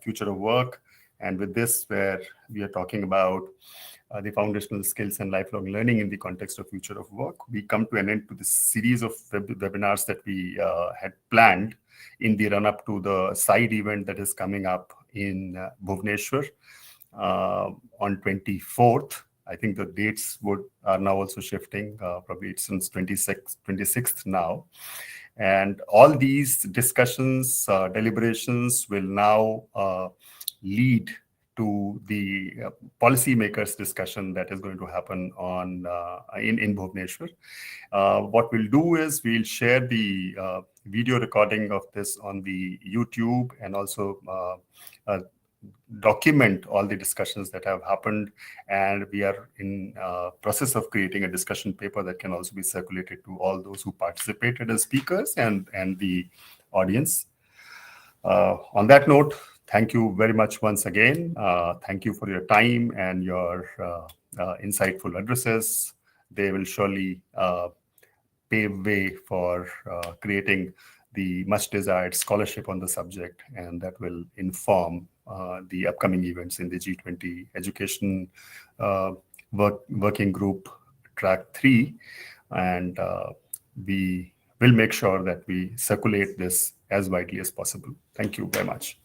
future of work. And with this, where we are talking about the foundational skills and lifelong learning in the context of future of work, we come to an end to this series of webinars that we had planned in the run-up to the side event that is coming up in Bhubaneswar on 24th. I think the dates are now also shifting. Probably it's since 26th now. And all these discussions, deliberations will now lead to the policymakers discussion that is going to happen in Bhubaneswar. What we'll do is we'll share the video recording of this on the YouTube, and also document all the discussions that have happened. And we are in process of creating a discussion paper that can also be circulated to all those who participated as speakers and the audience. On that note, thank you very much once again. Thank you for your time and your insightful addresses. They will surely pave way for creating the much desired scholarship on the subject, and that will inform the upcoming events in the G20 Education Working Group Track 3. And we will make sure that we circulate this as widely as possible. Thank you very much.